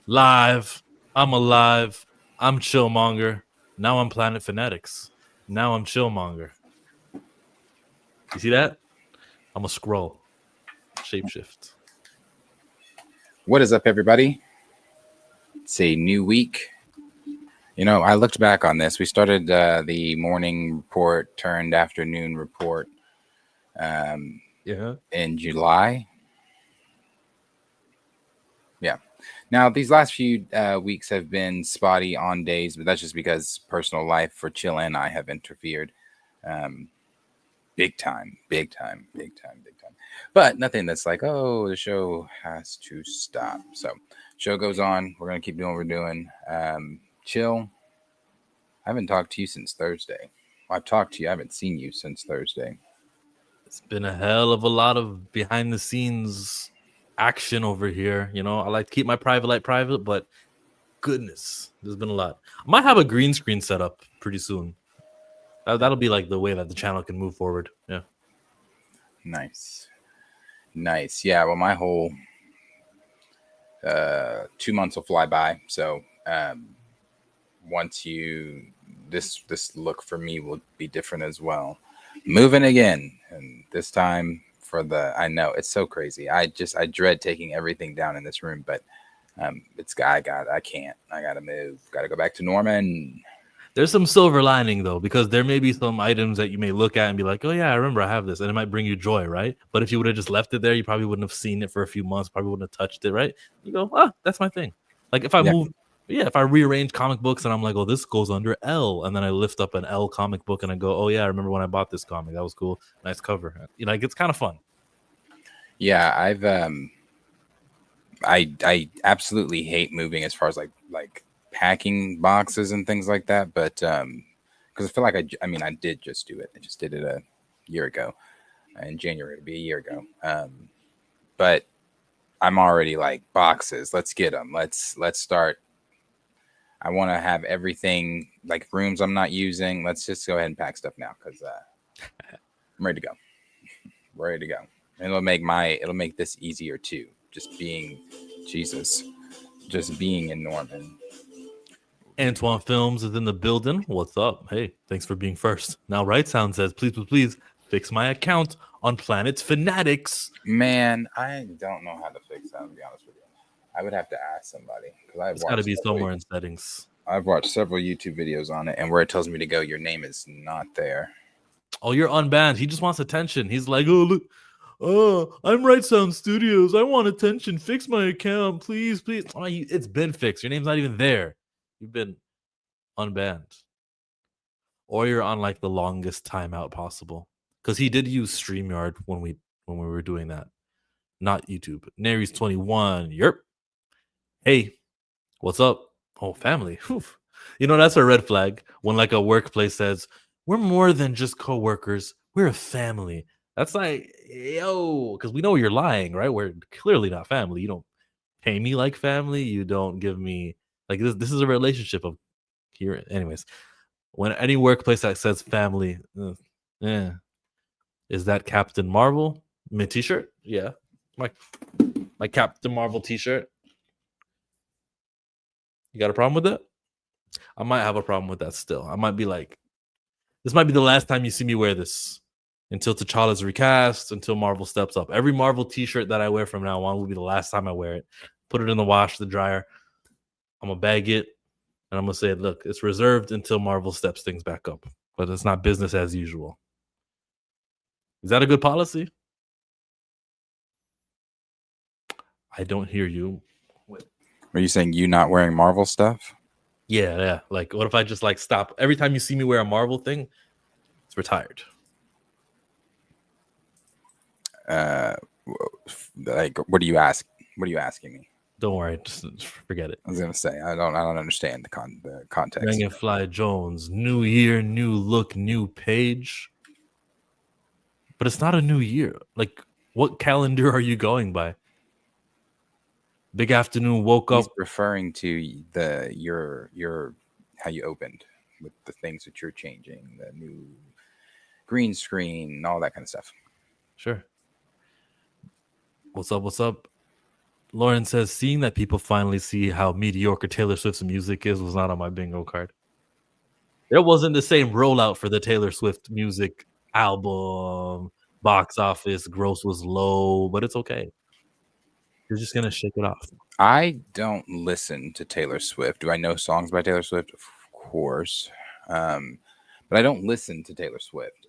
Live. I'm alive. I'm Chillmonger. Now I'm Planet Fanatics. Now I'm Chillmonger. You see that? I'm a scroll. Shapeshift. What is up, everybody? It's a new week. I looked back on this. We started the morning report turned afternoon report Yeah. in July. Yeah. Now, these last few weeks have been spotty on days, but that's just because personal life for Chill and I have interfered. Big time, big time, big time, big time. But nothing that's like, oh, the show has to stop. So, show goes on. We're going to keep doing what we're doing. Chill. I haven't talked to you since Thursday. Well, I've talked to you. I haven't seen you since Thursday. It's been a hell of a lot of behind the scenes action over here. I like to keep my private life private, but goodness, there's been a lot. I might have a green screen set up pretty soon. That'll be like the way that the channel can move forward. Yeah. Nice. Nice. Yeah, well, my whole 2 months will fly by. So once this look for me will be different as well. Moving again, and this time I know it's so crazy. I dread taking everything down in this room, but I gotta move. Gotta go back to Norman. There's some silver lining though, because there may be some items that you may look at and be like, "Oh yeah, I remember I have this," and it might bring you joy, right? But if you would have just left it there, you probably wouldn't have seen it for a few months. Probably wouldn't have touched it, right? You go, "Oh, that's my thing." Like if I Yeah. move, yeah, if I rearrange comic books and I'm like, "Oh, this goes under L," and then I lift up an L comic book and I go, "Oh yeah, I remember when I bought this comic. That was cool, nice cover." Like it's kind of fun. Yeah, I absolutely hate moving as far as like packing boxes and things like that, but because I feel like I did just do it. I just did it a year ago. In January, it'll be a year ago. But I'm already like boxes. Let's get them. Let's start. I want to have everything like rooms I'm not using. Let's just go ahead and pack stuff now because I'm ready to go. Ready to go. And it'll make this easier too. Just being Jesus, just being in Norman. Antoine Films is in the building. What's up? Hey, thanks for being first. Now, Right Sound says, please fix my account on Planet Fanatics. Man, I don't know how to fix that. To be honest with you, I would have to ask somebody because It's got to be somewhere in settings. I've watched several YouTube videos on it, and where it tells me to go, your name is not there. Oh, you're unbanned. He just wants attention. He's like, oh, look. Oh, I'm Right Sound Studios. I want attention. Fix my account, please. Oh, it's been fixed. Your name's not even there. You've been unbanned. Or you're on like the longest timeout possible. Because he did use StreamYard when we were doing that. Not YouTube. Nary's 21. Yerp. Hey, what's up? Oh, family. Whew. That's a red flag when like a workplace says, we're more than just coworkers. We're a family. That's like, yo, because we know you're lying, right? We're clearly not family. You don't pay me like family. You don't give me like this. This is a relationship of here. Anyways, when any workplace that says family, yeah, is that Captain Marvel? My t-shirt? Yeah. My Captain Marvel t-shirt. You got a problem with that? I might have a problem with that still. I might be like, this might be the last time you see me wear this until T'Challa's recast, until Marvel steps up. Every Marvel t-shirt that I wear from now on will be the last time I wear it. Put it in the wash, the dryer. I'm going to bag it, and I'm going to say, look, it's reserved until Marvel steps things back up. But it's not business as usual. Is that a good policy? I don't hear you. Are you saying you not wearing Marvel stuff? Yeah. Like, what if I just like stop every time you see me wear a Marvel thing? It's retired. Like, what do you ask? What are you asking me? Don't worry, just forget it. I was gonna say I don't understand the context. Dragonfly Jones, new year, new look, new page. But it's not a new year. Like, what calendar are you going by? Big afternoon, woke He's up. referring to your how you opened with the things that you're changing, the new green screen, all that kind of stuff. Sure. What's up? Lauren says, seeing that people finally see how mediocre Taylor Swift's music is was not on my bingo card. There wasn't the same rollout for the Taylor Swift music album. Box office gross was low, but it's okay. You're just gonna shake it off. I don't listen to Taylor Swift. Do I know songs by Taylor Swift? Of course. But I don't listen to Taylor Swift.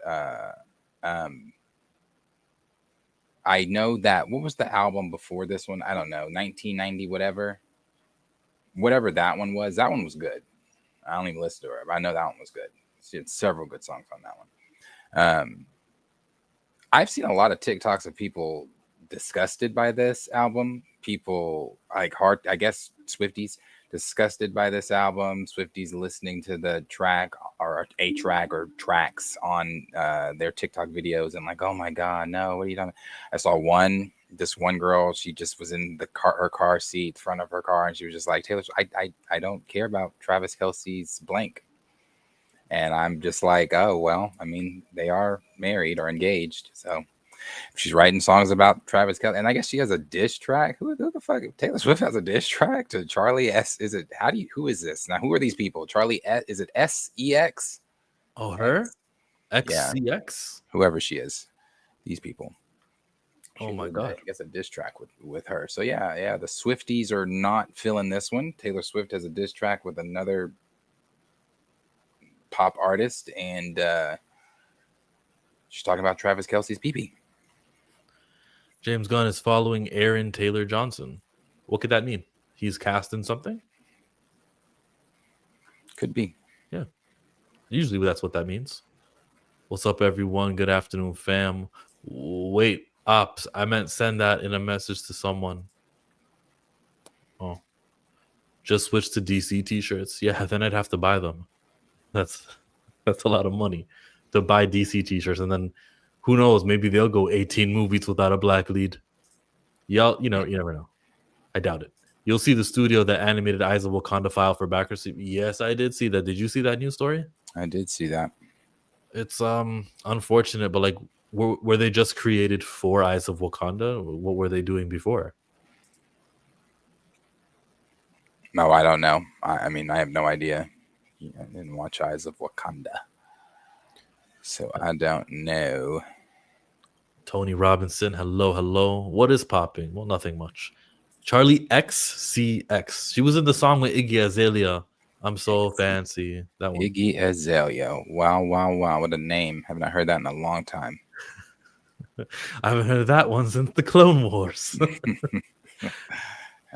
I know that, what was the album before this one? I don't know, 1990, whatever that one was. That one was good. I don't even listen to her, but I know that one was good. She had several good songs on that one. I've seen a lot of TikToks of people disgusted by this album. People like I guess Swifties disgusted by this album. Swifties listening to the track or a track or tracks on their TikTok videos and like, oh my God, no, what are you doing? I saw this one girl, she just was in her car seat, front of her car, and she was just like, Taylor, I don't care about Travis Kelce's blank. And I'm just like, oh, well, I mean, they are married or engaged. So she's writing songs about Travis Kelce. And I guess she has a diss track. Who the fuck? Taylor Swift has a diss track to Charlie S. Who is this? Now, who are these people? Charlie S. Is it SEX? Oh, her? XCX? Yeah. Whoever she is. These people. Oh my God. I guess a diss track with her. So yeah, the Swifties are not feeling this one. Taylor Swift has a diss track with another pop artist, and she's talking about Travis Kelce's pee-pee. James Gunn is following Aaron Taylor Johnson. What could that mean? He's cast in something? Could be. Yeah. Usually that's what that means. What's up, everyone? Good afternoon, fam. Wait, ops. I meant send that in a message to someone. Oh. Just switch to DC t-shirts. Yeah, then I'd have to buy them. That's a lot of money to buy DC t-shirts, and then who knows? Maybe they'll go 18 movies without a black lead. You never know. I doubt it. You'll see the studio that animated Eyes of Wakanda file for bankruptcy. Yes, I did see that. Did you see that news story? I did see that. It's unfortunate, but like, were they just created for Eyes of Wakanda? What were they doing before? No, I don't know. I mean, I have no idea. I didn't watch Eyes of Wakanda, so I don't know. Tony Robinson, hello. What is popping? Well, nothing much. Charlie XCX. She was in the song with Iggy Azalea. I'm so fancy. That one. Iggy Azalea. Wow. What a name. Haven't I heard that in a long time. I haven't heard that one since the Clone Wars.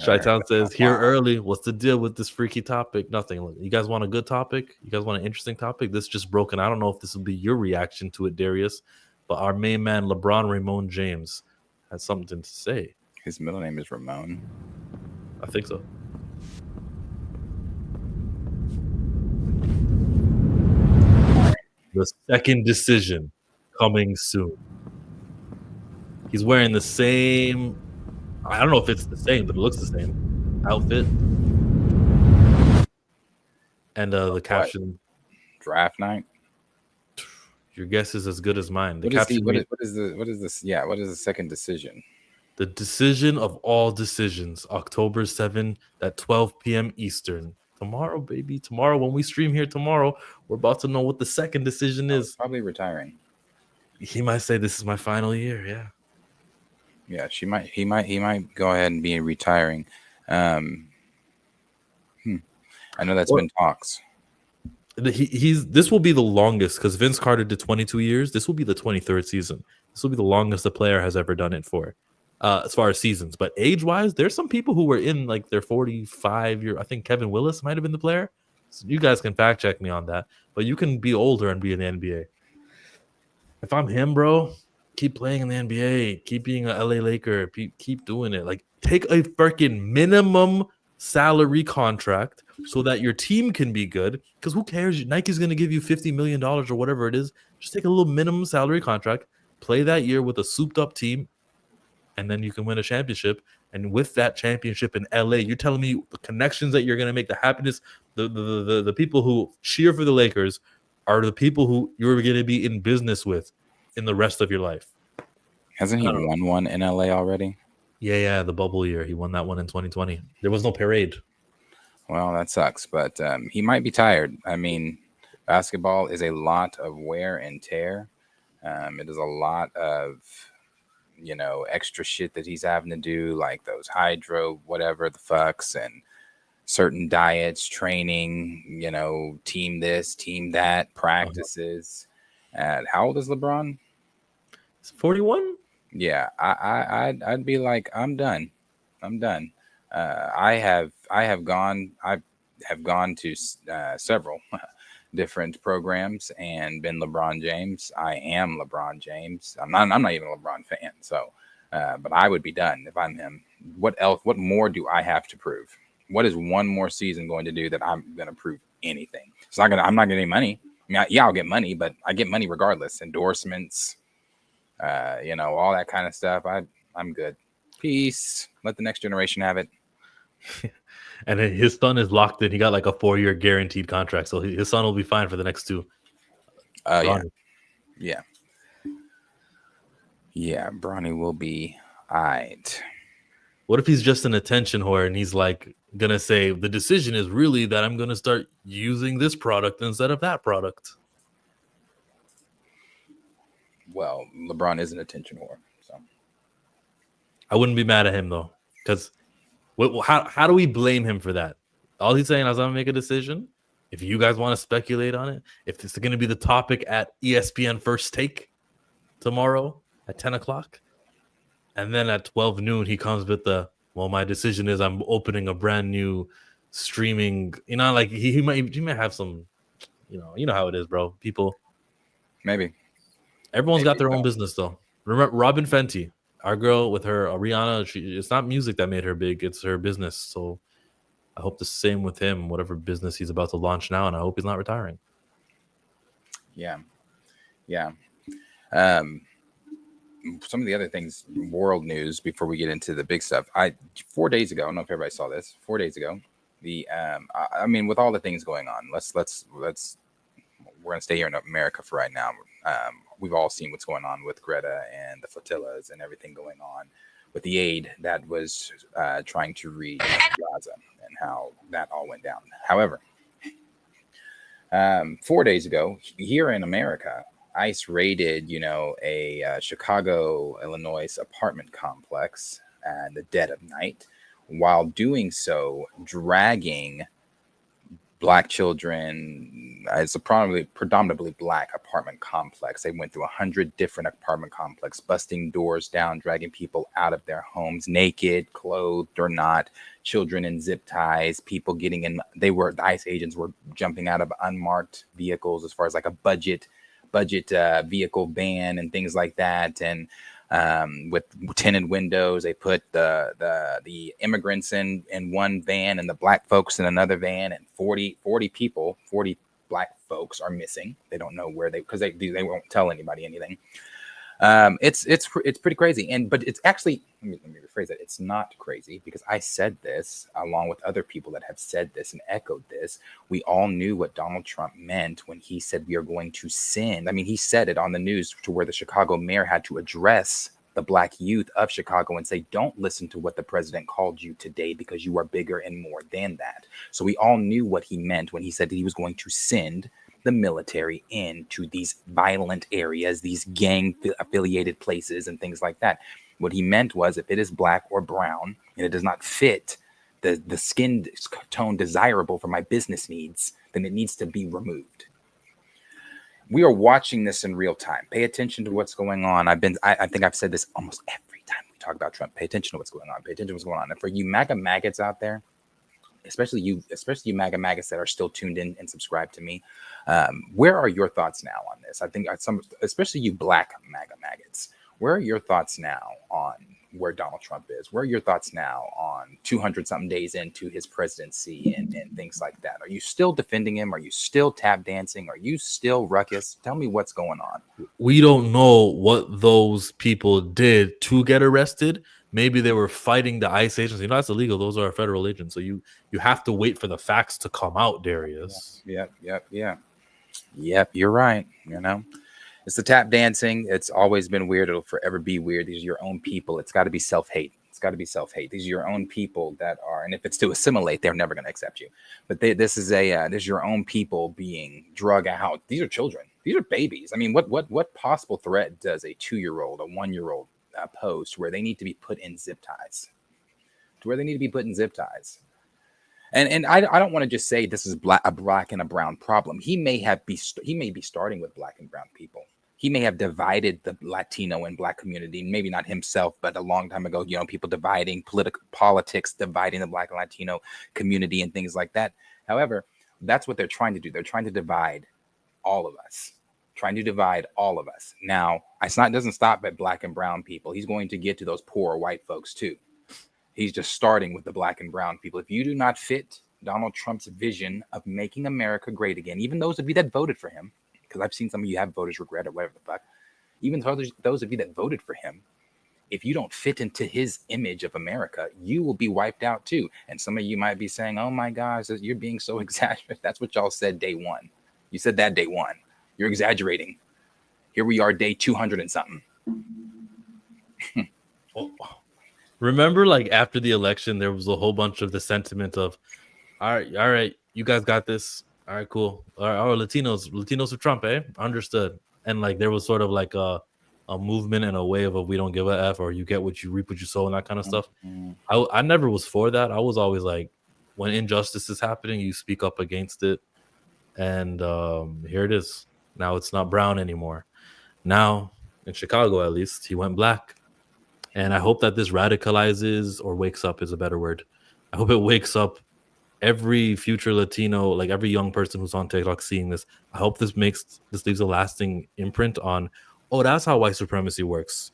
Chi-Town says, here early. What's the deal with this freaky topic? Nothing. Look, you guys want a good topic? You guys want an interesting topic? This just broken. I don't know if this will be your reaction to it, Darius, but our main man, LeBron Ramon James, has something to say. His middle name is Ramon. I think so. The second decision coming soon. He's wearing the same, I don't know if it's the same, but it looks the same outfit. And the caption, draft night. Your guess is as good as mine. What is the second decision? The decision of all decisions, October 7th at 12 p.m. Eastern. Tomorrow, baby. Tomorrow, when we stream here tomorrow, we're about to know what the second decision is. Probably retiring. He might say, this is my final year. Yeah. Yeah, he might go ahead and be retiring. I know that's been talks. This will be the longest because Vince Carter did 22 years. This will be the 23rd season. This will be the longest a player has ever done it for, as far as seasons. But age-wise, there's some people who were in like their 45-year. I think Kevin Willis might have been the player. So you guys can fact check me on that. But you can be older and be in the NBA. If I'm him, bro, keep playing in the NBA. Keep being an LA Laker. Keep doing it. Like, take a freaking minimum salary contract so that your team can be good. Because who cares? Nike's going to give you $50 million or whatever it is. Just take a little minimum salary contract. Play that year with a souped-up team. And then you can win a championship. And with that championship in LA, you're telling me the connections that you're going to make, the happiness, the people who cheer for the Lakers are the people who you're going to be in business with in the rest of your life. Hasn't he won one in LA already? Yeah, the bubble year. He won that one in 2020. There was no parade. Well, that sucks, but he might be tired. I mean, basketball is a lot of wear and tear. It is a lot of extra shit that he's having to do, like those hydro, whatever the fucks, and certain diets, training, team this, team that, Uh-huh. practices. How old is LeBron? It's 41. Yeah, I'd be like, I'm done. I'm done. I have gone to several different programs and been LeBron James. I am LeBron James. I'm not even a LeBron fan. So, but I would be done if I'm him. What else? What more do I have to prove? What is one more season going to do that I'm going to prove anything? It's not gonna. I'm not getting any money. I mean, yeah, I'll get money, but I get money regardless. Endorsements, all that kind of stuff. I'm good. Peace. Let the next generation have it. And then his son is locked in. He got like a 4-year guaranteed contract, so his son will be fine for the next 2. Yeah. Yeah. Yeah. Bronny will be alright. What if he's just an attention whore and he's like gonna say the decision is really that I'm gonna start using this product instead of that product? Well, LeBron is an attention whore, so I wouldn't be mad at him though, because how do we blame him for that? All he's saying is I'm gonna make a decision. If you guys want to speculate on it, if this is gonna be the topic at ESPN First Take tomorrow at 10 o'clock, and then at 12 noon he comes with my decision is I'm opening a brand new streaming. Like he might have some. You know how it is, bro. People. maybe. Everyone's got their own So. business though. Remember Robin Fenty, our girl with her Rihanna. It's not music that made her big; it's her business. So I hope the same with him. Whatever business he's about to launch now, and I hope he's not retiring. Yeah. Some of the other things, world news, before we get into the big stuff. 4 days ago, I don't know if everybody saw this. 4 days ago, I mean, with all the things going on, let's we're gonna stay here in America for right now. We've all seen what's going on with Greta and the flotillas and everything going on with the aid that was trying to reach Gaza and how that all went down. However, 4 days ago, here in America, ICE raided, a Chicago, Illinois apartment complex at the dead of night. While doing so, dragging Black children. It's a predominantly Black apartment complex. They went through 100 different apartment complexes, busting doors down, dragging people out of their homes, naked, clothed or not, children in zip ties, people getting in. The ICE agents were jumping out of unmarked vehicles, as far as like a budget vehicle van and things like that, and with tinted windows. They put the immigrants in one van and the Black folks in another van, and 40 Black folks are missing. They don't know where because they won't tell anybody anything. It's pretty crazy. But it's actually, let me rephrase that. It's not crazy, because I said this along with other people that have said this and echoed this. We all knew what Donald Trump meant when he said we are going to send. I mean, he said it on the news to where the Chicago mayor had to address the Black youth of Chicago and say, don't listen to what the president called you today, because you are bigger and more than that. So we all knew what he meant when he said that he was going to send the military into these violent areas, these gang affiliated places and things like that. What he meant was, if it is Black or brown and it does not fit the skin tone desirable for my business needs, then it needs to be removed. We are watching this in real time. Pay attention to what's going on. I think I've said this almost every time we talk about Trump. Pay attention to what's going on. Pay attention to what's going on. And for you MAGA maggots out there, especially you MAGA maggots that are still tuned in and subscribed to me, where are your thoughts now on this? I think especially you Black MAGA maggots, where are your thoughts now on where Donald Trump is? Where are your thoughts now on 200 something days into his presidency and things like that? Are you still defending him? Are you still tap dancing? Are you still ruckus? Tell me what's going on. We don't know what those people did to get arrested. Maybe they were fighting the ICE agents. That's illegal. Those are federal agents. So you have to wait for the facts to come out, Darius. Yep. You're right. It's the tap dancing. It's always been weird. It'll forever be weird. These are your own people. It's got to be self-hate. got to be self-hate. These are your own people that are, and if it's to assimilate, they're never going to accept you. But this is your own people being drug out. These are children. These are babies. I mean, what possible threat does a 2-year-old, a 1-year-old pose where they need to be put in zip ties? To where they need to be put in zip ties. And I don't want to just say this is a black and a brown problem. He may be starting with black and brown people. He may have divided the Latino and black community, maybe not himself, but a long time ago, people dividing politics, dividing the black and Latino community and things like that. However, that's what they're trying to do. They're trying to divide all of us, Now, it doesn't stop at black and brown people. He's going to get to those poor white folks too. He's just starting with the black and brown people. If you do not fit Donald Trump's vision of making America great again, even those of you that voted for him, because I've seen some of you have voters regret or whatever the fuck, even those of you that voted for him, if you don't fit into his image of America, you will be wiped out too. And some of you might be saying, oh my gosh, you're being so exaggerated. That's what y'all said day one. You said that day one. You're exaggerating. Here we are, day 200 and something. Remember, like after the election, there was a whole bunch of the sentiment of, all right, you guys got this. All right, cool. All right, Latinos of Trump, eh? Understood. And like there was sort of like a movement and a wave of we don't give a F, or you get what you reap what you sow and that kind of stuff. I never was for that. I was always like, when injustice is happening, you speak up against it. And here it is. Now it's not brown anymore. Now, in Chicago at least, he went black. And I hope that this radicalizes, or wakes up is a better word. I hope it wakes up every future Latino, like every young person who's on TikTok seeing this. I hope this leaves a lasting imprint on, oh, that's how white supremacy works.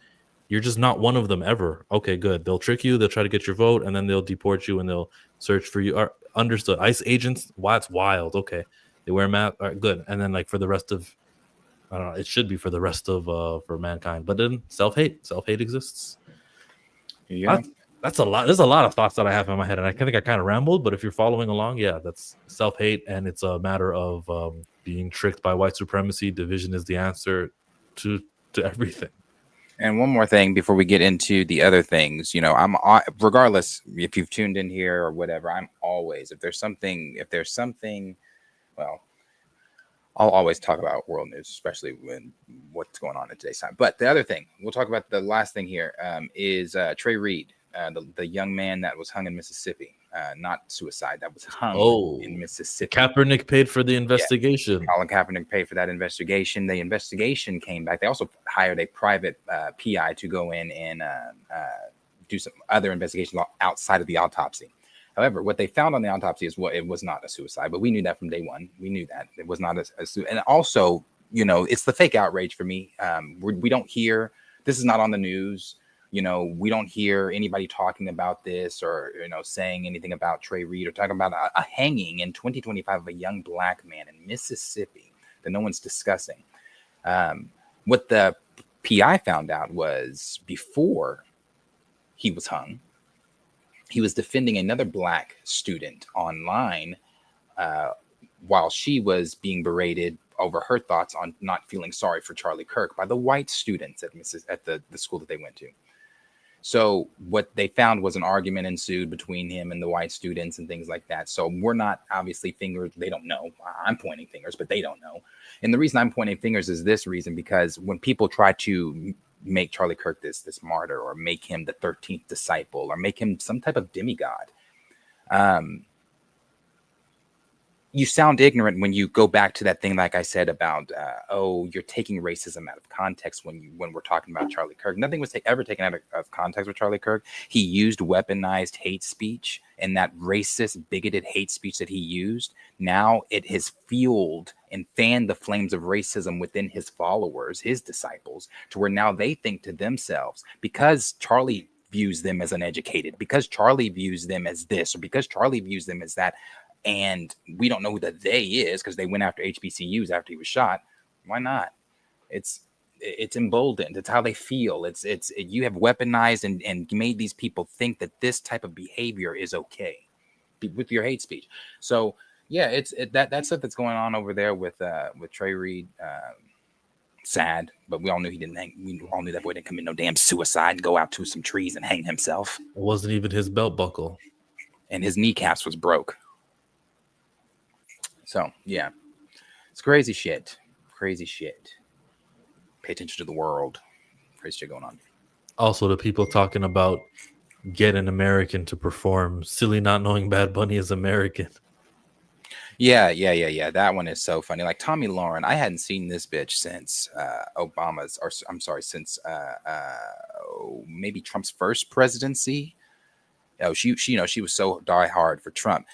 You're just not one of them ever. Okay, good. They'll trick you. They'll try to get your vote, and then they'll deport you and they'll search for you. Understood. ICE agents, why it's wild. Okay. They wear masks. All right, good. And then like for the rest of, I don't know, it should be for the rest of for mankind. But then self-hate exists. Yeah. That's a lot. There's a lot of thoughts that I have in my head, and I think I kind of rambled. But if you're following along, yeah, that's self-hate, and it's a matter of being tricked by white supremacy. Division is the answer to everything. And one more thing before we get into the other things, I'm regardless if you've tuned in here or whatever, I'm always, if there's something, well, I'll always talk about world news, especially when what's going on in today's time. But the other thing, we'll talk about the last thing here, is Trey Reed, the young man that was hung in Mississippi, not suicide, that was hung in Mississippi. Kaepernick paid for the investigation. Yeah. Colin Kaepernick paid for that investigation. The investigation came back. They also hired a private PI to go in and do some other investigation outside of the autopsy. However, what they found on the autopsy is it was not a suicide, but we knew that from day one. We knew that it was not a suicide. And also, it's the fake outrage for me. We don't hear, this is not on the news. We don't hear anybody talking about this or, saying anything about Trey Reed or talking about a hanging in 2025 of a young black man in Mississippi that no one's discussing. What the PI found out was before he was hung, he was defending another black student online while she was being berated over her thoughts on not feeling sorry for Charlie Kirk by the white students at the school that they went to. So what they found was an argument ensued between him and the white students and things like that. So we're not obviously fingers. They don't know. I'm pointing fingers, but they don't know. And the reason I'm pointing fingers is this reason, because when people try to make Charlie Kirk this martyr, or make him the 13th disciple, or make him some type of demigod, you sound ignorant when you go back to that thing, like I said, about you're taking racism out of context when we're talking about Charlie Kirk. Nothing was ever taken out of context with Charlie Kirk. He used weaponized hate speech, and that racist, bigoted hate speech that he used, now it has fueled and fanned the flames of racism within his followers, his disciples, to where now they think to themselves, because Charlie views them as uneducated, because Charlie views them as this, or because Charlie views them as that, and we don't know who the they is because they went after HBCUs after he was shot. Why not? It's emboldened. It's how they feel. You have weaponized and made these people think that this type of behavior is okay with your hate speech. So yeah, that stuff that's going on over there with Trey Reed. sad, but we all knew he didn't hang. We all knew that boy didn't commit no damn suicide and go out to some trees and hang himself. It wasn't even his belt buckle. And his kneecaps was broke. So, yeah. It's crazy shit. Crazy shit. Pay attention to the world. Crazy shit going on. Also, the people talking about get an American to perform, silly not knowing Bad Bunny is American. Yeah. That one is so funny. Like Tommy Lauren, I hadn't seen this bitch since since maybe Trump's first presidency. Oh, she was so diehard for Trump.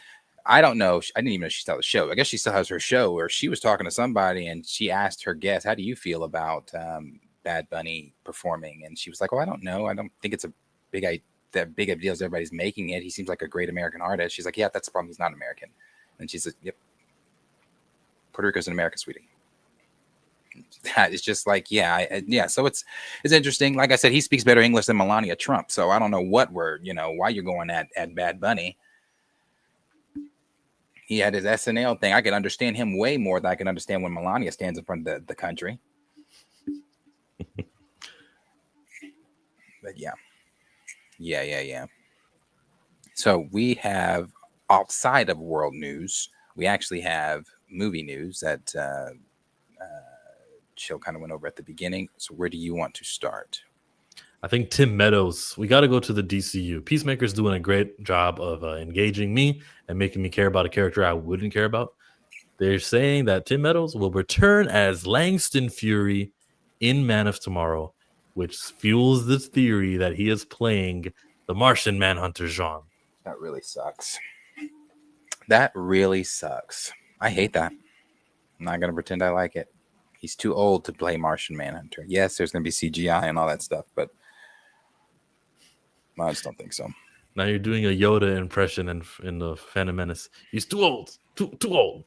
I don't know. I didn't even know she still has a show. I guess she still has her show where she was talking to somebody and she asked her guest, "How do you feel about Bad Bunny performing?" And she was like, "Oh, I don't know. I don't think it's that big of a deal as everybody's making it. He seems like a great American artist." She's like, "Yeah, that's the problem. He's not American." And she's like, "Yep, Puerto Rico's an America, sweetie." That is just like, yeah. So it's interesting. Like I said, he speaks better English than Melania Trump. So I don't know why you're going at Bad Bunny. He had his SNL thing. I could understand him way more than I can understand when Melania stands in front of the country. But yeah. So we have, outside of world news, we actually have movie news that Chill kind of went over at the beginning. So where do you want to start? I think Tim Meadows, we got to go to the DCU. Peacemaker's doing a great job of engaging me and making me care about a character I wouldn't care about. They're saying that Tim Meadows will return as Langston Fury in Man of Tomorrow, which fuels this theory that he is playing the Martian Manhunter Jean. That really sucks. That really sucks. I hate that. I'm not going to pretend I like it. He's too old to play Martian Manhunter. Yes, there's going to be CGI and all that stuff, but I just don't think so. Now you're doing a Yoda impression in the Phantom Menace. He's too old. Too old.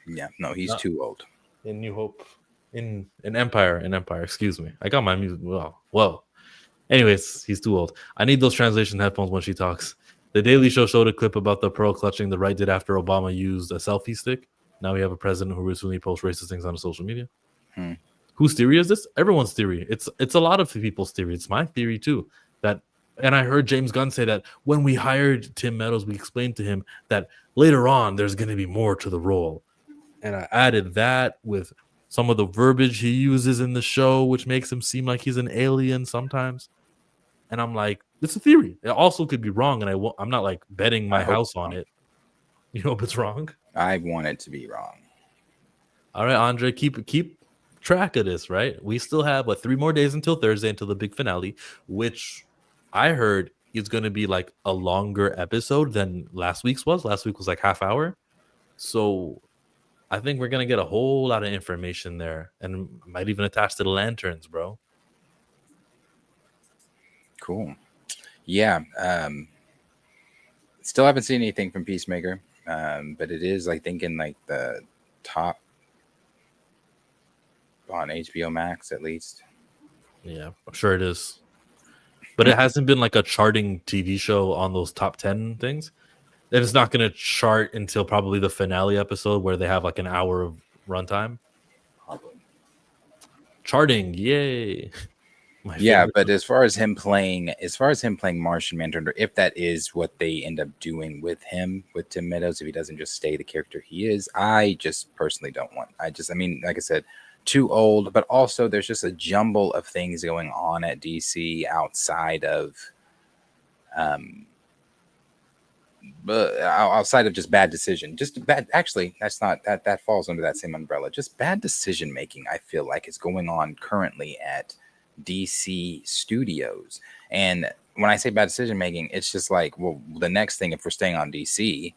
Yeah, no, he's too old. In New Hope. In Empire. Excuse me. I got my music. Well. Anyways, he's too old. I need those translation headphones when she talks. The Daily Show showed a clip about the pearl clutching the right did after Obama used a selfie stick. Now we have a president who recently posts racist things on social media. Whose theory is this? Everyone's theory. It's a lot of people's theory. It's my theory too. And I heard James Gunn say that when we hired Tim Meadows, we explained to him that later on there's going to be more to the role. And I added that with some of the verbiage he uses in the show, which makes him seem like he's an alien sometimes. And I'm like, it's a theory. It also could be wrong, and I'm not like betting my house on it. You hope it's wrong? I want it to be wrong. All right, Andre, keep track of this, right? We still have 3 more days until Thursday, until the big finale, which I heard is going to be like a longer episode than last week's was. Last week was like half hour. So I think we're going to get a whole lot of information there and might even attach to the lanterns, bro. Cool. Yeah. Still haven't seen anything from Peacemaker, but it is, I think, in like the top on HBO Max at least. Yeah, I'm sure it is. But it hasn't been like a charting TV show on those top 10 things. And it's not going to chart until probably the finale episode where they have like an hour of runtime. Probably. Charting, yay. Yeah, but as far as him playing Martian Manhunter, if that is what they end up doing with him, with Tim Meadows, if he doesn't just stay the character he is, I just personally don't want. I mean, like I said, too old, but also there's just a jumble of things going on at DC outside of just bad decision. Just bad, actually, that falls under that same umbrella. Just bad decision making, I feel like, is going on currently at DC studios. And when I say bad decision making, it's just like, well, the next thing, if we're staying on DC,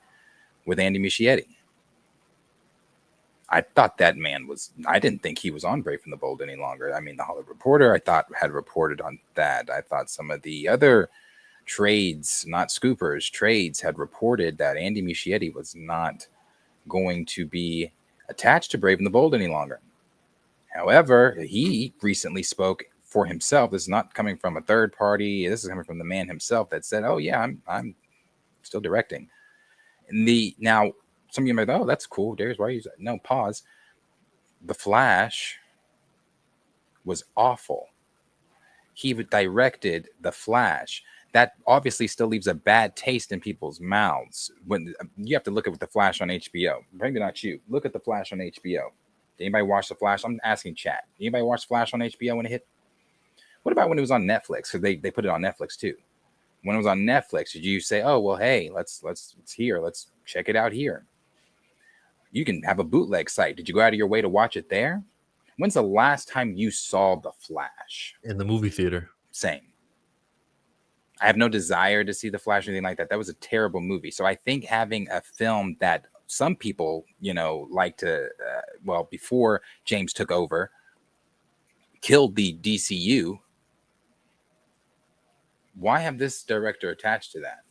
with Andy Muschietti, I thought that man I didn't think he was on Brave and the Bold any longer. I mean, the Hollywood Reporter, I thought, had reported on that. I thought some of the other trades, not scoopers, trades had reported that Andy Muschietti was not going to be attached to Brave and the Bold any longer. However, he recently spoke for himself. This is not coming from a third party. This is coming from the man himself that said, "Oh yeah, I'm still directing." Now some of you might go, "Oh, that's cool, Darius. Why are you?" No, pause. The Flash was awful. He directed The Flash. That obviously still leaves a bad taste in people's mouths. When you have to look at The Flash on HBO, maybe not you. Look at The Flash on HBO. Did anybody watch The Flash? I'm asking chat. Anybody watch Flash on HBO when it hit? What about when it was on Netflix? Because they put it on Netflix too. When it was on Netflix, did you say, "Oh well, hey, let's here, let's check it out here"? You can have a bootleg site. Did you go out of your way to watch it there? When's the last time you saw The Flash? In the movie theater. Same. I have no desire to see The Flash or anything like that. That was a terrible movie. So I think having a film that some people, like to, before James took over, killed the DCU. Why have this director attached to that?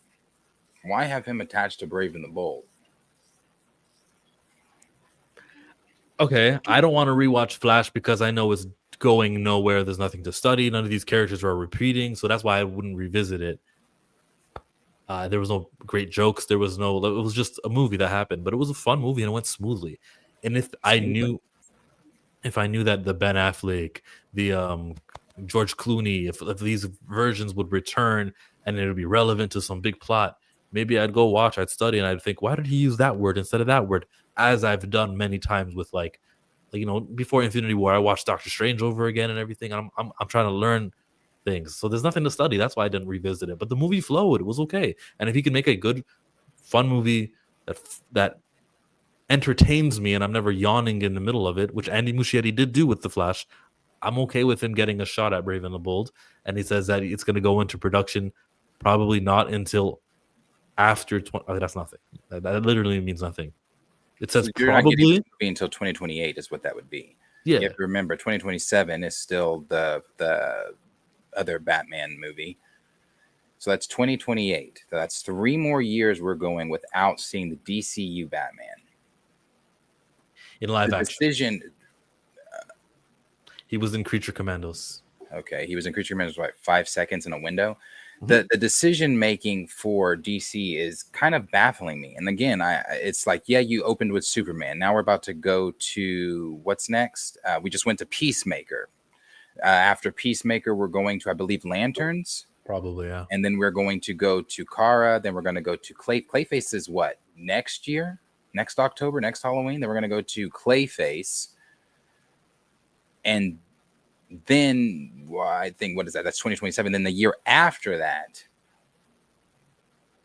Why have him attached to Brave and the Bold? Okay, I don't want to rewatch Flash because I know it's going nowhere. There's nothing to study. None of these characters are repeating, so that's why I wouldn't revisit it. There was no great jokes. It was just a movie that happened, but it was a fun movie and it went smoothly. And if I knew that the Ben Affleck, the George Clooney, if these versions would return and it would be relevant to some big plot, maybe I'd go watch, I'd study, and I'd think, why did he use that word instead of that word? As I've done many times with before Infinity War, I watched Doctor Strange over again and everything. I'm trying to learn things, so there's nothing to study. That's why I didn't revisit it. But the movie flowed; it was okay. And if he can make a good, fun movie that entertains me, and I'm never yawning in the middle of it, which Andy Muschietti did do with The Flash, I'm okay with him getting a shot at Brave and the Bold. And he says that it's going to go into production probably not until after. That's nothing. That literally means nothing. It says so probably until 2028 is what that would be. Yeah. You have to remember 2027 is still the other Batman movie. So that's 2028. So that's 3 more years we're going without seeing the DCU Batman. In live action. Decision. He was in Creature Commandos. Okay. He was in Creature Commandos, 5 seconds in a window. The decision making for DC is kind of baffling me. And again, it's like, yeah, you opened with Superman. Now we're about to go to what's next? We just went to Peacemaker. After Peacemaker, we're going to, I believe, Lanterns. Probably, yeah. And then we're going to go to Kara. Then we're going to go to Clayface is what? Next year? Next October? Next Halloween? Then we're going to go to Clayface. And then I think, what is that? That's 2027. Then the year after that,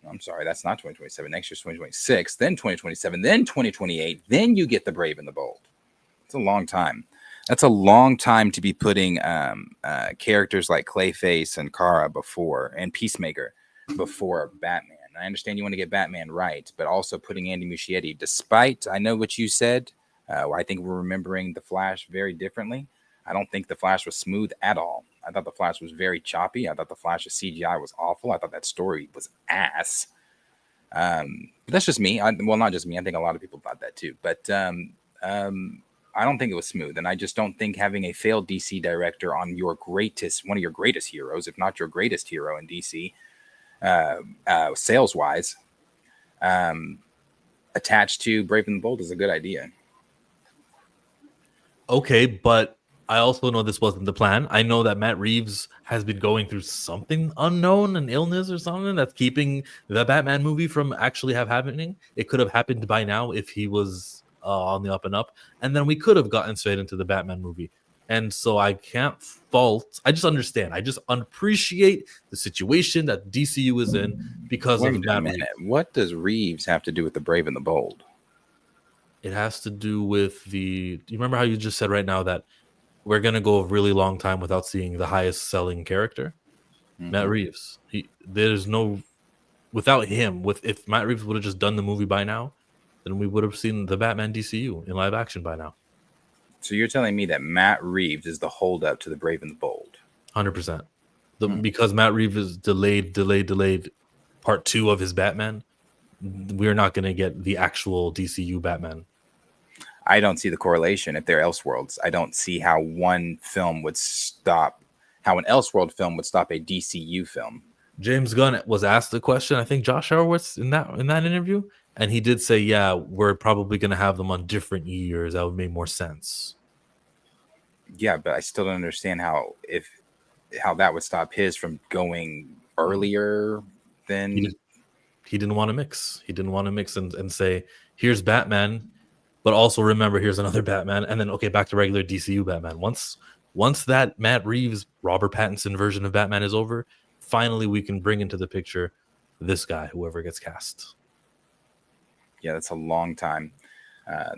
I'm sorry, that's not 2027. Next year's 2026. Then 2027. Then 2028. Then you get the Brave and the Bold. It's a long time. That's a long time to be putting characters like Clayface and Kara before, and Peacemaker before Batman. I understand you want to get Batman right, but also putting Andy Muschietti, despite, I know what you said, I think we're remembering The Flash very differently. I don't think The Flash was smooth at all. I thought The Flash was very choppy. I thought The Flash's CGI was awful. I thought that story was ass. But that's just me. Well, not just me. I think a lot of people thought that too. But I don't think it was smooth. And I just don't think having a failed DC director on one of your greatest heroes, if not your greatest hero in DC, sales-wise, attached to Brave and the Bold is a good idea. Okay, but I also know this wasn't the plan. I know that Matt Reeves has been going through something unknown, an illness or something that's keeping the Batman movie from actually happening. It could have happened by now if he was on the up and up, and then we could have gotten straight into the Batman movie. And so I can't fault. I just understand. I just appreciate the situation that DCU is in because of Matt Reeves. What does Reeves have to do with the Brave and the Bold? It has to do with you remember how you just said right now that we're going to go a really long time without seeing the highest selling character? Mm-hmm. Matt Reeves. Without him, if Matt Reeves would have just done the movie by now, then we would have seen the Batman DCU in live action by now. So you're telling me that Matt Reeves is the holdup to the Brave and the Bold? 100%. Because Matt Reeves is delayed part 2 of his Batman, we're not going to get the actual DCU Batman. I don't see the correlation if they're Elseworlds. I don't see how an Elseworld film would stop a DCU film. James Gunn was asked the question, I think Josh Horowitz in that interview, and he did say, yeah, we're probably going to have them on different years. That would make more sense. Yeah, but I still don't understand how that would stop his from going earlier He than. did, he didn't want to mix. He didn't want to mix and say, here's Batman, but also remember here's another Batman, and then okay, back to regular DCU Batman. Once that Matt Reeves, Robert Pattinson version of Batman is over, finally we can bring into the picture this guy, whoever gets cast. Yeah, that's a long time.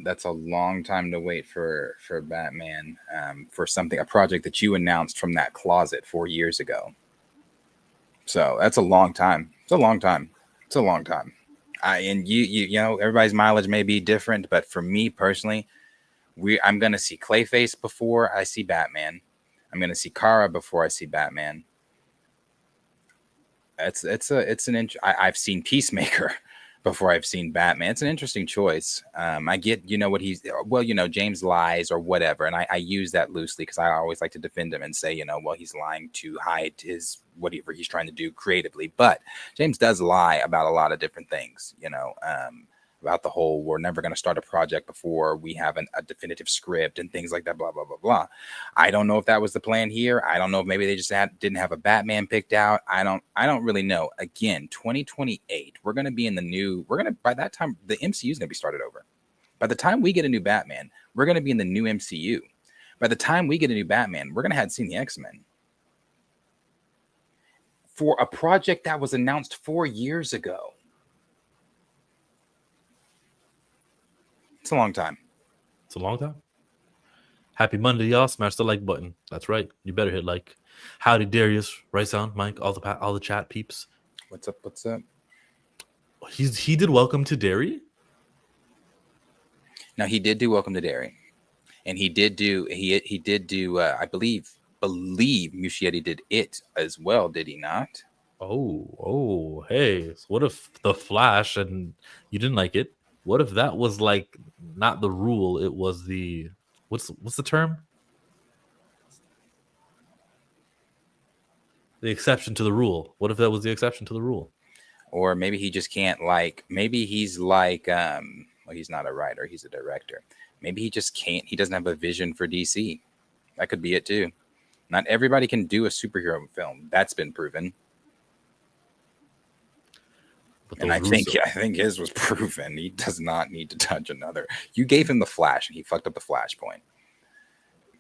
That's a long time to wait for Batman, for a project that you announced from that closet 4 years ago. So that's a long time. It's a long time. It's a long time. And you know, everybody's mileage may be different, but for me personally, I'm gonna see Clayface before I see Batman. I'm gonna see Kara before I see Batman. I've seen Peacemaker before I've seen Batman. It's an interesting choice. I get, you know, what he's, well, you know, James lies or whatever. And I use that loosely because I always like to defend him and say, you know, well, he's lying to hide whatever he's trying to do creatively. But James does lie about a lot of different things, you know, about the whole, we're never going to start a project before we have a definitive script and things like that, blah, blah, blah, blah. I don't know if that was the plan here. I don't know if maybe they just didn't have a Batman picked out. I don't really know. Again, 2028, by that time, the MCU is going to be started over. By the time we get a new Batman, we're going to be in the new MCU. By the time we get a new Batman, we're going to have seen the X-Men. For a project that was announced 4 years ago. It's a long time. It's a long time. Happy Monday, y'all. Smash the like button. That's right. You better hit like. Howdy, Darius. Right sound, Mike. All the chat peeps. What's up? What's up? He did Welcome to Derry. Now he did do Welcome to Derry, and he did do I believe Muschietti did it as well. Did he not? Oh, hey. So what if The Flash and you didn't like it? What if that was like not the rule? It was the what's the term? The exception to the rule. What if that was the exception to the rule? Or maybe he just can't maybe he's like well, he's not a writer, he's a director. Maybe he just can't, he doesn't have a vision for DC. That could be it too. Not everybody can do a superhero film. That's been proven. And I think his was proven. He does not need to touch another. You gave him the Flash and he fucked up the Flashpoint.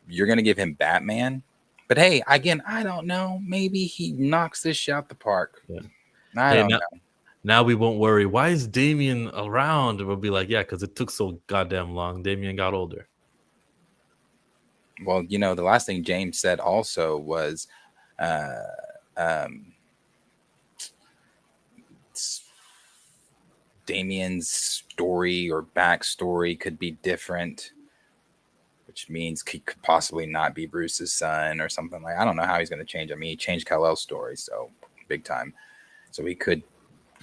You're going to give him Batman? But hey, again, I don't know. Maybe he knocks this shit out the park. Yeah. I don't know. Now we won't worry. Why is Damian around? We'll be like, yeah, because it took so goddamn long. Damian got older. Well, you know, the last thing James said also was Damian's story or backstory could be different, which means he could possibly not be Bruce's son or something like. I don't know how he's going to change. I mean, he changed Kal-El's story, so big time. So he could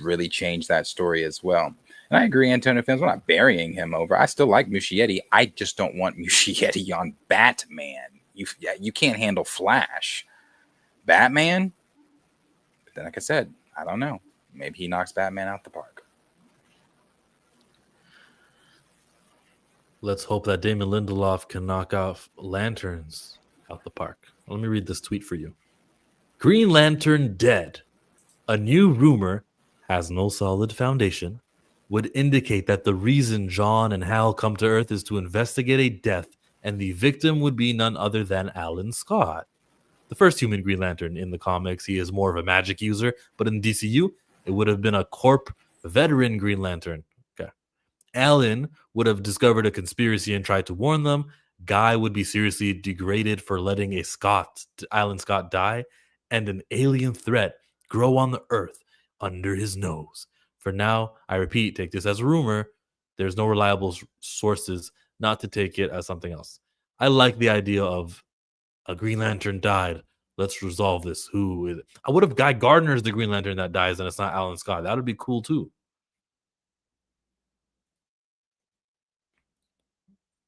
really change that story as well. And I agree, Antonio Films, we're not burying him over. I still like Muschietti. I just don't want Muschietti on Batman. You can't handle Flash. Batman? But then, like I said, I don't know. Maybe he knocks Batman out the park. Let's hope that Damon Lindelof can knock off Lanterns out the park. Let me read this tweet for you. Green Lantern dead. A new rumor has no solid foundation, would indicate that the reason John and Hal come to Earth is to investigate a death, and the victim would be none other than Alan Scott. The first human Green Lantern in the comics, he is more of a magic user, but in DCU, it would have been a corp veteran Green Lantern. Okay. Alan would have discovered a conspiracy and tried to warn them. Guy would be seriously degraded for letting Alan Scott die, and an alien threat grow on the Earth under his nose. For now, I repeat, take this as a rumor. There's no reliable sources, not to take it as something else. I like the idea of a Green Lantern died. Let's resolve this. Who is it? What if Guy Gardner is the Green Lantern that dies and it's not Alan Scott? That would be cool too.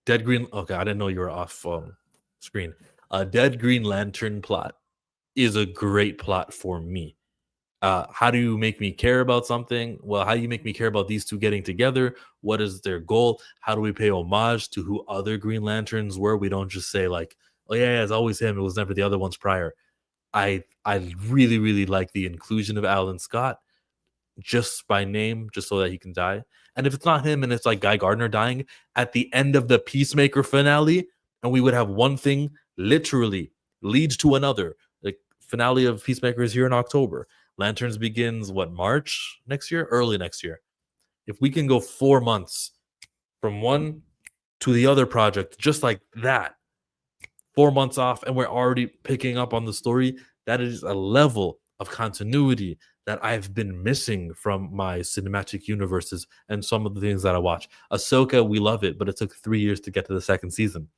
Dead Green. Okay, I didn't know you were off screen. A Dead Green Lantern plot is a great plot for me. How do you make me care about something? Well, how do you make me care about these two getting together? What is their goal? How do we pay homage to who other Green Lanterns were? We don't just say like, Oh yeah, it's always him. It was never the other ones prior. I really, really like the inclusion of Alan Scott just by name, just so that he can die. And if it's not him and it's like Guy Gardner dying at the end of the Peacemaker finale, and we would have one thing literally leads to another. The finale of Peacemaker is here in October. Lanterns begins what, March next year? Early next year. If we can go 4 months from one to the other project just like that, 4 months off, and we're already picking up on the story, that is a level of continuity that I've been missing from my cinematic universes and some of the things that I watch. Ahsoka, we love it, but it took 3 years to get to the second season.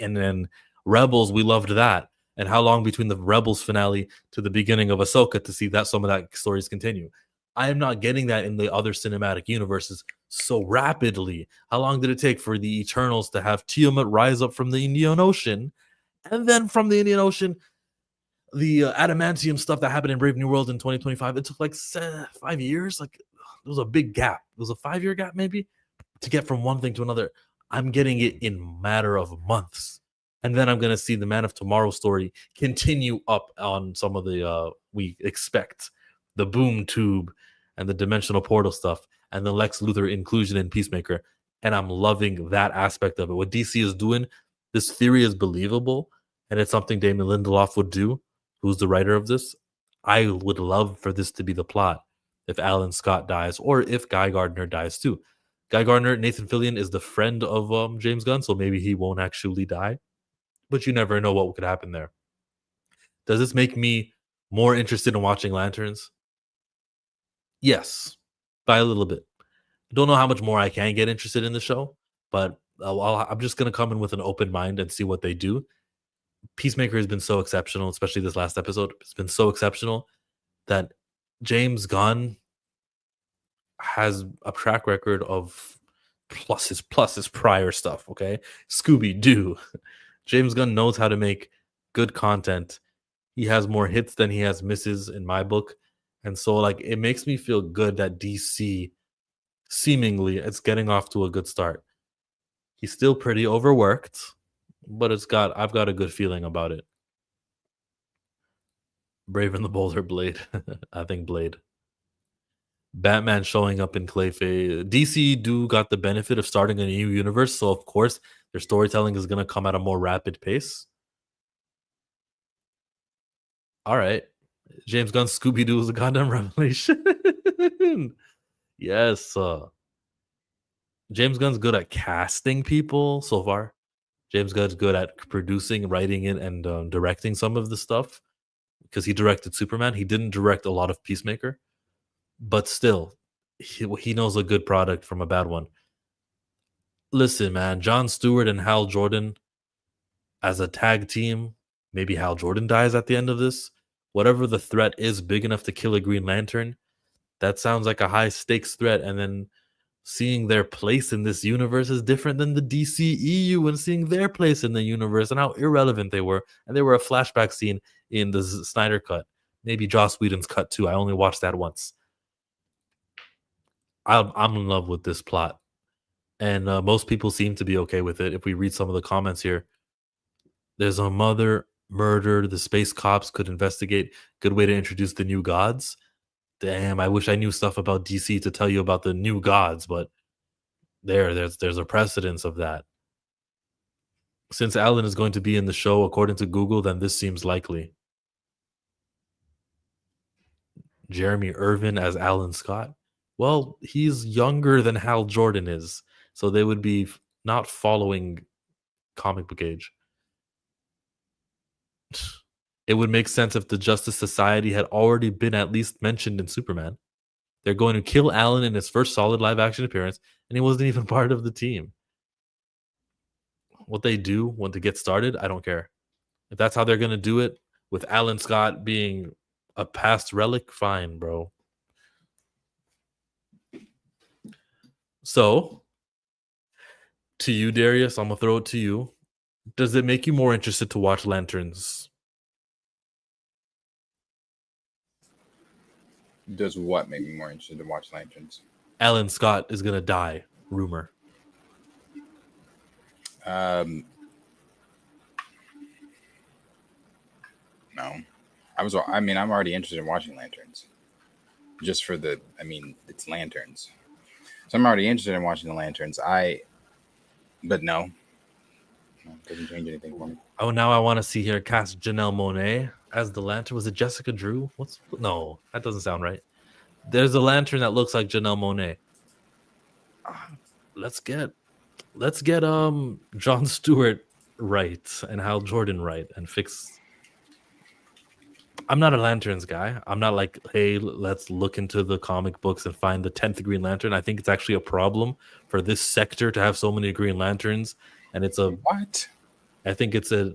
And then Rebels, we loved that. And how long between the Rebels finale to the beginning of Ahsoka to see that some of that stories continue? I am not getting that in the other cinematic universes so rapidly. How long did it take for the Eternals to have Tiamat rise up from the Indian Ocean? And then from the Indian Ocean, the adamantium stuff that happened in Brave New World in 2025, it took like 5 years. Like, there was a big gap. It was a 5-year gap, maybe, to get from one thing to another. I'm getting it in matter of months. And then I'm going to see the Man of Tomorrow story continue up on some of the, we expect, the boom tube and the dimensional portal stuff and the Lex Luthor inclusion in Peacemaker. And I'm loving that aspect of it. What DC is doing, this theory is believable, and it's something Damon Lindelof would do, who's the writer of this. I would love for this to be the plot if Alan Scott dies or if Guy Gardner dies too. Guy Gardner, Nathan Fillion, is the friend of James Gunn, so maybe he won't actually die. But you never know what could happen there. Does this make me more interested in watching Lanterns? Yes, by a little bit. I don't know how much more I can get interested in the show, but I'm just going to come in with an open mind and see what they do. Peacemaker has been so exceptional, especially this last episode. It's been so exceptional that James Gunn has a track record of pluses prior stuff. Okay, Scooby Doo. James Gunn knows how to make good content. He has more hits than he has misses in my book, and so like it makes me feel good that DC seemingly it's getting off to a good start. He's still pretty overworked, but I've got a good feeling about it. Brave and the Boulder, Blade. I think Blade. Batman showing up in Clayface. DC do got the benefit of starting a new universe, so of course their storytelling is gonna come at a more rapid pace. All right, James Gunn's Scooby Doo is a goddamn revelation. Yes, James Gunn's good at casting people so far. James Gunn's good at producing, writing it, and directing some of the stuff because he directed Superman. He didn't direct a lot of Peacemaker, but still, he knows a good product from a bad one. Listen, man, Jon Stewart and Hal Jordan as a tag team. Maybe Hal Jordan dies at the end of this. Whatever the threat is big enough to kill a Green Lantern, that sounds like a high stakes threat. And then seeing their place in this universe is different than the DCEU and seeing their place in the universe and how irrelevant they were. And they were a flashback scene in the Snyder cut. Maybe Joss Whedon's cut too. I only watched that once. I'm in love with this plot. And most people seem to be okay with it. If we read some of the comments here, there's a mother murdered. The space cops could investigate. Good way to introduce the new gods. Damn, I wish I knew stuff about DC to tell you about the new gods, but there's a precedence of that. Since Alan is going to be in the show, according to Google, then this seems likely. Jeremy Irvin as Alan Scott. Well, he's younger than Hal Jordan is, so they would be not following comic book age. It would make sense if the Justice Society had already been at least mentioned in Superman. They're going to kill Alan in his first solid live action appearance, and he wasn't even part of the team. What they do when to get started, I don't care. If that's how they're going to do it, with Alan Scott being a past relic, fine, bro. So, to you, Darius, I'm going to throw it to you. Does it make you more interested to watch Lanterns? Does what make me more interested to watch Lanterns? Alan Scott is going to die, rumor. No, I mean, I'm already interested in watching Lanterns, just for the. I mean, it's Lanterns, so I'm already interested in watching the Lanterns. But no, it doesn't change anything for me. Oh, now I want to see her cast Janelle Monáe as the Lantern. Was it Jessica Drew? No? That doesn't sound right. There's a Lantern that looks like Janelle Monáe. Let's get Jon Stewart right and Hal Jordan right and fix. I'm not a Lanterns guy. I'm not like, hey, let's look into the comic books and find the 10th Green Lantern. I think it's actually a problem for this sector to have so many Green Lanterns, and it's a What? I think it's a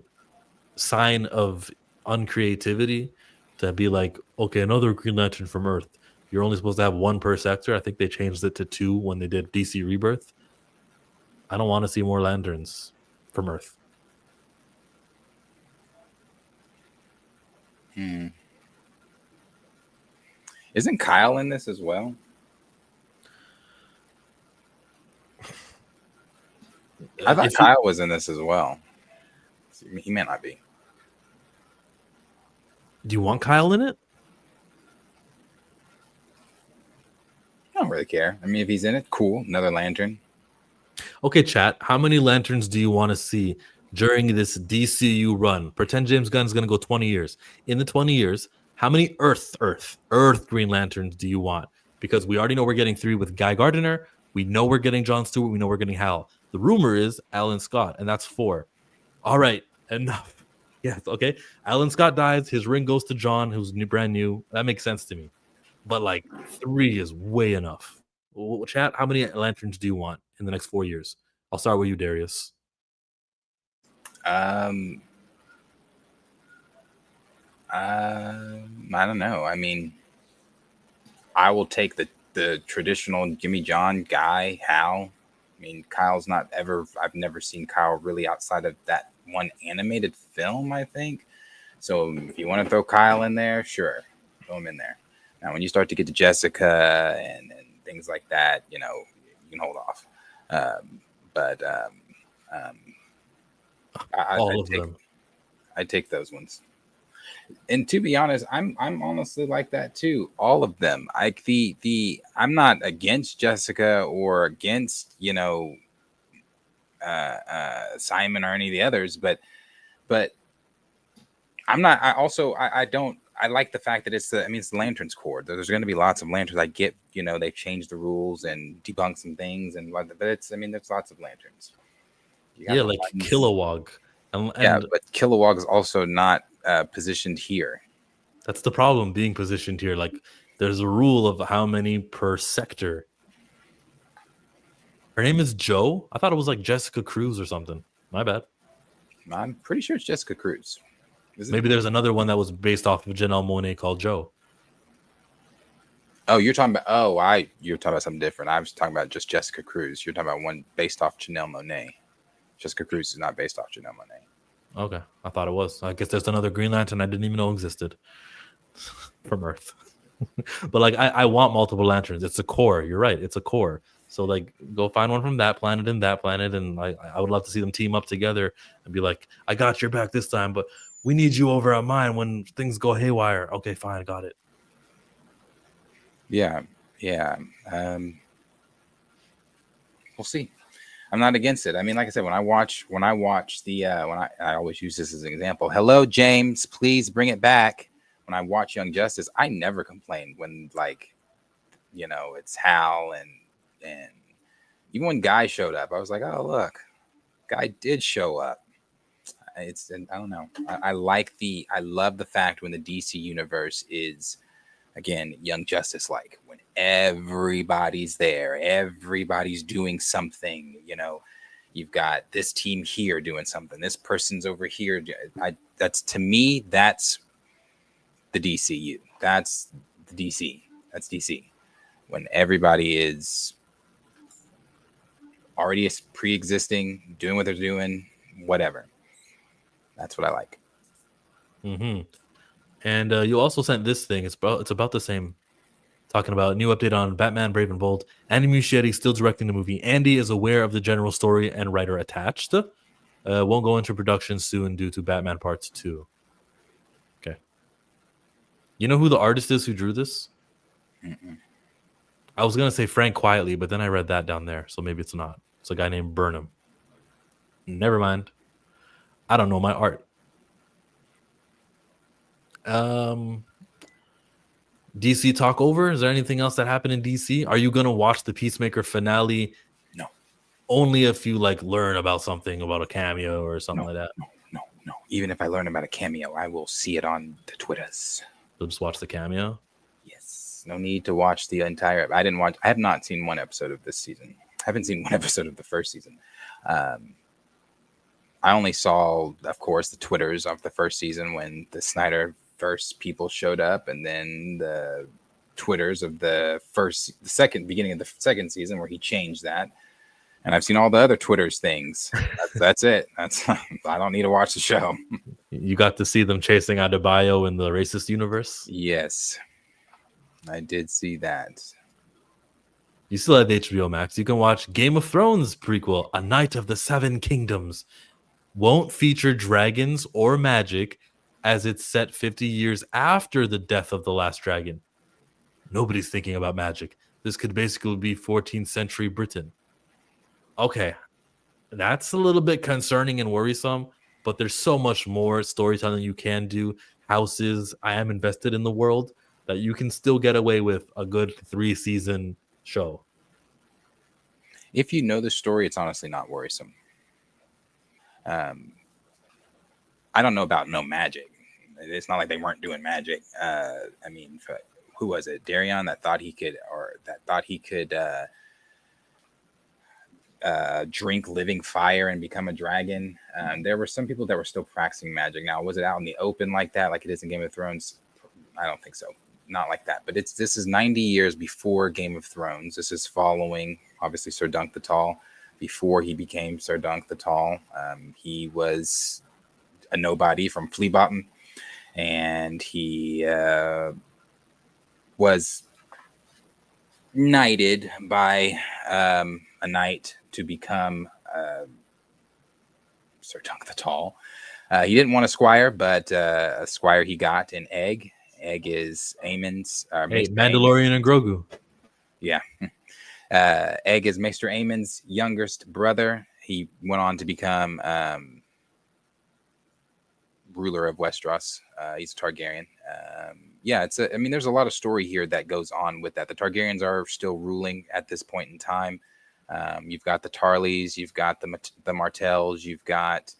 sign of uncreativity to be like, okay, another Green Lantern from Earth. You're only supposed to have one per sector. I think they changed it to 2 when they did DC Rebirth. I don't want to see more lanterns from Earth. Isn't Kyle in this as well? I thought Kyle was in this as well. He may not be. Do you want Kyle in it? I don't really care. I mean, if he's in it, cool. Another lantern. Okay, chat. How many lanterns do you want to see during this DCU run? Pretend James Gunn's going to go 20 years. In the 20 years, how many Earth Green Lanterns do you want? Because we already know we're getting 3 with Guy Gardner. We know we're getting Jon Stewart. We know we're getting Hal. The rumor is Alan Scott, and that's 4. All right, enough. Yes, okay. Alan Scott dies. His ring goes to John, who's brand new. That makes sense to me. But like 3 is way enough. Chat, how many lanterns do you want in the next 4 years? I'll start with you, Darius. I don't know. I mean, I will take the traditional Jimmy John guy, Hal. I mean, Kyle's not ever. I've never seen Kyle really outside of that one animated film, I think. So if you want to throw Kyle in there, sure, throw him in there. Now, when you start to get to Jessica and things like that, you know, you can hold off. I take those ones. And to be honest, I'm honestly like that too. All of them. Like I'm not against Jessica or against, you know, Simon or any of the others, but I'm not. I don't. I like the fact that it's the Lanterns Corps. There's going to be lots of lanterns. I get, you know, they've changed the rules and debunked some things, but there's lots of lanterns. Yeah, like Kilowog. Yeah, but Kilowog is also not positioned here. That's the problem, being positioned here. Like, there's a rule of how many per sector. Her name is Joe. I thought it was like Jessica Cruz or something. My bad. I'm pretty sure it's Jessica Cruz. Maybe there's another one that was based off of Janelle Monáe called Joe. Oh, you're talking about you're talking about something different. I was talking about just Jessica Cruz. You're talking about one based off Janelle Monáe. Jessica Cruz is not based off Janelle Monáe. Okay, I thought it was. I guess there's another Green Lantern I didn't even know existed from Earth. But like, I want multiple lanterns. It's a core. You're right. It's a core. So like, go find one from that planet and that planet, and I would love to see them team up together and be like, I got your back this time, but we need you over at mine when things go haywire. Okay, fine, I got it. Yeah. We'll see. I'm not against it. I mean, like I said, when I watch I always use this as an example. Hello, James, please bring it back. When I watch Young Justice, I never complain when, like, you know, it's Hal and even when Guy showed up, I was like, oh, look, Guy did show up. I don't know. I love the fact when the DC universe is, again, Young Justice, like when everybody's there, everybody's doing something, you know, you've got this team here doing something, this person's over here. That's the DCU. That's the DC. That's DC. When everybody is already pre-existing, doing what they're doing, whatever. That's what I like. Mm-hmm. And you also sent this thing. It's about the same. Talking about new update on Batman Brave and Bold. Andy Muschietti still directing the movie. Andy is aware of the general story and writer attached. Won't go into production soon due to Batman Parts 2. Okay. You know who the artist is who drew this? Mm-mm. I was gonna say Frank Quietly, but then I read that down there, so maybe it's not. It's a guy named Burnham. Never mind. I don't know my art. Um, DC talk over. Is there anything else that happened in DC? Are you gonna watch the Peacemaker finale? No. Only if you like learn about something about a cameo or something like that. No. Even if I learn about a cameo, I will see it on the Twitters. So just watch the cameo. Yes. No need to watch the entire. I have not seen one episode of this season. I haven't seen one episode of the first season. I only saw, of course, the Twitters of the first season when the Snyderverse people showed up, and then the Twitters of the beginning of the second season where he changed that. And I've seen all the other Twitters things. That's it. I don't need to watch the show. You got to see them chasing Adebayo in the racist universe. Yes, I did see that. You still have HBO Max. You can watch Game of Thrones prequel, A Night of the Seven Kingdoms. Won't feature dragons or magic as it's set 50 years after the death of the last dragon. Nobody's thinking about magic. This could basically be 14th century Britain. Okay, that's a little bit concerning and worrisome, but there's so much more storytelling you can do. Houses, I am invested in the world that you can still get away with a good 3-season show. If you know the story, it's honestly not worrisome. I don't know about no magic. It's not like they weren't doing magic. I mean, who was it? Darius that thought he could drink living fire and become a dragon. There were some people that were still practicing magic. Now, was it out in the open like that, like it is in Game of Thrones? I don't think so. Not like that. But this is 90 years before Game of Thrones. This is following, obviously, Sir Dunk the Tall. Before he became Sir Dunk the Tall, he was a nobody from Flea Bottom, and he was knighted by a knight to become Sir Dunk the Tall. He didn't want a squire, but a squire he got in Egg. Egg is Aemon's. Hey, Mandalorian and Grogu. Yeah. Egg is Maester Aemon's youngest brother. He went on to become ruler of Westeros. He's a Targaryen. There's a lot of story here that goes on with that. The Targaryens are still ruling at this point in time. You've got the Tarleys, you've got the Martells, you've got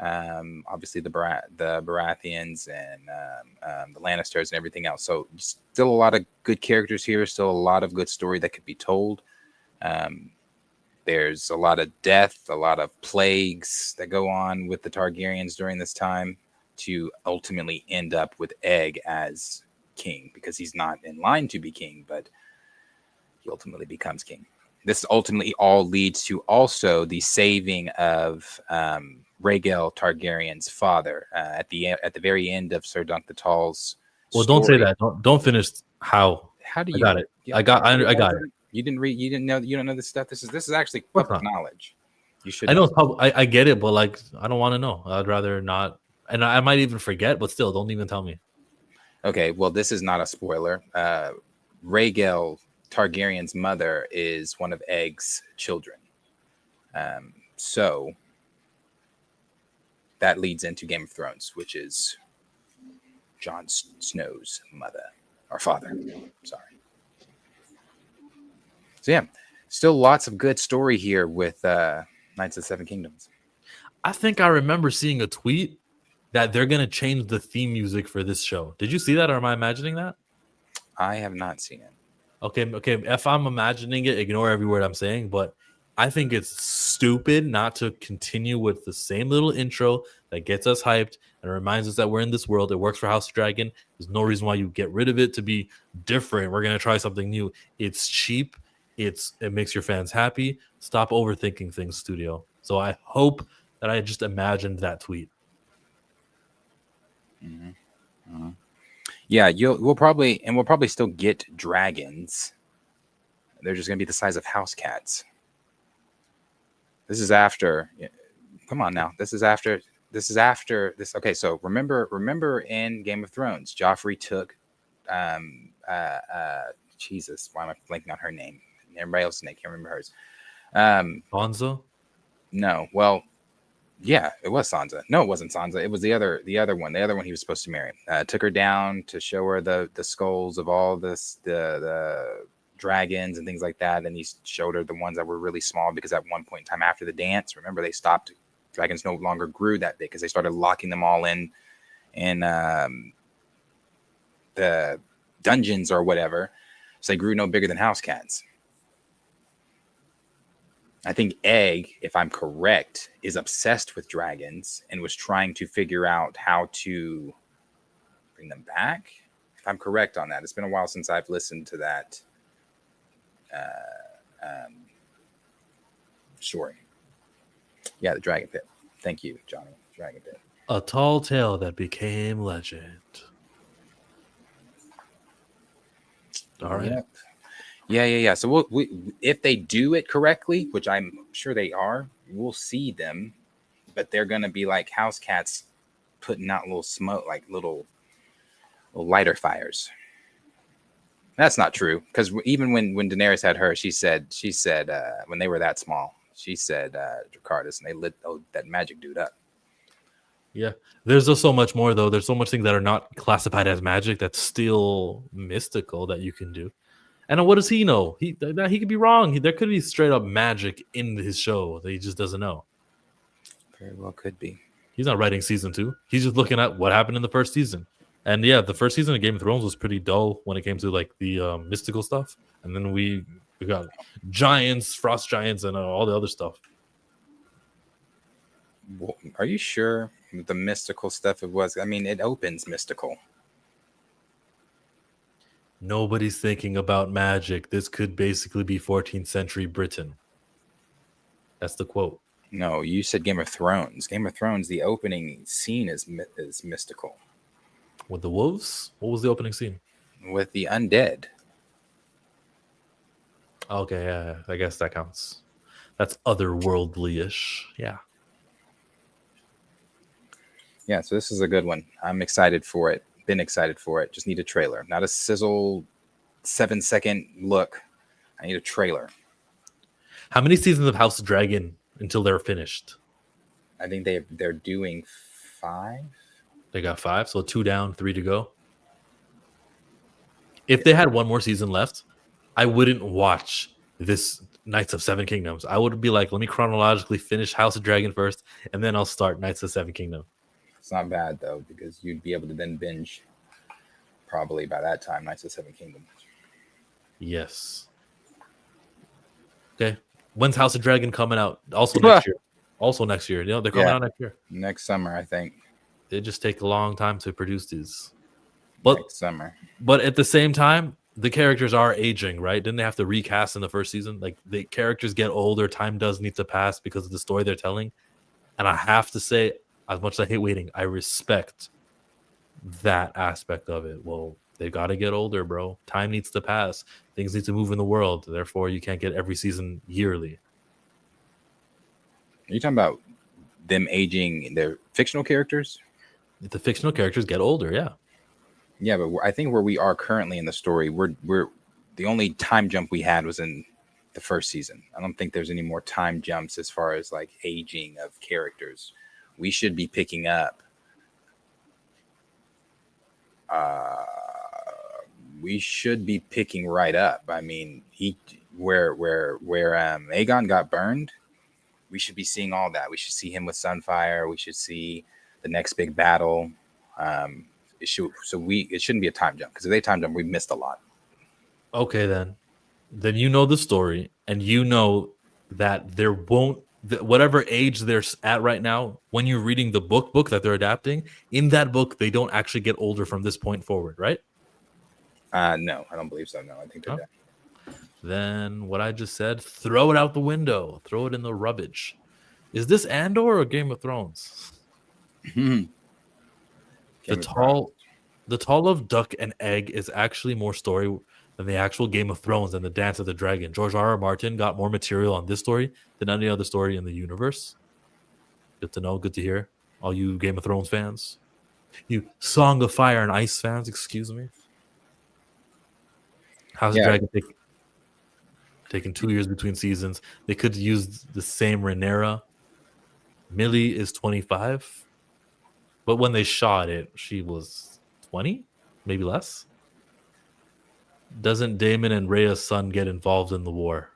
obviously the Baratheons and the Lannisters and everything else. So still a lot of good characters here, still a lot of good story that could be told. There's a lot of death, a lot of plagues that go on with the Targaryens during this time to ultimately end up with Egg as king, because he's not in line to be king, but he ultimately becomes king. This ultimately all leads to also the saving of Rhaegal Targaryen's father at the very end of Sir Dunk the Tall's Well, story. don't say that. Don't finish how. How do you? I got it. I got it. You didn't read. You didn't know. You don't know this stuff. This is actually public knowledge. You should. I know it's public. I get it, but like I don't want to know. I'd rather not, and I might even forget. But still, don't even tell me. Okay. Well, this is not a spoiler. Rhaegal Targaryen's mother is one of Egg's children. So that leads into Game of Thrones, which is Jon Snow's mother or father. Sorry. So yeah, still lots of good story here with Knights of the Seven Kingdoms. I think I remember seeing a tweet that they're gonna change the theme music for this show. Did you see that, or am I imagining that? I have not seen it. Okay. If I'm imagining it, ignore every word I'm saying. But I think it's stupid not to continue with the same little intro that gets us hyped and reminds us that we're in this world. It works for House Dragon. There's no reason why you get rid of it to be different. We're gonna try something new. It's cheap. It makes your fans happy. Stop overthinking things, studio. So I hope that I just imagined that tweet. Mm-hmm. Mm-hmm. Yeah, we'll probably still get dragons. They're just gonna be the size of house cats. This is after. Come on now. This is after this. Okay, so remember in Game of Thrones, Joffrey took Jesus, why am I blanking on her name? Everybody else's name, can't remember hers. Hanzo? No, well, yeah, it was Sansa. No, it wasn't Sansa. It was the other one. The other one he was supposed to marry. Took her down to show her the skulls of all the dragons and things like that. And he showed her the ones that were really small because at one point in time after the dance, remember they stopped. Dragons no longer grew that big because they started locking them all in the dungeons or whatever. So they grew no bigger than house cats. I think Egg, if I'm correct, is obsessed with dragons and was trying to figure out how to bring them back. If I'm correct on that, it's been a while since I've listened to that story. Yeah, the Dragon Pit. Thank you, Johnny. Dragon Pit. A tall tale that became legend. All right. Yep. Yeah. So we if they do it correctly, which I'm sure they are, we'll see them, but they're gonna be like house cats putting out little smoke, like little lighter fires. That's not true, because even when Daenerys had her, she said when they were that small, she said Dracarys, and they lit that magic dude up. Yeah, there's just so much more though. There's so much things that are not classified as magic that's still mystical that you can do. And what does he know? He could be wrong. There could be straight up magic in his show that he just doesn't know. Very well could be. He's not writing season 2. He's just looking at what happened in the first season. And yeah, the first season of Game of Thrones was pretty dull when it came to like the mystical stuff. And then we got giants, frost giants, and all the other stuff. Well, are you sure the mystical stuff it was? I mean, it opens mystical. Nobody's thinking about magic. This could basically be 14th century Britain. That's the quote. No, you said Game of Thrones. Game of Thrones, the opening scene is mystical. With the wolves? What was the opening scene? With the undead. Okay, yeah, I guess that counts. That's otherworldly-ish. Yeah. Yeah, so this is a good one. I'm excited for it. Been excited for it. Just need a trailer, not a sizzle 7-second look. I need a trailer. How many seasons of House of Dragon until they're finished? I think they're doing 5. They got 5, so 2 down, 3 to go. If they had one more season left, I wouldn't watch this Knights of Seven Kingdoms. I would be like, let me chronologically finish House of Dragon first, and then I'll start Knights of Seven Kingdom. It's not bad though, because you'd be able to then binge probably by that time Knights of Seven Kingdoms. Yes. Okay. When's House of Dragon coming out? Also next year. Also next year. You know, they're coming out next year. Next summer, I think. They just take a long time to produce these. But next summer. But at the same time, the characters are aging, right? Didn't they have to recast in the first season? Like the characters get older, time does need to pass because of the story they're telling. And I have to say, as much as I hate waiting, I respect that aspect of it. Well, they got to get older, bro. Time needs to pass. Things need to move in the world. Therefore, you can't get every season yearly. Are you talking about them aging their fictional characters? The fictional characters get older, yeah. Yeah, but I think where we are currently in the story, we're the only time jump we had was in the first season. I don't think there's any more time jumps as far as like aging of characters. We should be picking up. We should be picking right up. I mean, where Aegon got burned, we should be seeing all that. We should see him with Sunfire. We should see the next big battle. It shouldn't be a time jump, because if they time jump, we missed a lot. Okay, then you know the story, and you know that there won't. Whatever age they're at right now, when you're reading the book that they're adapting, in that book, they don't actually get older from this point forward, right? No, I don't believe so. No, I think they're dead. Then what I just said, throw it out the window. Throw it in the rubbish. Is this Andor or Game of Thrones? The Tall of Duck and Egg is actually more story than the actual Game of Thrones and the Dance of the Dragon. George R.R. Martin got more material on this story than any other story in the universe. Good to know. Good to hear. All you Game of Thrones fans. You Song of Fire and Ice fans, excuse me. House of Dragon taking 2 years between seasons. They could use the same Rhaenyra. Millie is 25, but when they shot it, she was 20, maybe less. Doesn't Daemon and Rhea's son get involved in the war?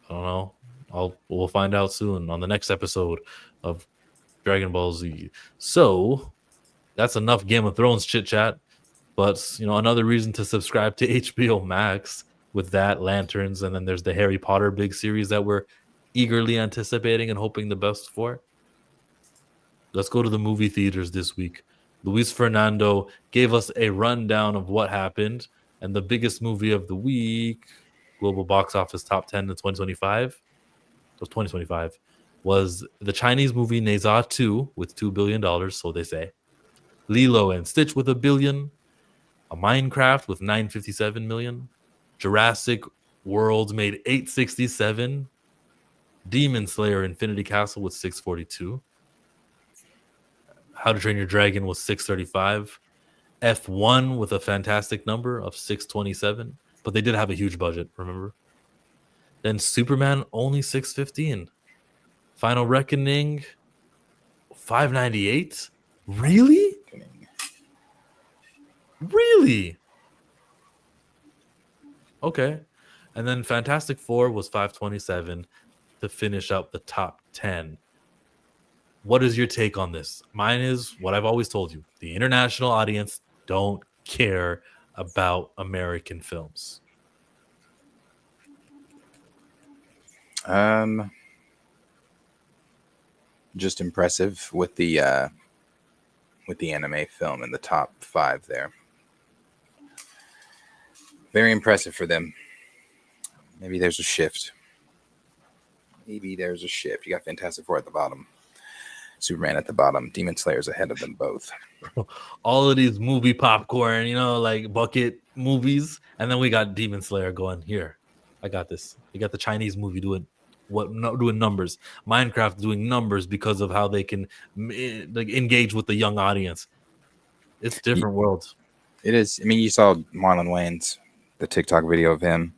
I don't know. We'll find out soon on the next episode of Dragon Ball Z. So that's enough Game of Thrones chit chat. But another reason to subscribe to HBO Max with that, Lanterns, and then there's the Harry Potter big series that we're eagerly anticipating and hoping the best for. Let's go to the movie theaters this week. Luis Fernando gave us a rundown of what happened, and the biggest movie of the week, global box office top 10 in 2025, was the Chinese movie Ne Zha 2 with $2 billion, so they say. Lilo and Stitch with $1 billion. A Minecraft with $957 million. Jurassic World made $867. Demon Slayer Infinity Castle with $642. How to Train Your Dragon was $635. F1 with a fantastic number of $627. But they did have a huge budget, remember? Then Superman only $615. Final Reckoning $598. Really? Really? Okay. And then Fantastic Four was $527 to finish up the top 10. What is your take on this? Mine is what I've always told you. The international audience don't care about American films. Just impressive with the anime film in the top 5 there. Very impressive for them. Maybe there's a shift. You got Fantastic Four at the bottom. Superman at the bottom. Demon Slayer's ahead of them both. All of these movie popcorn, like bucket movies. And then we got Demon Slayer going, here, I got this. You got the Chinese movie doing numbers. Minecraft doing numbers because of how they can engage with the young audience. It's a different world. It is. I mean, you saw Marlon Wayans, the TikTok video of him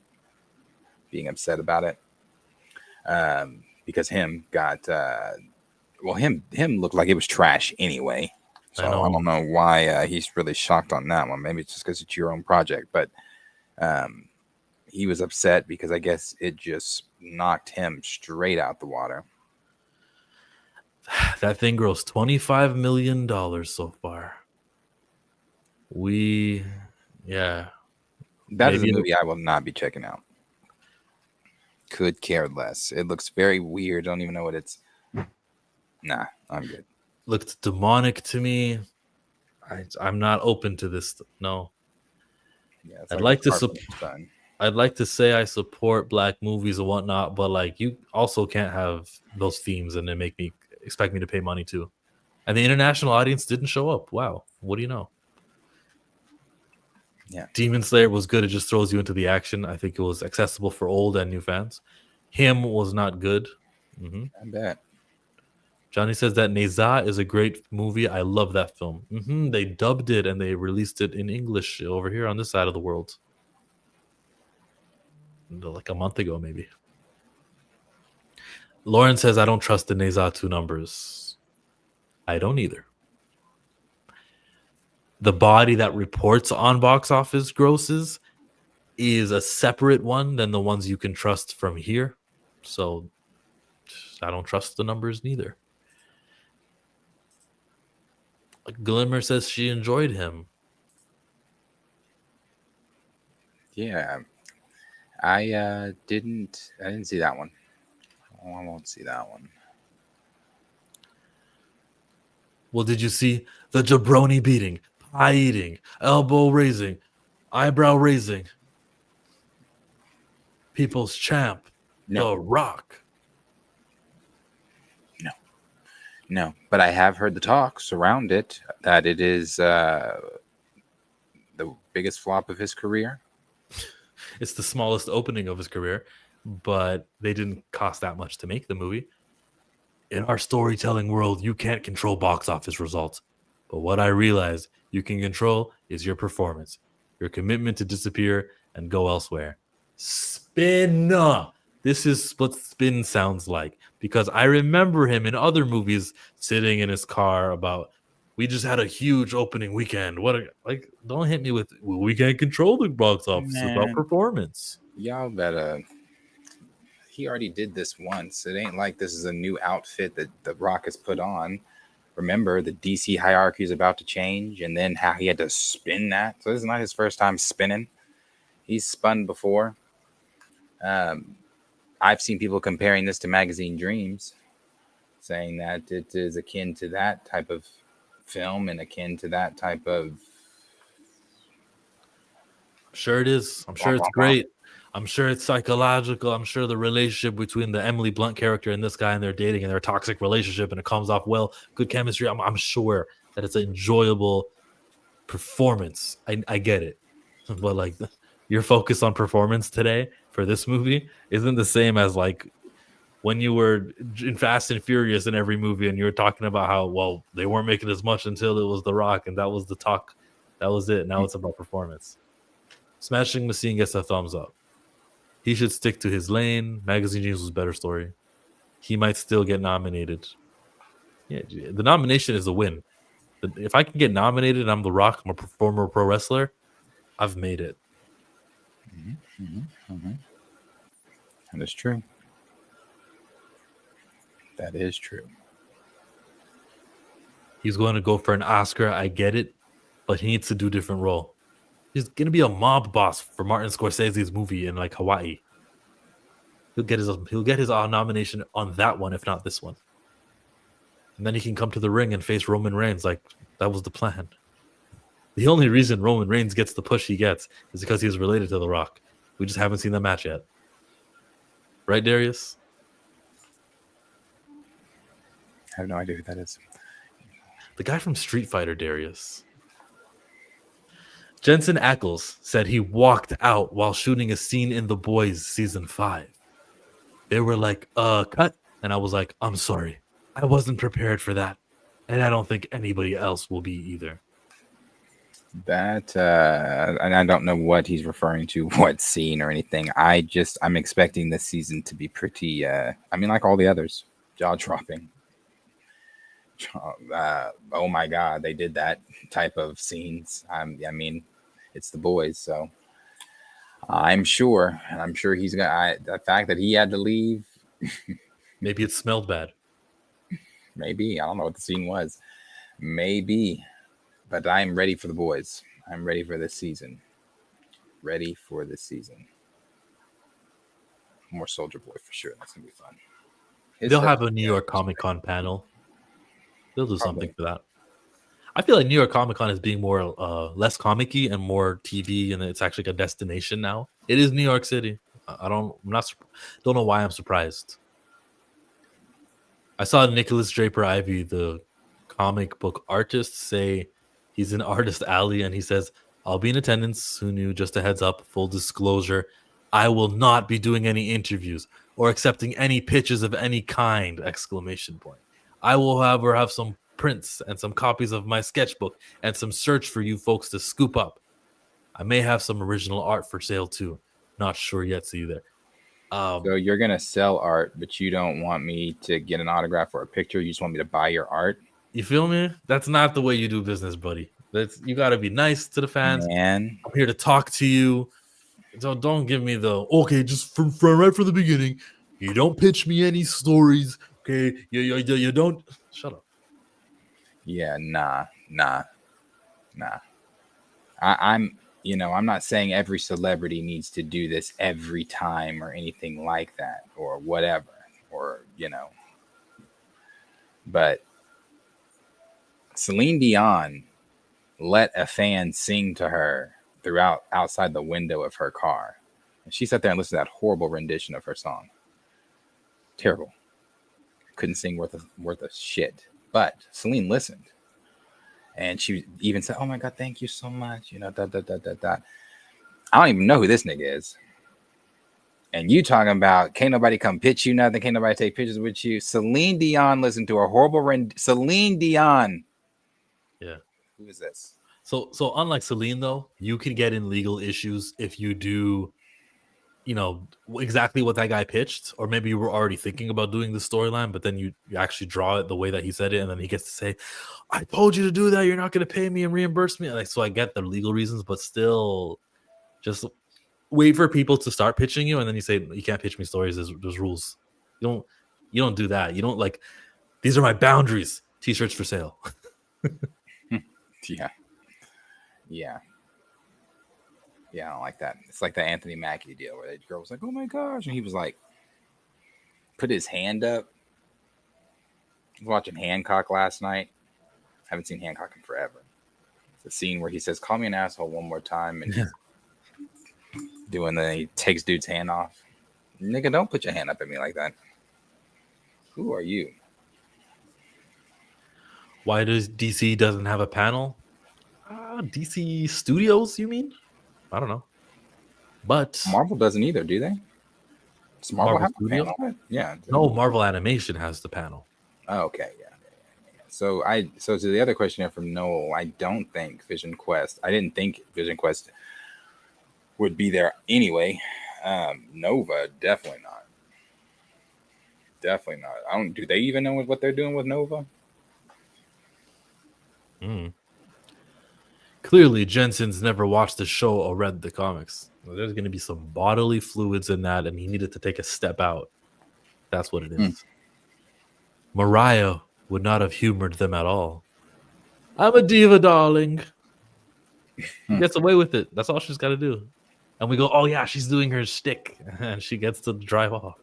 being upset about it. Because him looked like it was trash anyway. So I don't know why he's really shocked on that one. Maybe it's just because it's your own project. But he was upset because I guess it just knocked him straight out the water. That thing grossed $25 million so far. That is a movie I will not be checking out. Could care less. It looks very weird. Don't even know what it's. Nah, I'm good. Looked demonic to me. I'm not open to this. No. Yeah, I'd like to say I support black movies and whatnot, but you also can't have those themes and then expect me to pay money too. And the international audience didn't show up. Wow. What do you know? Yeah. Demon Slayer was good. It just throws you into the action. I think it was accessible for old and new fans. Him was not good. I bet. Johnny says that Ne Zha is a great movie. I love that film. They dubbed it and they released it in English over here on this side of the world. Like a month ago, maybe. Lauren says, I don't trust the Ne Zha 2 numbers. I don't either. The body that reports on box office grosses is a separate one than the ones you can trust from here. So I don't trust the numbers neither. Glimmer says she enjoyed him. Yeah. I didn't see that one. Oh, I won't see that one. Well, did you see the jabroni beating, pie eating, elbow raising, eyebrow raising, people's champ, The Rock? No, but I have heard the talks around it that it is the biggest flop of his career. It's the smallest opening of his career, but they didn't cost that much to make the movie. In our storytelling world, you can't control box office results. But what I realize you can control is your performance. your commitment to disappear and go elsewhere. Spin. This is what Spin sounds like, because I remember him in other movies sitting in his car about, we just had a huge opening weekend. Like, don't hit me with, well, we can't control the box office. It's about Man. performance. Y'all better. He already did this once. It ain't like this is a new outfit that The Rock has put on. Remember, the DC hierarchy is about to change, and then how he had to spin that. So this is not his first time spinning. He's spun before. I've seen people comparing this to Magazine Dreams, saying that it is akin to that type of film and akin to that type of. Sure it is. I'm sure it's great. I'm sure it's psychological. I'm sure the relationship between the Emily Blunt character and this guy, and they're dating and their toxic relationship, and it comes off well, good chemistry. I'm sure that it's an enjoyable performance. I get it. But like, your focus on performance today for this movie isn't the same as like when you were in Fast and Furious in every movie and you were talking about how, well, they weren't making as much until it was The Rock and that was the talk. That was it. Now it's about performance. Smashing Machine gets a thumbs up. He should stick to his lane. Magazine Dreams was a better story. He might still get nominated. Yeah, the nomination is a win. If I can get nominated and I'm The Rock, I'm a former pro wrestler, I've made it. That is true. That is true. He's going to go for an Oscar. I get it. But he needs to do a different role. He's going to be a mob boss for Martin Scorsese's movie in like Hawaii. He'll get his nomination on that one, if not this one. And then he can come to the ring and face Roman Reigns. Like, that was the plan. The only reason Roman Reigns gets the push he gets is because he's related to The Rock. We just haven't seen the match yet. Right, Darius? I have no idea who that is. The guy from Street Fighter, Darius. Jensen Ackles said he walked out while shooting a scene in The Boys season 5. They were like, cut. And I was like, I'm sorry. I wasn't prepared for that. And I don't think anybody else will be either. That, and I don't know what he's referring to, what scene or anything. I'm expecting this season to be pretty, like all the others, jaw-dropping. Oh my God, they did that type of scenes. It's The Boys, so I'm sure he's got the fact that he had to leave. Maybe it smelled bad. Maybe, I don't know what the scene was. Maybe, but I'm ready for The Boys. I'm ready for this season. Ready for this season. More Soldier Boy for sure. That's gonna be fun. They'll have a New York Comic Con panel. They'll do something for that. I feel like New York Comic Con is being more less comic-y and more TV, and it's actually like a destination now. It is New York City. Don't know why I'm surprised. I saw Nicholas Draper Ivey, the comic book artist, say he's in Artist Alley, and he says, "I'll be in attendance. Who knew? Just a heads up. Full disclosure, I will not be doing any interviews or accepting any pitches of any kind!" Exclamation point. I will, however, have some prints and some copies of my sketchbook and some search for you folks to scoop up. I may have some original art for sale too. Not sure yet. See you there. So you're gonna sell art, but you don't want me to get an autograph or a picture. You just want me to buy your art. You feel me? That's not the way you do business, buddy. You got to be nice to the fans. Man. I'm here to talk to you. So don't give me the okay. Just from right from the beginning, you don't pitch me any stories. Okay, you don't. Shut up. Yeah, nah. I'm not saying every celebrity needs to do this every time or anything like that or whatever, or, but Celine Dion let a fan sing to her outside the window of her car. And she sat there and listened to that horrible rendition of her song. Terrible. Couldn't sing worth a shit. But Celine listened. And she even said, "Oh my God, thank you so much." I don't even know who this nigga is. And you talking about can't nobody come pitch you nothing, can't nobody take pictures with you. Celine Dion listened to a horrible Celine Dion. Yeah. Who is this? So unlike Celine though, you can get in legal issues if you do, exactly what that guy pitched, or maybe you were already thinking about doing the storyline, but then you actually draw it the way that he said it, and then he gets to say, "I told you to do that. You're not going to pay me and reimburse me." Like, so I get the legal reasons, but still, just wait for people to start pitching you, and then you say, "You can't pitch me stories. There's rules." You don't do that. You don't like. These are my boundaries. T-shirts for sale. Yeah. Yeah. Yeah, I don't like that. It's like the Anthony Mackie deal where that girl was like, "Oh my gosh," and he was like, put his hand up. I was watching Hancock last night. Haven't seen Hancock in forever. It's the scene where he says, "Call me an asshole one more time," and he's he takes dude's hand off. Nigga, don't put your hand up at me like that. Who are you? Why does DC doesn't have a panel? DC Studios, you mean? I don't know. But Marvel doesn't either, do they? Does Marvel have a panel? Yeah. No, Marvel Animation has the panel. Oh, okay, yeah. So to the other question here from Noel, I don't think Vision Quest. I didn't think Vision Quest would be there anyway. Nova, definitely not. Definitely not. Do they even know what they're doing with Nova? Clearly, Jensen's never watched the show or read the comics. There's going to be some bodily fluids in that, and he needed to take a step out. That's what it is. Mariah would not have humored them at all. I'm a diva, darling. She gets away with it. That's all she's got to do. And we go, oh yeah, she's doing her shtick, and she gets to drive off.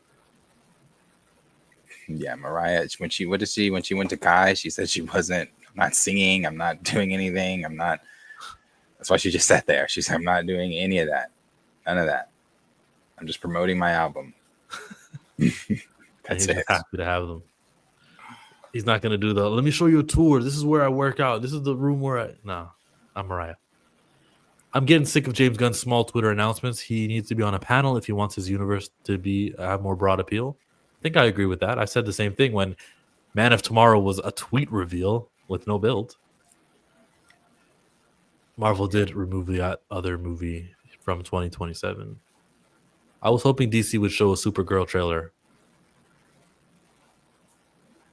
Yeah, Mariah. When she went to Kai, she said she wasn't. I'm not singing. I'm not doing anything. I'm not. That's why she just sat there. She said, "I'm not doing any of that. None of that. I'm just promoting my album." That's it. Happy to have them. He's not gonna do let me show you a tour. This is where I work out. This is the room where I'm Mariah. I'm getting sick of James Gunn's small Twitter announcements. He needs to be on a panel if he wants his universe to have more broad appeal. I think I agree with that. I said the same thing when Man of Tomorrow was a tweet reveal with no build. Marvel did remove the other movie from 2027. I was hoping DC would show a Supergirl trailer.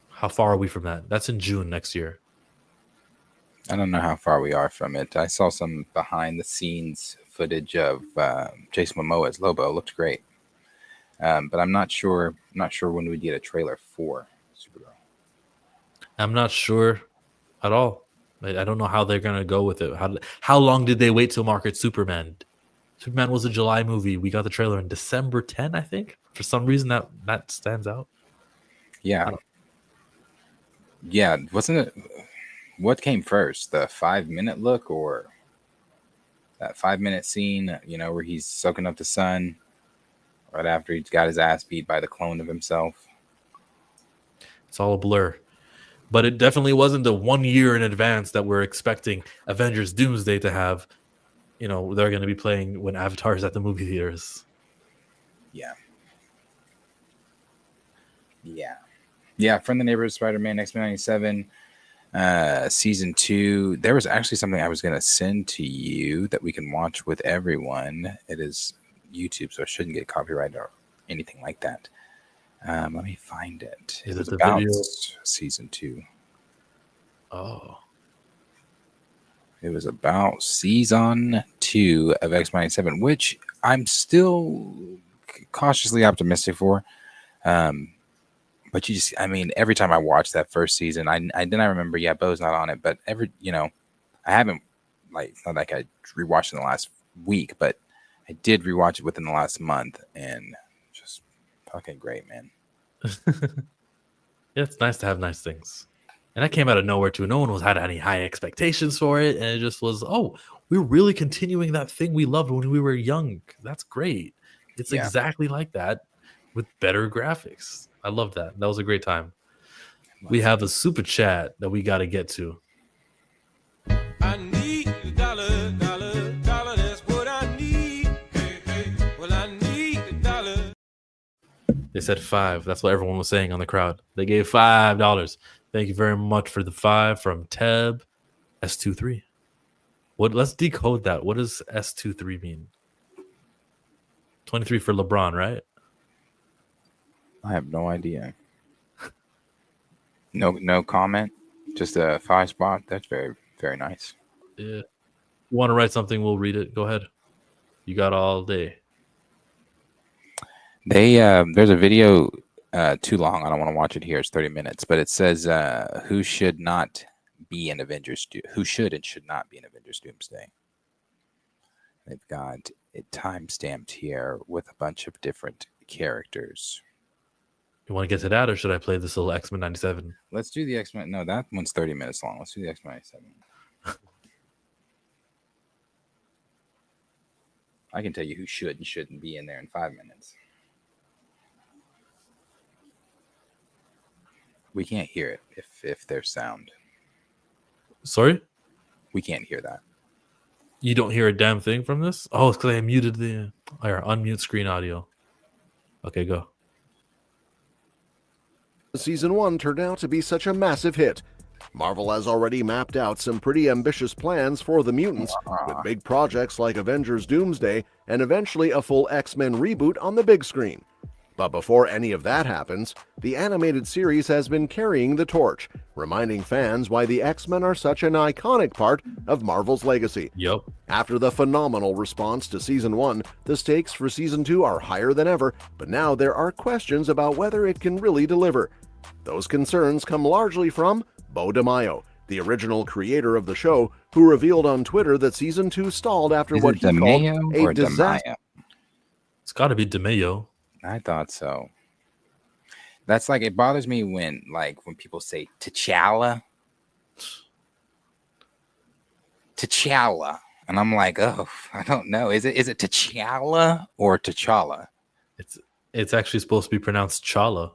How far are we from that? That's in June next year. I don't know how far we are from it. I saw some behind-the-scenes footage of Jason Momoa as Lobo. It looked great, but I'm not sure. When we get a trailer for Supergirl. I'm not sure at all. I don't know how they're gonna go with it. How long did they wait till market Superman? Superman was a July movie. We got the trailer in December 10, I think. For some reason that stands out. Yeah. Yeah, wasn't it? What came first, the 5-minute look or that 5-minute scene? Where he's soaking up the sun right after he's got his ass beat by the clone of himself. It's all a blur. But it definitely wasn't the 1 year in advance that we're expecting Avengers Doomsday to have. They're going to be playing when Avatar is at the movie theaters. Yeah. Yeah, From the Neighborhood Spider-Man, X-Men 97, Season 2. There was actually something I was going to send to you that we can watch with everyone. It is YouTube, so it shouldn't get copyrighted or anything like that. Let me find it. It was about video? Season 2. Oh. It was about Season 2 of X-Men 97, which I'm still cautiously optimistic for. But every time I watch that first season, I remember, Bo's not on it, but I haven't, not like I rewatched it in the last week, but I did rewatch it within the last month, and just fucking great, man. Yeah, it's nice to have nice things. And that came out of nowhere too. No one had any high expectations for it, and it just was, we're really continuing that thing we loved when we were young. That's great. It's exactly like that with better graphics. I love that. That was a great time. We have a super chat that we got to get to. I need a dollar, that's what I need. Hey, well, I need a dollar. They said 5. That's what everyone was saying on the crowd. They gave $5. Thank you very much for the 5 from Teb S23. Let's decode that. What does S23 mean? 23 for LeBron, right? I have no idea. No comment. Just a 5 spot. That's very, very nice. Yeah. You want to write something? We'll read it. Go ahead. You got all day. There's a video too long. I don't want to watch it here. It's 30 minutes, but it says who should not be an Avengers who should and should not be an Avengers Doomsday. They've got it time stamped here with a bunch of different characters. You want to get to that, or should I play this little X-Men 97? Let's do the X-Men. No, that one's 30 minutes long. Let's do the X-Men 97. I can tell you who should and shouldn't be in there in 5 minutes. We can't hear it if there's sound. Sorry? We can't hear that. You don't hear a damn thing from this? Oh, it's because I muted the unmute screen audio. Okay, go. Season 1 turned out to be such a massive hit. Marvel has already mapped out some pretty ambitious plans for the mutants, with big projects like Avengers Doomsday and eventually a full X-Men reboot on the big screen. But before any of that happens, the animated series has been carrying the torch, reminding fans why the X-Men are such an iconic part of Marvel's legacy. Yep. After the phenomenal response to Season 1, the stakes for Season 2 are higher than ever, but now there are questions about whether it can really deliver. Those concerns come largely from Bo DeMaio, the original creator of the show, who revealed on Twitter that Season 2 stalled after what he called a disaster. It's got to be DeMaio. I thought so. That's like, it bothers me when people say T'Challa. T'Challa. And I'm like, oh, I don't know. Is it T'Challa or T'Challa? It's actually supposed to be pronounced Chala.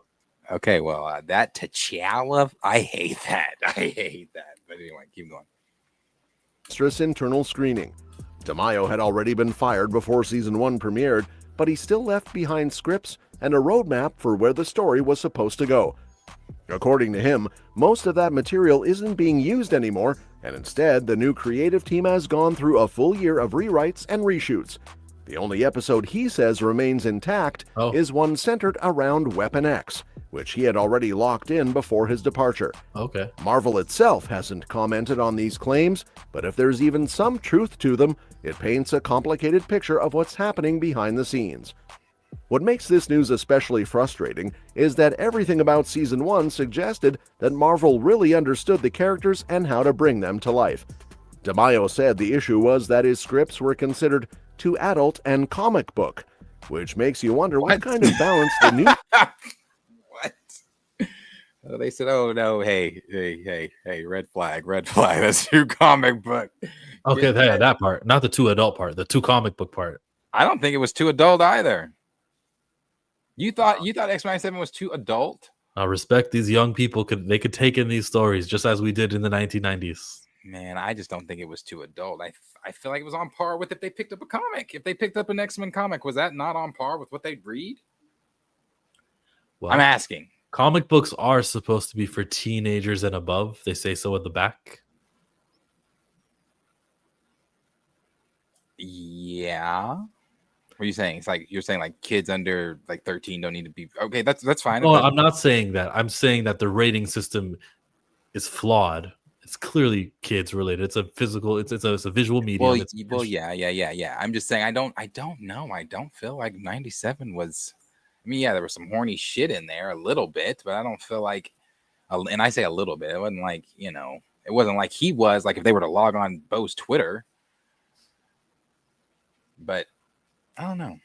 Okay, well, that T'Challa, I hate that. But anyway, keep going. Stress internal screening. DeMaio had already been fired before Season 1 premiered, but he still left behind scripts and a roadmap for where the story was supposed to go. According to him, most of that material isn't being used anymore, and instead the new creative team has gone through a full year of rewrites and reshoots. The only episode he says remains intact is one centered around Weapon X, which he had already locked in before his departure. Okay. Marvel itself hasn't commented on these claims, but if there's even some truth to them, it paints a complicated picture of what's happening behind the scenes. What makes this news especially frustrating is that everything about Season 1 suggested that Marvel really understood the characters and how to bring them to life. DeMaio said the issue was that his scripts were considered too adult and comic book, which makes you wonder what kind of balance the new... What? They said, oh no, hey, red flag, that's too comic book. Okay, that part, not the too adult part, the too comic book part. I don't think it was too adult either. You thought X-97 was too adult? I respect these young people. They could take in these stories just as we did in the 1990s. Man, I just don't think it was too adult. I feel like it was on par with if they picked up a comic. If they picked up an X-Men comic, was that not on par with what they'd read? Well, I'm asking. Comic books are supposed to be for teenagers and above. They say so at the back. Yeah. What are you saying? It's like you're saying like kids under 13 don't need to be okay. That's fine. No, I'm not saying that. I'm saying that the rating system is flawed. It's clearly kids related. It's a physical. It's a visual medium. Yeah. I'm just saying. I don't know. I don't feel like 97 was. I mean, yeah, there was some horny shit in there a little bit, but I don't feel like. And I say a little bit. It wasn't like It wasn't like he was like if they were to log on Bo's Twitter. But I don't know.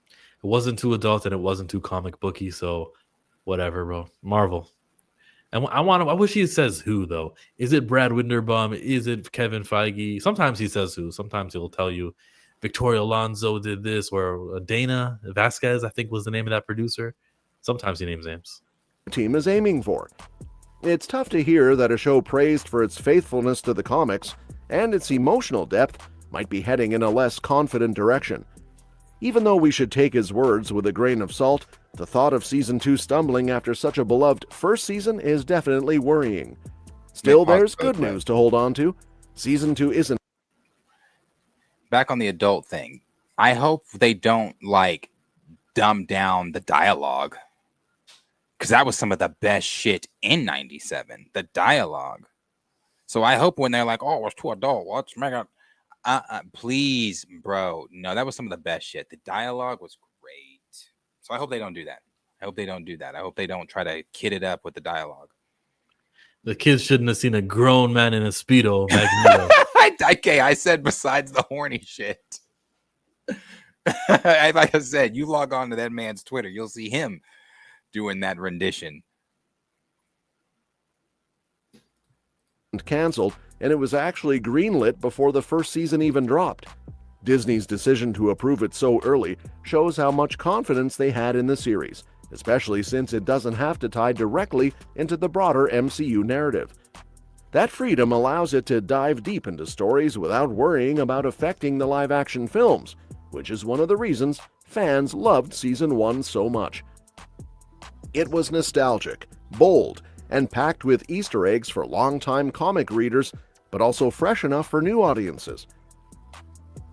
It wasn't too adult and it wasn't too comic booky. So whatever, bro. Marvel. And I wish he says who though. Is it Brad Winderbaum? Is it Kevin Feige? Sometimes he says who. Sometimes he'll tell you Victoria Alonso did this, or Dana Vasquez, I think was the name of that producer. Sometimes he names names. Team is aiming for. It's tough to hear that a show praised for its faithfulness to the comics and its emotional depth might be heading in a less confident direction. Even though we should take his words with a grain of salt, the thought of Season 2 stumbling after such a beloved first season is definitely worrying. Still, there's good news to hold on to. Season 2 isn't... back on the adult thing. I hope they don't like dumb down the dialogue, because that was some of the best shit in '97. The dialogue. So I hope when they're like, "Oh, it's too adult. Let's make it." Please, bro. No, that was some of the best shit. The dialogue was great. So I hope they don't do that. I hope they don't try to kid it up with the dialogue. The kids shouldn't have seen a grown man in a Speedo. Magneto. Okay, I said besides the horny shit. Like I said, you log on to that man's Twitter, you'll see him doing that rendition. Canceled, and it was actually greenlit before the first season even dropped. Disney's decision to approve it so early shows how much confidence they had in the series, especially since it doesn't have to tie directly into the broader MCU narrative. That freedom allows it to dive deep into stories without worrying about affecting the live-action films, which is one of the reasons fans loved Season 1 so much. It was nostalgic, bold, and packed with Easter eggs for longtime comic readers, but also fresh enough for new audiences.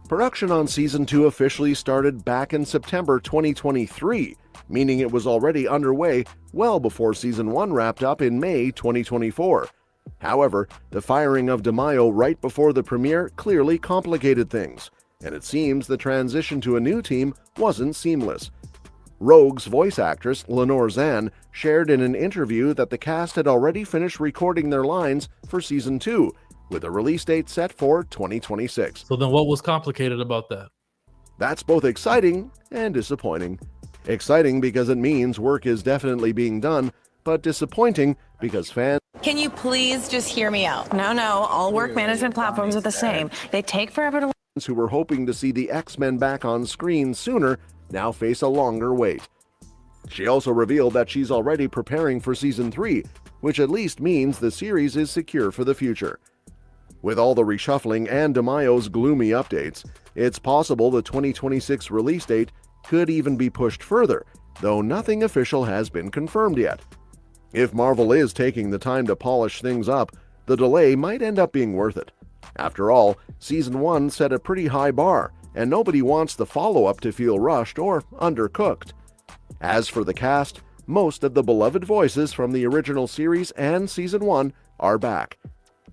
Production on Season 2 officially started back in September 2023, meaning it was already underway well before Season 1 wrapped up in May 2024. However, the firing of DeMaio right before the premiere clearly complicated things, and it seems the transition to a new team wasn't seamless. Rogue's voice actress, Lenore Zann, shared in an interview that the cast had already finished recording their lines for Season 2, with a release date set for 2026. So then what was complicated about that? That's both exciting and disappointing. Exciting because it means work is definitely being done, but disappointing because fans Can you please just hear me out? No, all work management platforms are the same. They take forever to... who were hoping to see the X-Men back on screen sooner now face a longer wait. She also revealed that she's already preparing for Season 3, which at least means the series is secure for the future. With all the reshuffling and DeMaio's gloomy updates, it's possible the 2026 release date could even be pushed further, though nothing official has been confirmed yet. If Marvel is taking the time to polish things up, the delay might end up being worth it. After all, Season 1 set a pretty high bar, and nobody wants the follow-up to feel rushed or undercooked. As for the cast, most of the beloved voices from the original series and Season 1 are back.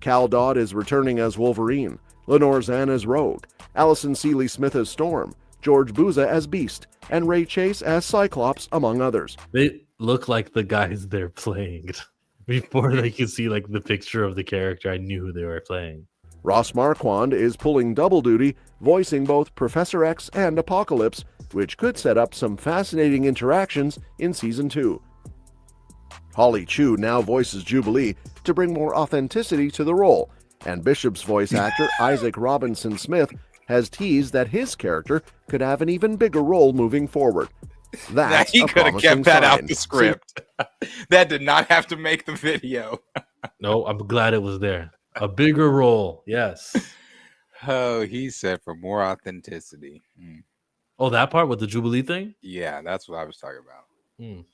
Cal Dodd is returning as Wolverine, Lenore Zann as Rogue, Allison Seeley Smith as Storm, George Buza as Beast, and Ray Chase as Cyclops, among others. They look like the guys they're playing. Before they could see like the picture of the character, I knew who they were playing. Ross Marquand is pulling double duty, voicing both Professor X and Apocalypse, which could set up some fascinating interactions in Season 2. Holly Chu now voices Jubilee to bring more authenticity to the role, and Bishop's voice actor Isaac Robinson Smith has teased that his character could have an even bigger role moving forward. That's he a could have promising kept that sign. out the script. That did not have to make the video. No, I'm glad it was there. A bigger role, yes. Oh, he said for more authenticity. Oh, that part with the Jubilee thing? Yeah, that's what I was talking about.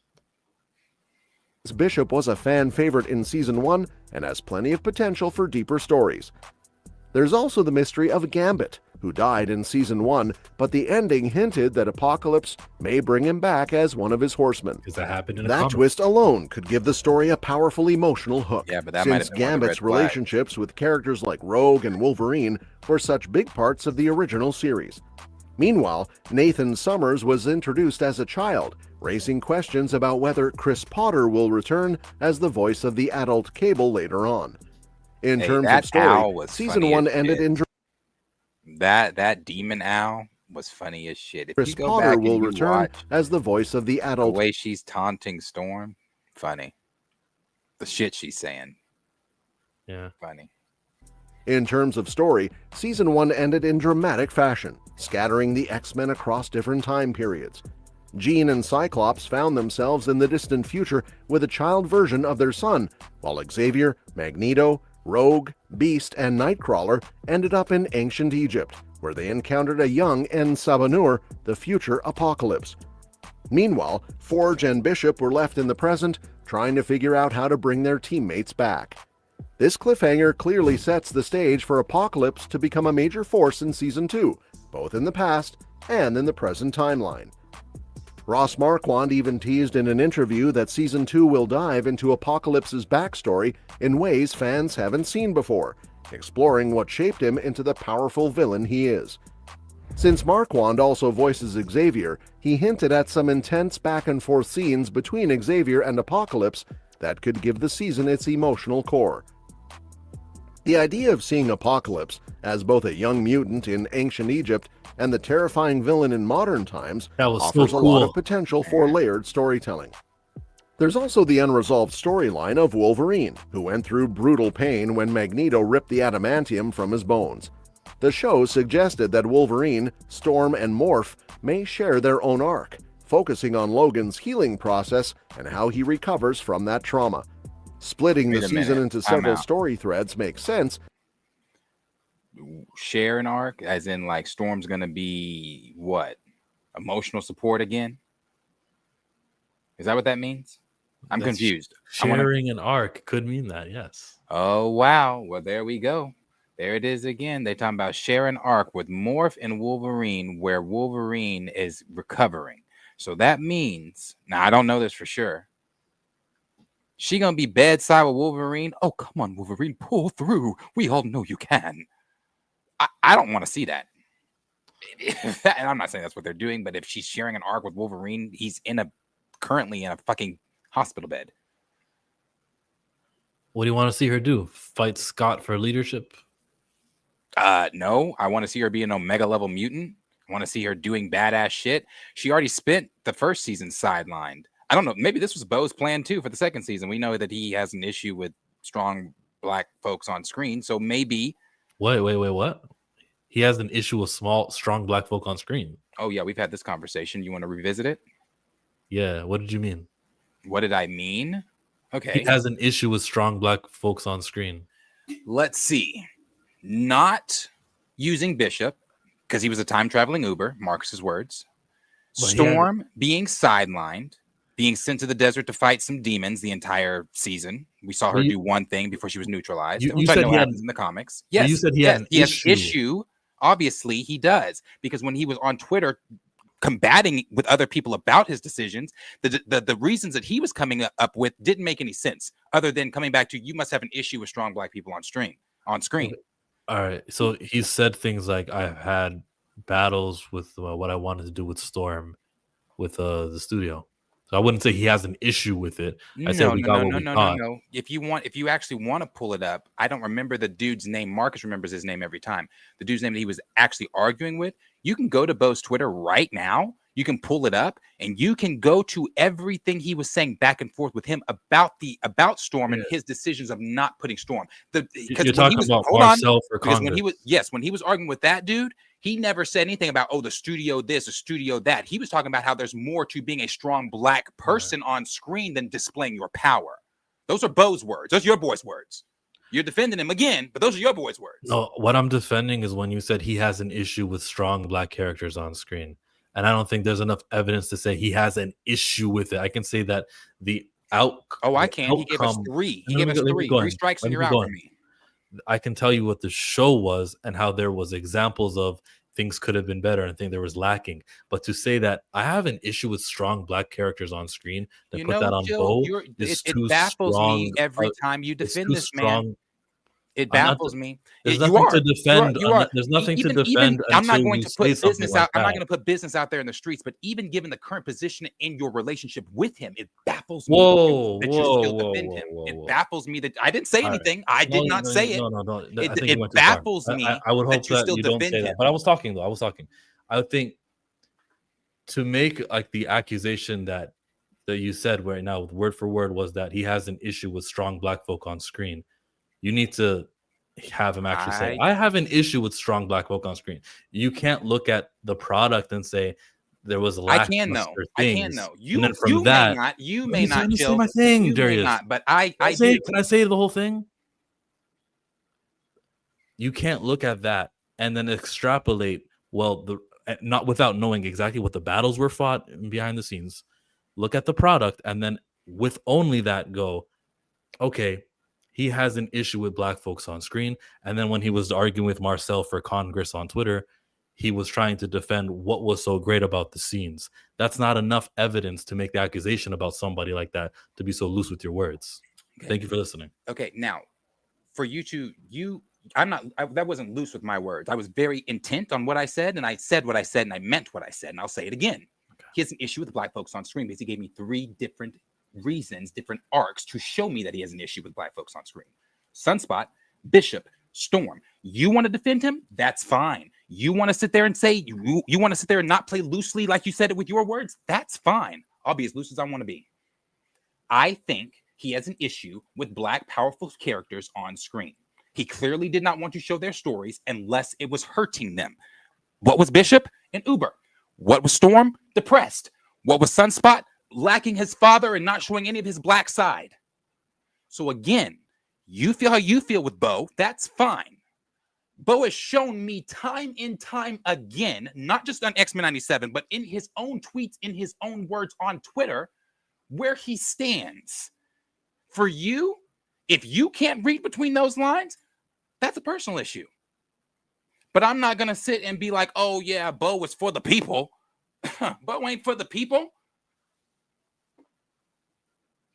Bishop was a fan favorite in Season 1 and has plenty of potential for deeper stories. There's also the mystery of Gambit, who died in Season 1, but the ending hinted that Apocalypse may bring him back as one of his horsemen. Because that happened in a That comic. twist alone could give the story a powerful emotional hook, Yeah, but that might since have been one of the Gambit's red flags. relationships with characters like Rogue and Wolverine were such big parts of the original series. Meanwhile, Nathan Summers was introduced as a child, raising questions about whether Chris Potter will return as the voice of the adult Cable later on. In terms that of story, owl was Season funny 1 as ended shit. in That demon owl was funny as shit. If Chris you go Potter back and will you return watch as the voice of the the adult. way she's taunting Storm, funny. The shit she's saying, Yeah. funny. In terms of story, Season 1 ended in dramatic fashion, scattering the X-Men across different time periods. Jean and Cyclops found themselves in the distant future with a child version of their son, while Xavier, Magneto, Rogue, Beast, and Nightcrawler ended up in ancient Egypt, where they encountered a young En-Sabanur, the future Apocalypse. Meanwhile, Forge and Bishop were left in the present, trying to figure out how to bring their teammates back. This cliffhanger clearly sets the stage for Apocalypse to become a major force in Season 2, both in the past and in the present timeline. Ross Marquand even teased in an interview that Season 2 will dive into Apocalypse's backstory in ways fans haven't seen before, exploring what shaped him into the powerful villain he is. Since Marquand also voices Xavier, he hinted at some intense back-and-forth scenes between Xavier and Apocalypse that could give the season its emotional core. The idea of seeing Apocalypse as both a young mutant in ancient Egypt and the terrifying villain in modern times offers a lot of potential for layered storytelling. There's also the unresolved storyline of Wolverine, who went through brutal pain when Magneto ripped the adamantium from his bones. The show suggested that Wolverine, Storm, and Morph may share their own arc, focusing on Logan's healing process and how he recovers from that trauma. Splitting the season into several story threads makes sense. Share an arc, as in like Storm's gonna be what? Emotional support again? Is that what that means? I'm confused. Sharing an arc could mean that, yes. Oh wow. Well, there we go. There it is again. They're talking about share an arc with Morph and Wolverine, where Wolverine is recovering. So that means, now I don't know this for sure, she gonna be bedside with Wolverine? Oh, come on, Wolverine, pull through. We all know you can. I don't want to see that. And I'm not saying that's what they're doing, but if she's sharing an arc with Wolverine, he's currently in a fucking hospital bed. What do you want to see her do? Fight Scott for leadership? No, I want to see her be an Omega level mutant. I want to see her doing badass shit. She already spent the first season sidelined. I don't know. Maybe this was Bo's plan too for the second season. We know that he has an issue with strong black folks on screen. So maybe. Wait, what? He has an issue with strong black folk on screen. Oh, yeah. We've had this conversation. You want to revisit it? Yeah. What did you mean? What did I mean? Okay. He has an issue with strong black folks on screen. Let's see. Not using Bishop because he was a time traveling Uber, Marcus's words. Storm being sidelined, being sent to the desert to fight some demons the entire season. We saw her do one thing before she was neutralized. You said he happens in the comics. Yes, you said he had an issue. Obviously, he does, because when he was on Twitter combating with other people about his decisions, the reasons that he was coming up with didn't make any sense, other than coming back to, you must have an issue with strong black people on screen. All right. So he said things like, I've had battles with what I wanted to do with Storm with the studio. So I wouldn't say he has an issue with it. I said we got what we got. No. If you actually want to pull it up, I don't remember the dude's name. Marcus remembers his name every time. The dude's name that he was actually arguing with. You can go to Bo's Twitter right now. You can pull it up, and you can go to everything he was saying back and forth with him about Storm and his decisions of not putting Storm. You're talking about Marcel for Congress. When he was arguing with that dude, he never said anything about, the studio this, the studio that. He was talking about how there's more to being a strong black person on screen than displaying your power. Those are Bo's words. Those are your boy's words. You're defending him again, but those are your boy's words. No, what I'm defending is when you said he has an issue with strong black characters on screen. And I don't think there's enough evidence to say he has an issue with it. I can say that the outcome. Oh, I can. He gave us three. He gave us three. 3 strikes and you're out for me. I can tell you what the show was and how there was examples of things could have been better and things there was lacking. But to say that I have an issue with strong black characters on screen, that put that on Bo is too strong. It baffles me every time you defend this man. It baffles me. There's nothing to defend. There's nothing to defend. I'm not going to put business out. I'm not going to put business out there in the streets. But even given the current position in your relationship with him, it baffles me that you still defend him. It baffles me that I didn't say anything. I did not say it. No. It baffles me. I would hope that you don't say that. But I was talking. I would think to make like the accusation that you said right now, word for word, was that he has an issue with strong black folk on screen. You need to have him actually say, I have an issue with strong black folk on screen. You can't look at the product and say there was a lack of things. I can know. You may not say my thing, Darius. But can I say the whole thing? You can't look at that and then extrapolate, not without knowing exactly what the battles were fought behind the scenes. Look at the product and then with only that go, okay, he has an issue with black folks on screen. And then when he was arguing with Marcel for Congress on Twitter, he was trying to defend what was so great about the scenes. That's not enough evidence to make the accusation about somebody like that to be so loose with your words. Okay. Thank you for listening. Okay, now for that wasn't loose with my words. I was very intent on what I said, and I said what I said, and I meant what I said, and I'll say it again. Okay. He has an issue with black folks on screen because he gave me 3 different reasons, different arcs to show me that he has an issue with black folks on screen. Sunspot, Bishop, Storm. You want to defend him? That's fine. You want to sit there and say you want to sit there and not play loosely like you said it with your words? That's fine. I'll be as loose as I want to be. I think he has an issue with black powerful characters on screen. He clearly did not want to show their stories unless it was hurting them. What was Bishop? An Uber. What was Storm? Depressed. What was Sunspot? Lacking his father and not showing any of his black side. So again, you feel how you feel with Bo. That's fine. Bo has shown me time and time again, not just on X-Men 97, but in his own tweets, in his own words on Twitter, where he stands. For you, if you can't read between those lines, that's a personal issue. But I'm not going to sit and be like, oh, yeah, Bo was for the people. Bo ain't for the people.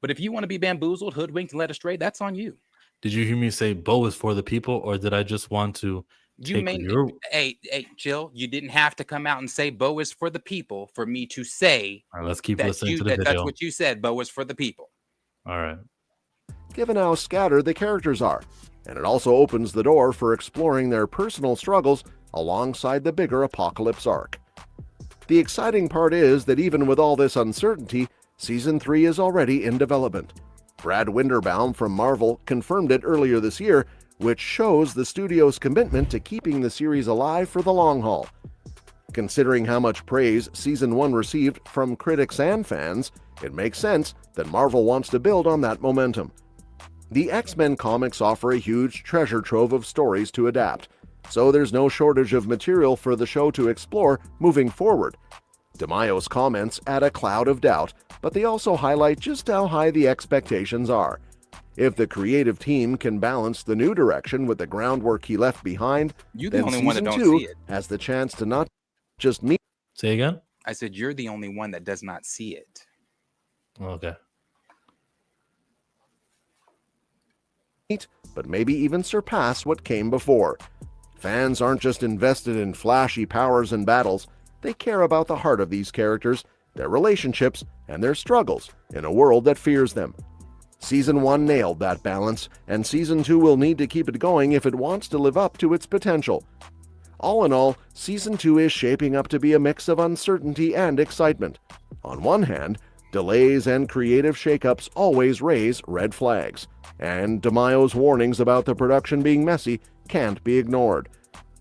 But if you want to be bamboozled, hoodwinked, and led astray, that's on you. Did you hear me say Bo is for the people, or did I just want to Hey, Jill, you didn't have to come out and say Bo is for the people for me to say. All right, let's keep listening to the video. That's what you said. Bo is for the people. All right. Given how scattered the characters are, and it also opens the door for exploring their personal struggles alongside the bigger Apocalypse arc. The exciting part is that even with all this uncertainty, Season 3 is already in development. Brad Winderbaum from Marvel confirmed it earlier this year, which shows the studio's commitment to keeping the series alive for the long haul. Considering how much praise Season 1 received from critics and fans, it makes sense that Marvel wants to build on that momentum. The X-Men comics offer a huge treasure trove of stories to adapt, so there's no shortage of material for the show to explore moving forward. DeMaio's comments add a cloud of doubt, but they also highlight just how high the expectations are. If the creative team can balance the new direction with the groundwork he left behind, then Season 2 has the chance to not just meet. Say again? I said you're the only one that does not see it. Okay. But maybe even surpass what came before. Fans aren't just invested in flashy powers and battles, they care about the heart of these characters, their relationships, and their struggles in a world that fears them. Season 1 nailed that balance, and Season 2 will need to keep it going if it wants to live up to its potential. All in all, Season 2 is shaping up to be a mix of uncertainty and excitement. On one hand, delays and creative shakeups always raise red flags, and DeMaio's warnings about the production being messy can't be ignored.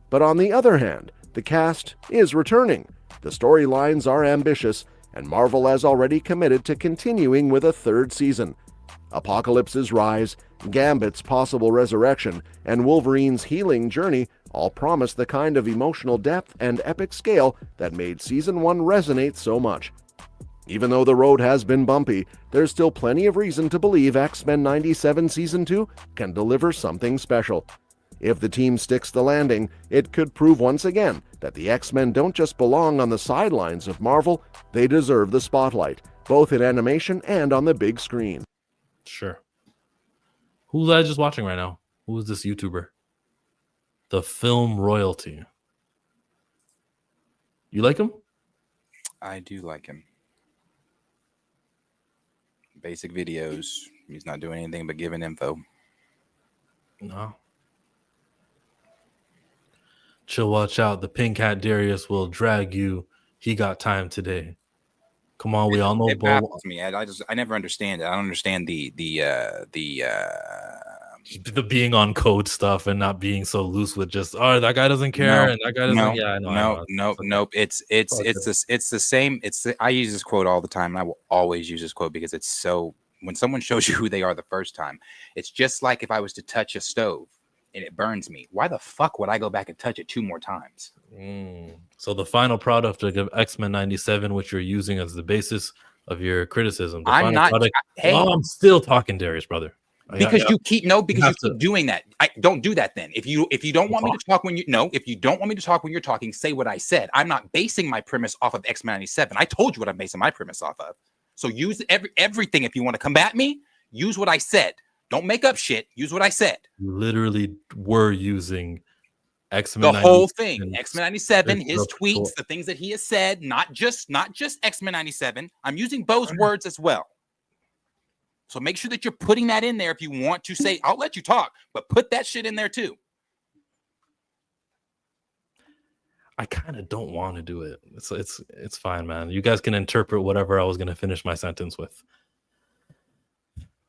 But on the other hand, the cast is returning, the storylines are ambitious, and Marvel has already committed to continuing with a 3rd season. Apocalypse's rise, Gambit's possible resurrection, and Wolverine's healing journey all promise the kind of emotional depth and epic scale that made Season 1 resonate so much. Even though the road has been bumpy, there's still plenty of reason to believe X-Men 97 Season 2 can deliver something special. If the team sticks the landing, it could prove once again that the X-Men don't just belong on the sidelines of Marvel, they deserve the spotlight, both in animation and on the big screen. Sure. Who's I just watching right now? Who is this YouTuber? The Film Royalty. You like him? I do like him. Basic videos. He's not doing anything but giving info. No. Chill, watch out. The pink hat Darius will drag you. He got time today. Come on, we all know. It baffles me. I never understand it. I don't understand the being on code stuff and not being so loose with just that guy doesn't care and that guy doesn't. Nope. It's the same. I use this quote all the time, and I will always use this quote because it's so. When someone shows you who they are the first time, it's just like if I was to touch a stove and it burns me. Why the fuck would I go back and touch it 2 more times? So the final product of X-Men 97, which you're using as the basis of your criticism. I'm still talking, Darius, brother. Because you keep because you keep doing that. I don't do that then. If you don't want me to talk when if you don't want me to talk when you're talking, say what I said. I'm not basing my premise off of X-Men 97. I told you what I'm basing my premise off of. So use everything if you want to combat me, use what I said. Don't make up shit. Use what I said. You literally were using X-Men. The whole thing. X-Men 97, his tweets, the things that he has said, not just X-Men 97. I'm using Bo's words as well. So make sure that you're putting that in there if you want to say, I'll let you talk, but put that shit in there too. I kind of don't want to do it. It's fine, man. You guys can interpret whatever I was going to finish my sentence with.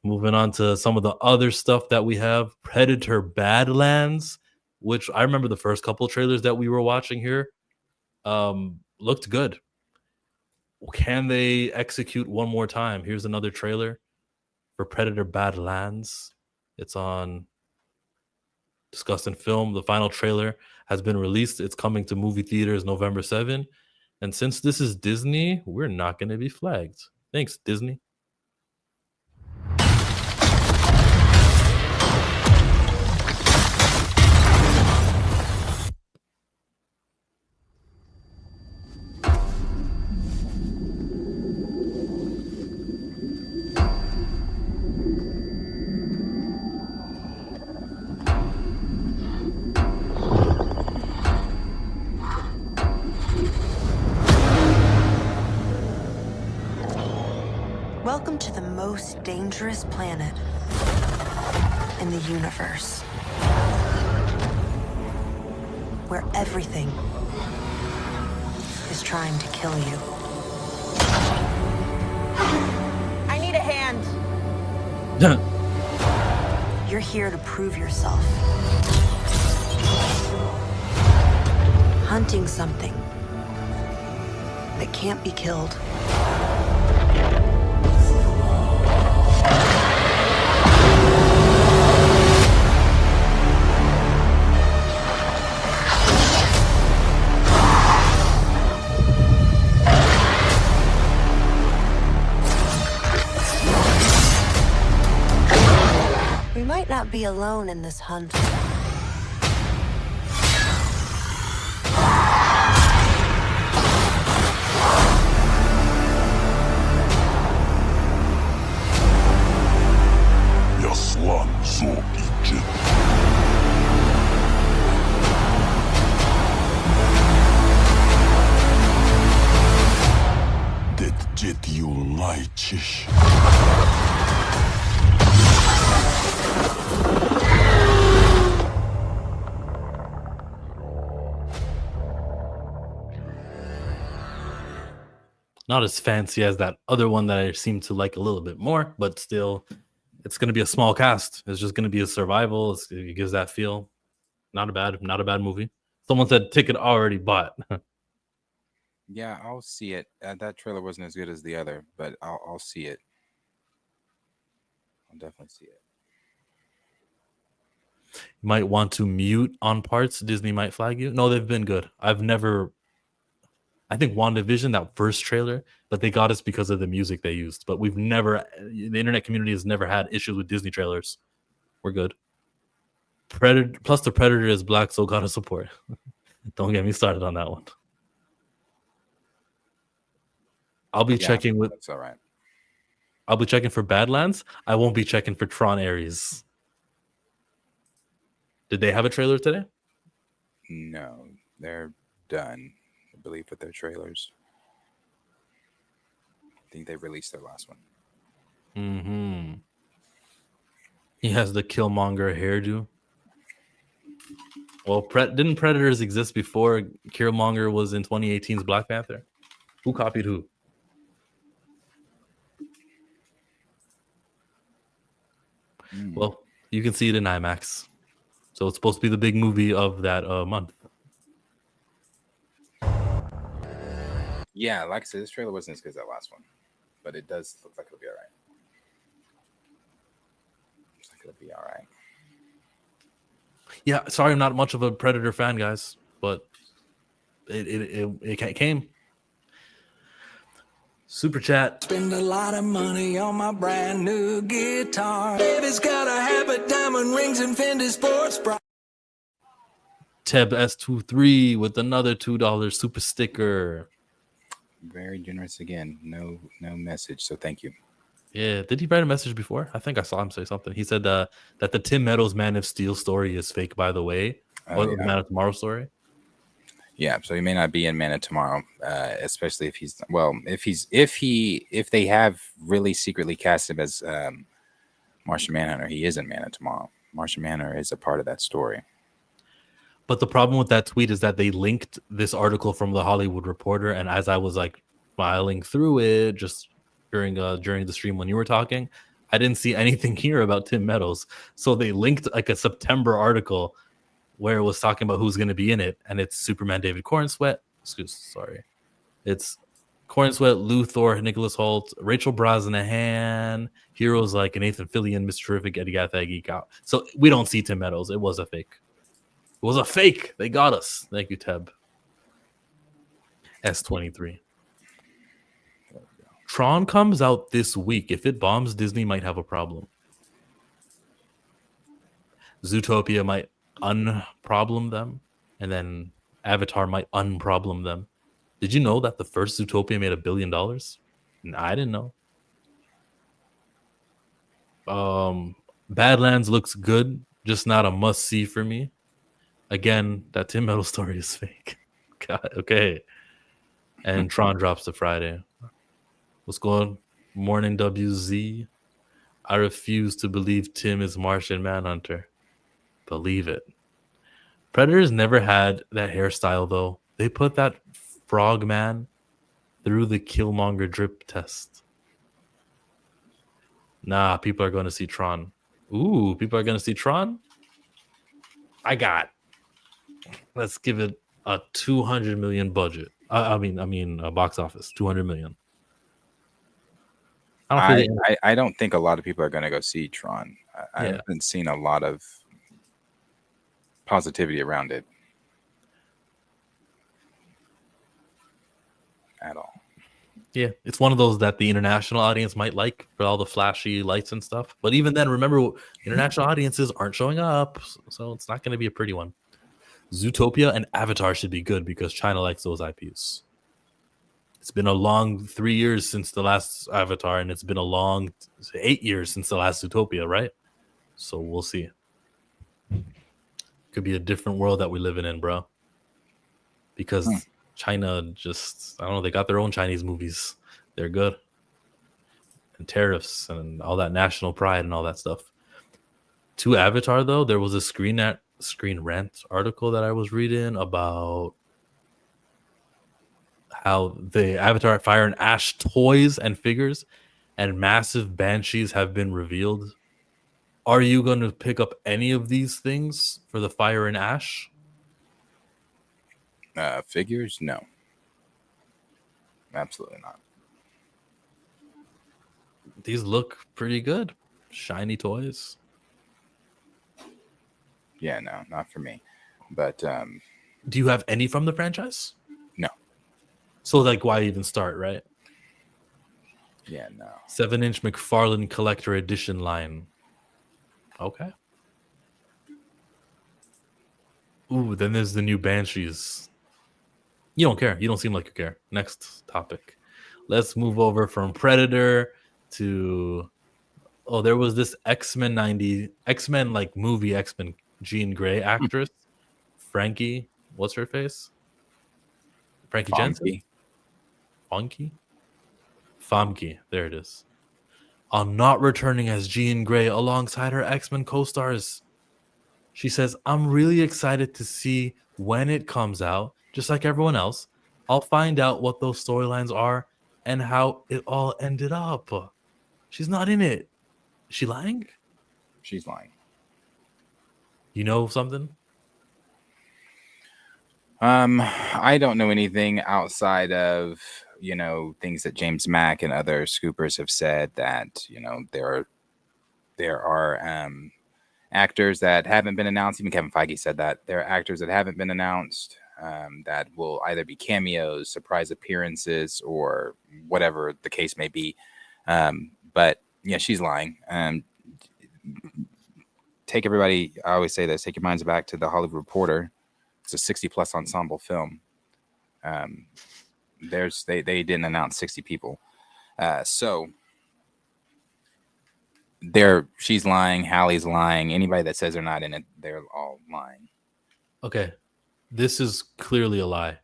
Moving on to some of the other stuff that we have. Predator Badlands, which I remember the first couple trailers that we were watching here looked good. Can they execute one more time? Here's another trailer for Predator Badlands. It's on Discussed in Film. The final trailer has been released. It's coming to movie theaters November 7. And since this is Disney, we're not going to be flagged. Thanks, Disney. Welcome to the most dangerous planet in the universe, where everything is trying to kill you. I need a hand. You're here to prove yourself. Hunting something that can't be killed. We might not be alone in this hunt. Yaslan so idzie. Det dzied unites. Not as fancy as that other one that I seem to like a little bit more, but still, it's going to be a small cast. It's just going to be a survival. It gives that feel. Not a bad movie. Someone said ticket already bought. Yeah, I'll see it. That trailer wasn't as good as the other, but I'll see it. I'll definitely see it. You might want to mute on parts. Disney might flag you. No, they've been good. I think WandaVision, that first trailer, but they got us because of the music they used. But the internet community has never had issues with Disney trailers. We're good. Predator, plus the Predator is black, so gotta support. Don't get me started on that one. I'll be checking with. That's all right. I'll be checking for Badlands. I won't be checking for Tron Ares. Did they have a trailer today? No, they're done. I believe with their trailers. I think they released their last one. Mm-hmm. He has the Killmonger hairdo. Well, didn't Predators exist before Killmonger was in 2018's Black Panther? Who copied who? Well, you can see it in IMAX. So it's supposed to be the big movie of that month. Yeah, like I said, this trailer wasn't as good as that last one, but it does look like it'll be all right. Looks like it'll be all right. Yeah, sorry, I'm not much of a Predator fan, guys, but it came. Super chat. Spend a lot of money on my brand new guitar. Baby's got a habit, diamond rings, and Fendi sports bra. Teb S23 with another $2 super sticker. Very generous again. No message. So thank you. Yeah, did he write a message before? I think I saw him say something. He said that the Tim Meadows Man of Steel story is fake, by the way, or the Man of Tomorrow story. Yeah, so he may not be in Man of Tomorrow, especially if they have really secretly cast him as Martian Manhunter. He is in Man of Tomorrow. Martian Manhunter is a part of that story. But the problem with that tweet is that they linked this article from the Hollywood Reporter, and as I was like filing through it just during the stream when you were talking, I didn't see anything here about Tim Meadows. So they linked like a September article where it was talking about who's going to be in it, and it's Superman David Cornsweet. It's Cornsweet, Luthor, Nicholas Hoult, Rachel Brosnahan, heroes like Nathan Fillion, Mr. Terrific, Eddie Gathag, Geek Out. So we don't see Tim Meadows. It was a fake. It was a fake. They got us. Thank you, Teb. S23. Tron comes out this week. If it bombs, Disney might have a problem. Zootopia might unproblem them, and then Avatar might unproblem them. Did you know that the first Zootopia made $1 billion? I didn't know. Badlands looks good, just not a must-see for me. Again, that Tim Meadows story is fake. God, okay. And Tron drops to Friday. What's going on? Morning, WZ. I refuse to believe Tim is Martian Manhunter. Believe it. Predators never had that hairstyle, though. They put that frog man through the Killmonger drip test. Nah, people are going to see Tron. Ooh, people are going to see Tron? Let's give it a 200 million budget. I mean, box office, 200 million. I don't think a lot of people are going to go see Tron. I haven't seen a lot of positivity around it at all. Yeah, it's one of those that the international audience might like for all the flashy lights and stuff. But even then, remember, international audiences aren't showing up, so it's not going to be a pretty one. Zootopia and Avatar should be good because China likes those IPs. It's been a long 3 years since the last Avatar, and it's been a long 8 years since the last Zootopia, right? So we'll see. Could be a different world that we're living in, bro. Because China just, I don't know, they got their own Chinese movies. They're good. And tariffs and all that national pride and all that stuff. To Avatar, though, there was a Screen Rant article that I was reading about how the Avatar Fire and Ash toys and figures and massive banshees have been revealed. Are you going to pick up any of these things for the Fire and Ash? Figures? No. Absolutely not. These look pretty good. Shiny toys. Yeah, no, not for me. But do you have any from the franchise? No. So like, why even start, right? Yeah, no. 7-inch McFarlane Collector Edition line. Okay. Ooh, then there's the new Banshees. You don't care. You don't seem like you care. Next topic. Let's move over from Predator to... Oh, there was this X-Men like movie X-Men Jean Grey actress. Frankie. What's her face? Frankie Jensen? Famke. There it is. On not returning as Jean Grey alongside her X-Men co-stars. She says, I'm really excited to see when it comes out. Just like everyone else, I'll find out what those storylines are and how it all ended up. She's not in it. Is she lying? She's lying. You know something? I don't know anything outside of, things that James Mack and other scoopers have said that, there are actors that haven't been announced. Even Kevin Feige said that there are actors that haven't been announced. that will either be cameos, surprise appearances, or whatever the case may be. But yeah, she's lying. Take everybody, I always say this, take your minds back to the Hollywood Reporter. It's a 60+ ensemble film. They didn't announce 60 people. So she's lying, Hallie's lying. Anybody that says they're not in it, they're all lying. Okay. This is clearly a lie.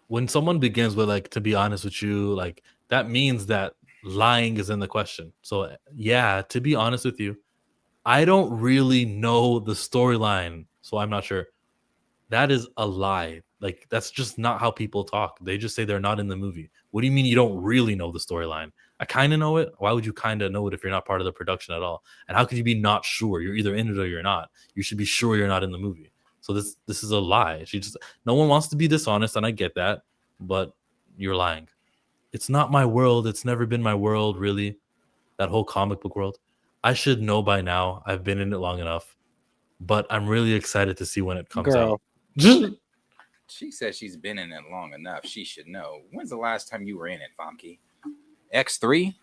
When someone begins with like, to be honest with you, like that means that lying is in the question. So yeah, to be honest with you, I don't really know the storyline, so I'm not sure. That is a lie. Like that's just not how people talk. They just say they're not in the movie. What do you mean you don't really know the storyline? I kind of know it. Why would you kind of know it if you're not part of the production at all? And how could you be not sure? You're either in it or you're not. You should be sure you're not in the movie. So this is a lie. No one wants to be dishonest, and I get that, but you're lying. It's not my world. It's never been my world, really. That whole comic book world. I should know by now. I've been in it long enough, but I'm really excited to see when it comes out. She says she's been in it long enough. She should know. When's the last time you were in it, Vomky? X3?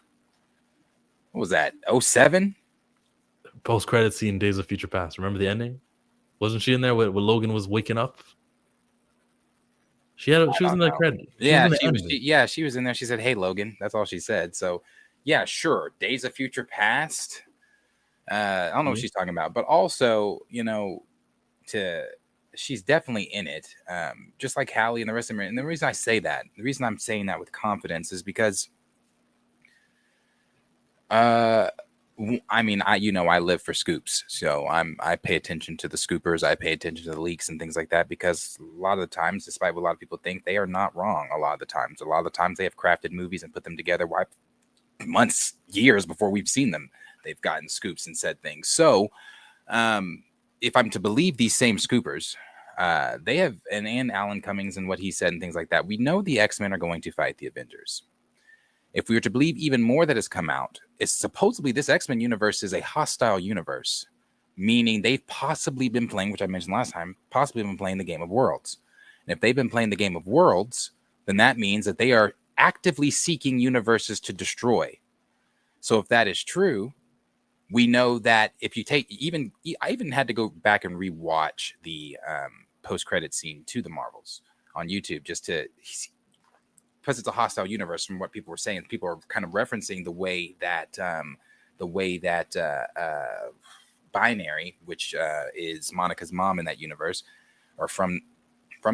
What was that? 07? Post-credit scene, Days of Future Past. Remember the ending? Wasn't she in there when Logan was waking up? She was in the credit. She was in there. She said, "Hey, Logan." That's all she said. So, yeah, sure. Days of Future Past. I don't know what she's talking about, but also, she's definitely in it, just like Hallie and the rest of them. And the reason I say that, the reason I'm saying that with confidence is because, I live for scoops, so I pay attention to the scoopers, I pay attention to the leaks and things like that, because a lot of the times, despite what a lot of people think, they are not wrong. A lot of the times they have crafted movies and put them together months, years before we've seen them. They've gotten scoops and said things. So, if I'm to believe these same scoopers, they have, and Alan Cummings and what he said and things like that, we know the X-Men are going to fight the Avengers. If we were to believe even more that has come out, it's supposedly this X-Men universe is a hostile universe, meaning they've possibly been playing, which I mentioned last time, possibly been playing the Game of Worlds. And if they've been playing the Game of Worlds, then that means that they are actively seeking universes to destroy. So if that is true, we know that if you take I even had to go back and rewatch the post-credit scene to the Marvels on YouTube just to, because it's a hostile universe from what people were saying. People are kind of referencing the way that Binary, which is Monica's mom in that universe, or from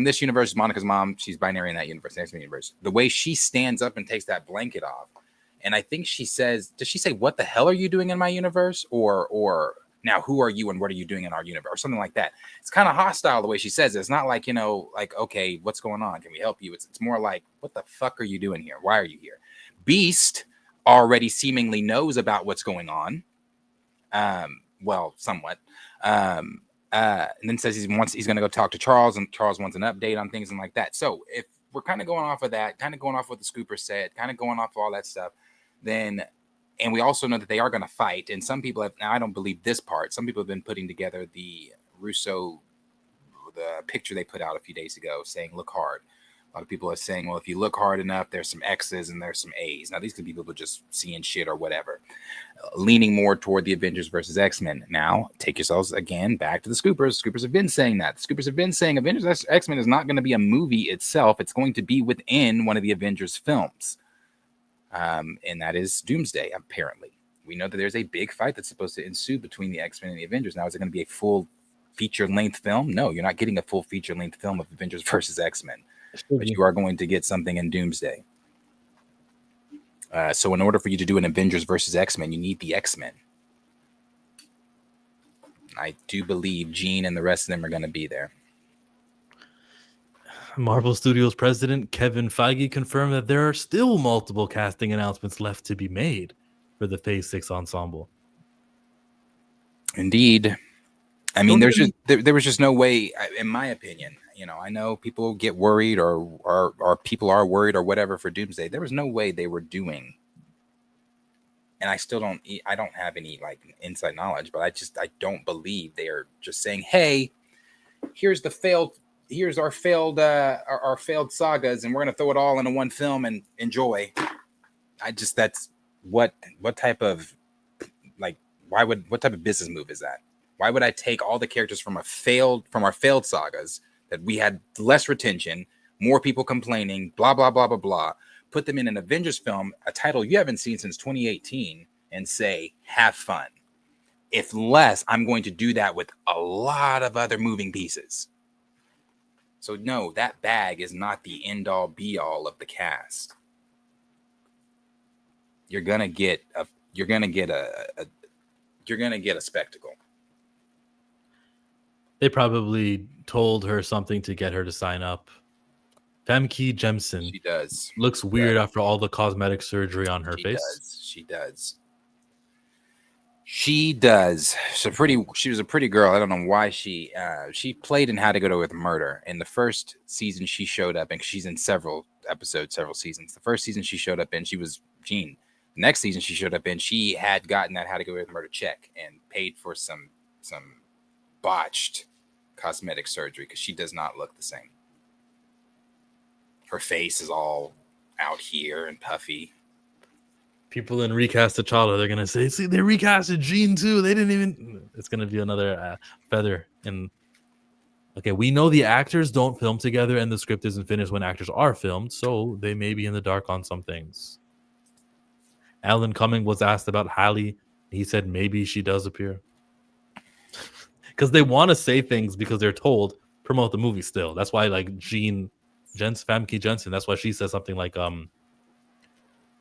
this universe, Monica's mom, she's Binary in that universe, next universe. The way she stands up and takes that blanket off. And I think she says, does she say, "What the hell are you doing in my universe?" Or now who are you and what are you doing in our universe? Or something like that. It's kind of hostile the way she says it. It's not like, like, okay, what's going on? Can we help you? It's more like, what the fuck are you doing here? Why are you here? Beast already seemingly knows about what's going on. Well, somewhat. And then says he's going to go talk to Charles, and Charles wants an update on things and like that. So if we're kind of going off of that, kind of going off what the scooper said, kind of going off of all that stuff, then, and we also know that they are going to fight. And some people have, now I don't believe this part, some people have been putting together the picture they put out a few days ago saying, "Look hard." A lot of people are saying, well, if you look hard enough, there's some X's and there's some A's. Now, these could be people just seeing shit or whatever, leaning more toward the Avengers versus X-Men. Now, take yourselves again back to the Scoopers. Scoopers have been saying that. The Scoopers have been saying Avengers versus X-Men is not going to be a movie itself. It's going to be within one of the Avengers films. And that is Doomsday, apparently. We know that there's a big fight that's supposed to ensue between the X-Men and the Avengers. Now, is it going to be a full feature-length film? No, you're not getting a full feature-length film of Avengers versus X-Men. But you are going to get something in Doomsday. So in order for you to do an Avengers versus X-Men, you need the X-Men. I do believe Jean and the rest of them are going to be there. Marvel Studios president Kevin Feige confirmed that there are still multiple casting announcements left to be made for the Phase 6 ensemble. Indeed. I mean, there was just no way, in my opinion. I know people get worried or people are worried or whatever for Doomsday. There was no way they were doing, and I don't have any inside knowledge, but I don't believe they are just saying, "Hey, here's the failed here's our failed our failed sagas, and we're gonna throw it all into one film and enjoy. That's what type of what type of business move is that? Why would I take all the characters from our failed sagas that we had less retention, more people complaining, blah blah blah blah blah, put them in an Avengers film, a title you haven't seen since 2018, and say have fun? If less, I'm going to do that with a lot of other moving pieces. So no, that bag is not the end all be all of the cast. You're gonna get a spectacle. They probably told her something to get her to sign up. Famke Jensen. She does. Looks weird after all the cosmetic surgery on her face. She does. She was a pretty girl. I don't know why she played in How to Get Away with Murder. In the first season, she showed up, and she's in several episodes, several seasons. The first season she showed up in, she was Jean. The next season she showed up in, she had gotten that How to Get Away with Murder check and paid for some botched cosmetic surgery because she does not look the same. Her face is all out here and puffy. People in Recast T'Challa, they're gonna say, "See, they recasted Jean too. They didn't even." It's gonna be another feather. And okay, we know the actors don't film together, and the script isn't finished when actors are filmed, so they may be in the dark on some things. Alan Cumming was asked about Halle. He said maybe she does appear because they want to say things because they're told promote the movie still. That's why like Famke Jensen. That's why she says something like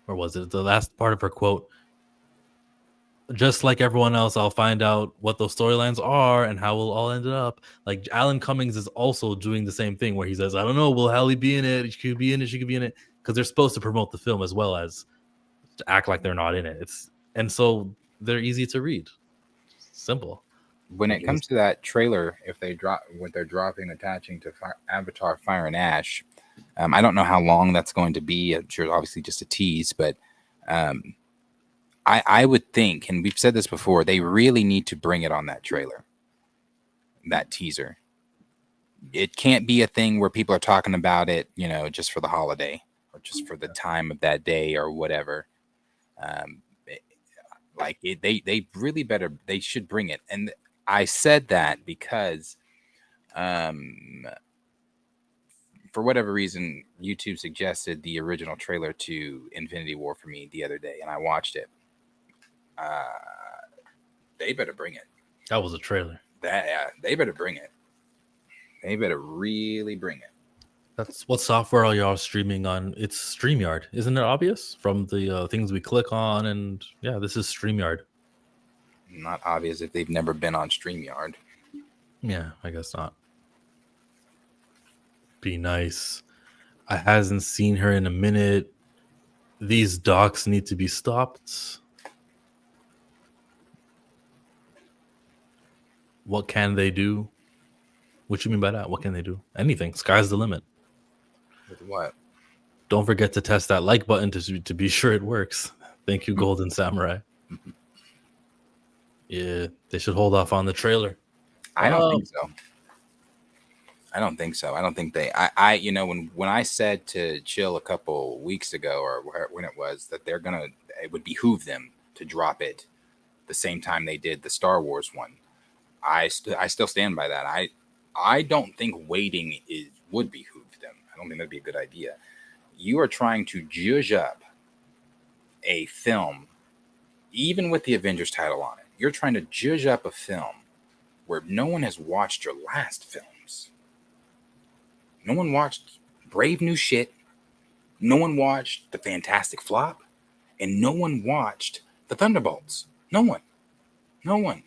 or was it the last part of her quote? Just like everyone else, I'll find out what those storylines are and how we'll all end up. Like Alan Cummings is also doing the same thing where he says, I don't know, will Halle be in it? She could be in it. She could be in it. Because they're supposed to promote the film as well as to act like they're not in it. And so they're easy to read. Simple. When it comes to that trailer, if they drop what they're attaching to Avatar Fire and Ash, I don't know how long that's going to be. I'm sure it's obviously just a tease, but I would think, and we've said this before, they really need to bring it on that trailer, that teaser. It can't be a thing where people are talking about it, just for the holiday or just for the time of that day or whatever. They really they should bring it. And I said that because for whatever reason, YouTube suggested the original trailer to Infinity War for me the other day, and I watched it. They better bring it. That was a trailer. They better bring it. They better really bring it. That's what software are y'all streaming on? It's StreamYard. Isn't it obvious from the things we click on? And yeah, this is StreamYard. Not obvious if they've never been on StreamYard. Yeah, I guess not. Be nice. I hasn't seen her in a minute. These docs need to be stopped. What can they do? What you mean by that? What can they do? Anything. Sky's the limit. With what? Don't forget to test that like button to be sure it works. Thank you, Golden Samurai. Yeah, they should hold off on the trailer. I don't think so. I don't think they. When I said to Chill a couple weeks ago or when it was that it would behoove them to drop it the same time they did the Star Wars one. I still stand by that. I don't think waiting would behoove them. I don't think that'd be a good idea. You are trying to judge up a film, even with the Avengers title on it. You're trying to judge up a film where no one has watched your last films. No one watched Brave New Shit. No one watched The Fantastic Flop. And no one watched The Thunderbolts. No one.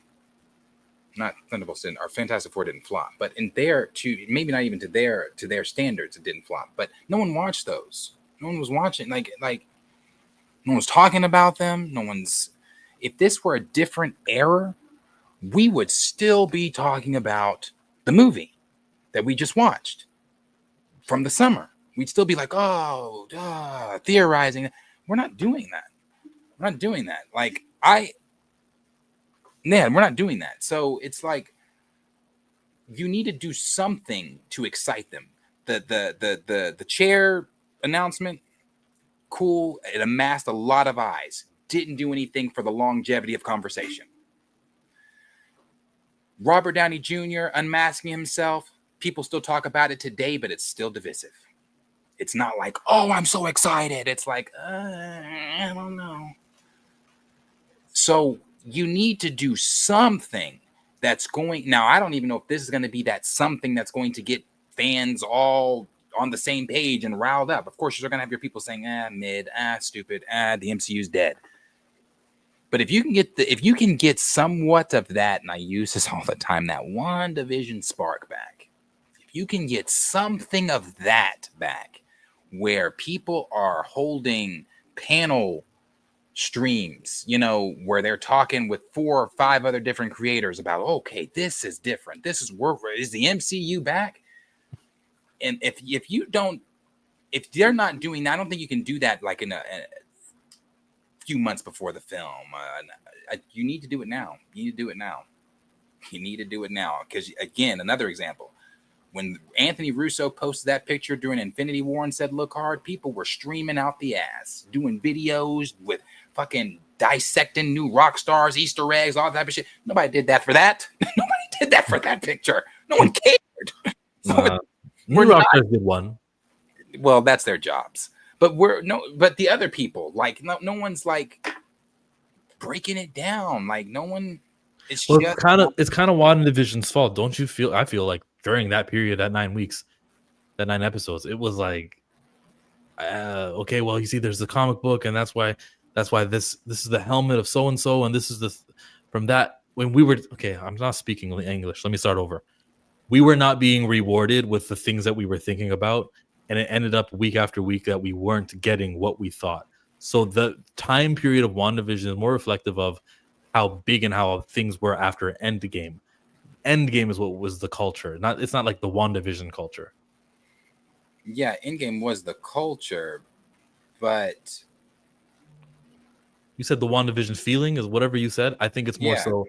Not Thunderbolts didn't, or Fantastic Four didn't flop. But maybe not even to their standards, it didn't flop. But no one watched those. No one was watching. Like no one was talking about them. If this were a different era, we would still be talking about the movie that we just watched from the summer. We'd still be like, theorizing. We're not doing that. We're not doing that. we're not doing that. So it's like, you need to do something to excite them. The chair announcement, cool. It amassed a lot of eyes. Didn't do anything for the longevity of conversation. Robert Downey Jr. unmasking himself. People still talk about it today, but it's still divisive. It's not like, oh, I'm so excited. It's like, I don't know. So you need to do something that's going. Now, I don't even know if this is going to be that something that's going to get fans all on the same page and riled up. Of course, you're going to have your people saying, mid, stupid, the MCU's dead. But if you can get somewhat of that, and I use this all the time, that WandaVision spark back. If you can get something of that back, where people are holding panel streams, where they're talking with 4 or 5 other different creators about, okay, this is different. This is is the MCU back? And if they're not doing that, I don't think you can do that like in a few months before the film. You need to do it now. You need to do it now. Because again, another example. When Anthony Russo posted that picture during Infinity War and said, look hard, people were streaming out the ass, doing videos with fucking dissecting new rock stars, Easter eggs, all that type of shit. Nobody did that for that. Nobody did that for that picture. No one cared. New rock stars did one. Well, that's their jobs. But but the other people, like, no one's like breaking it down. Like, no one. It's kind of WandaVision's fault, don't you feel? I feel like during that period, that 9 weeks, that 9 episodes, it was like, okay, well, you see, there's the comic book, and that's why this is the helmet of so and so, and this is from that when we were okay. I'm not speaking English. Let me start over. We were not being rewarded with the things that we were thinking about, and it ended up week after week that we weren't getting what we thought. So the time period of WandaVision is more reflective of how big and how things were after Endgame. Endgame is what was the culture. It's not like the WandaVision culture. Yeah, Endgame was the culture, but you said the WandaVision feeling is whatever you said. I think it's more so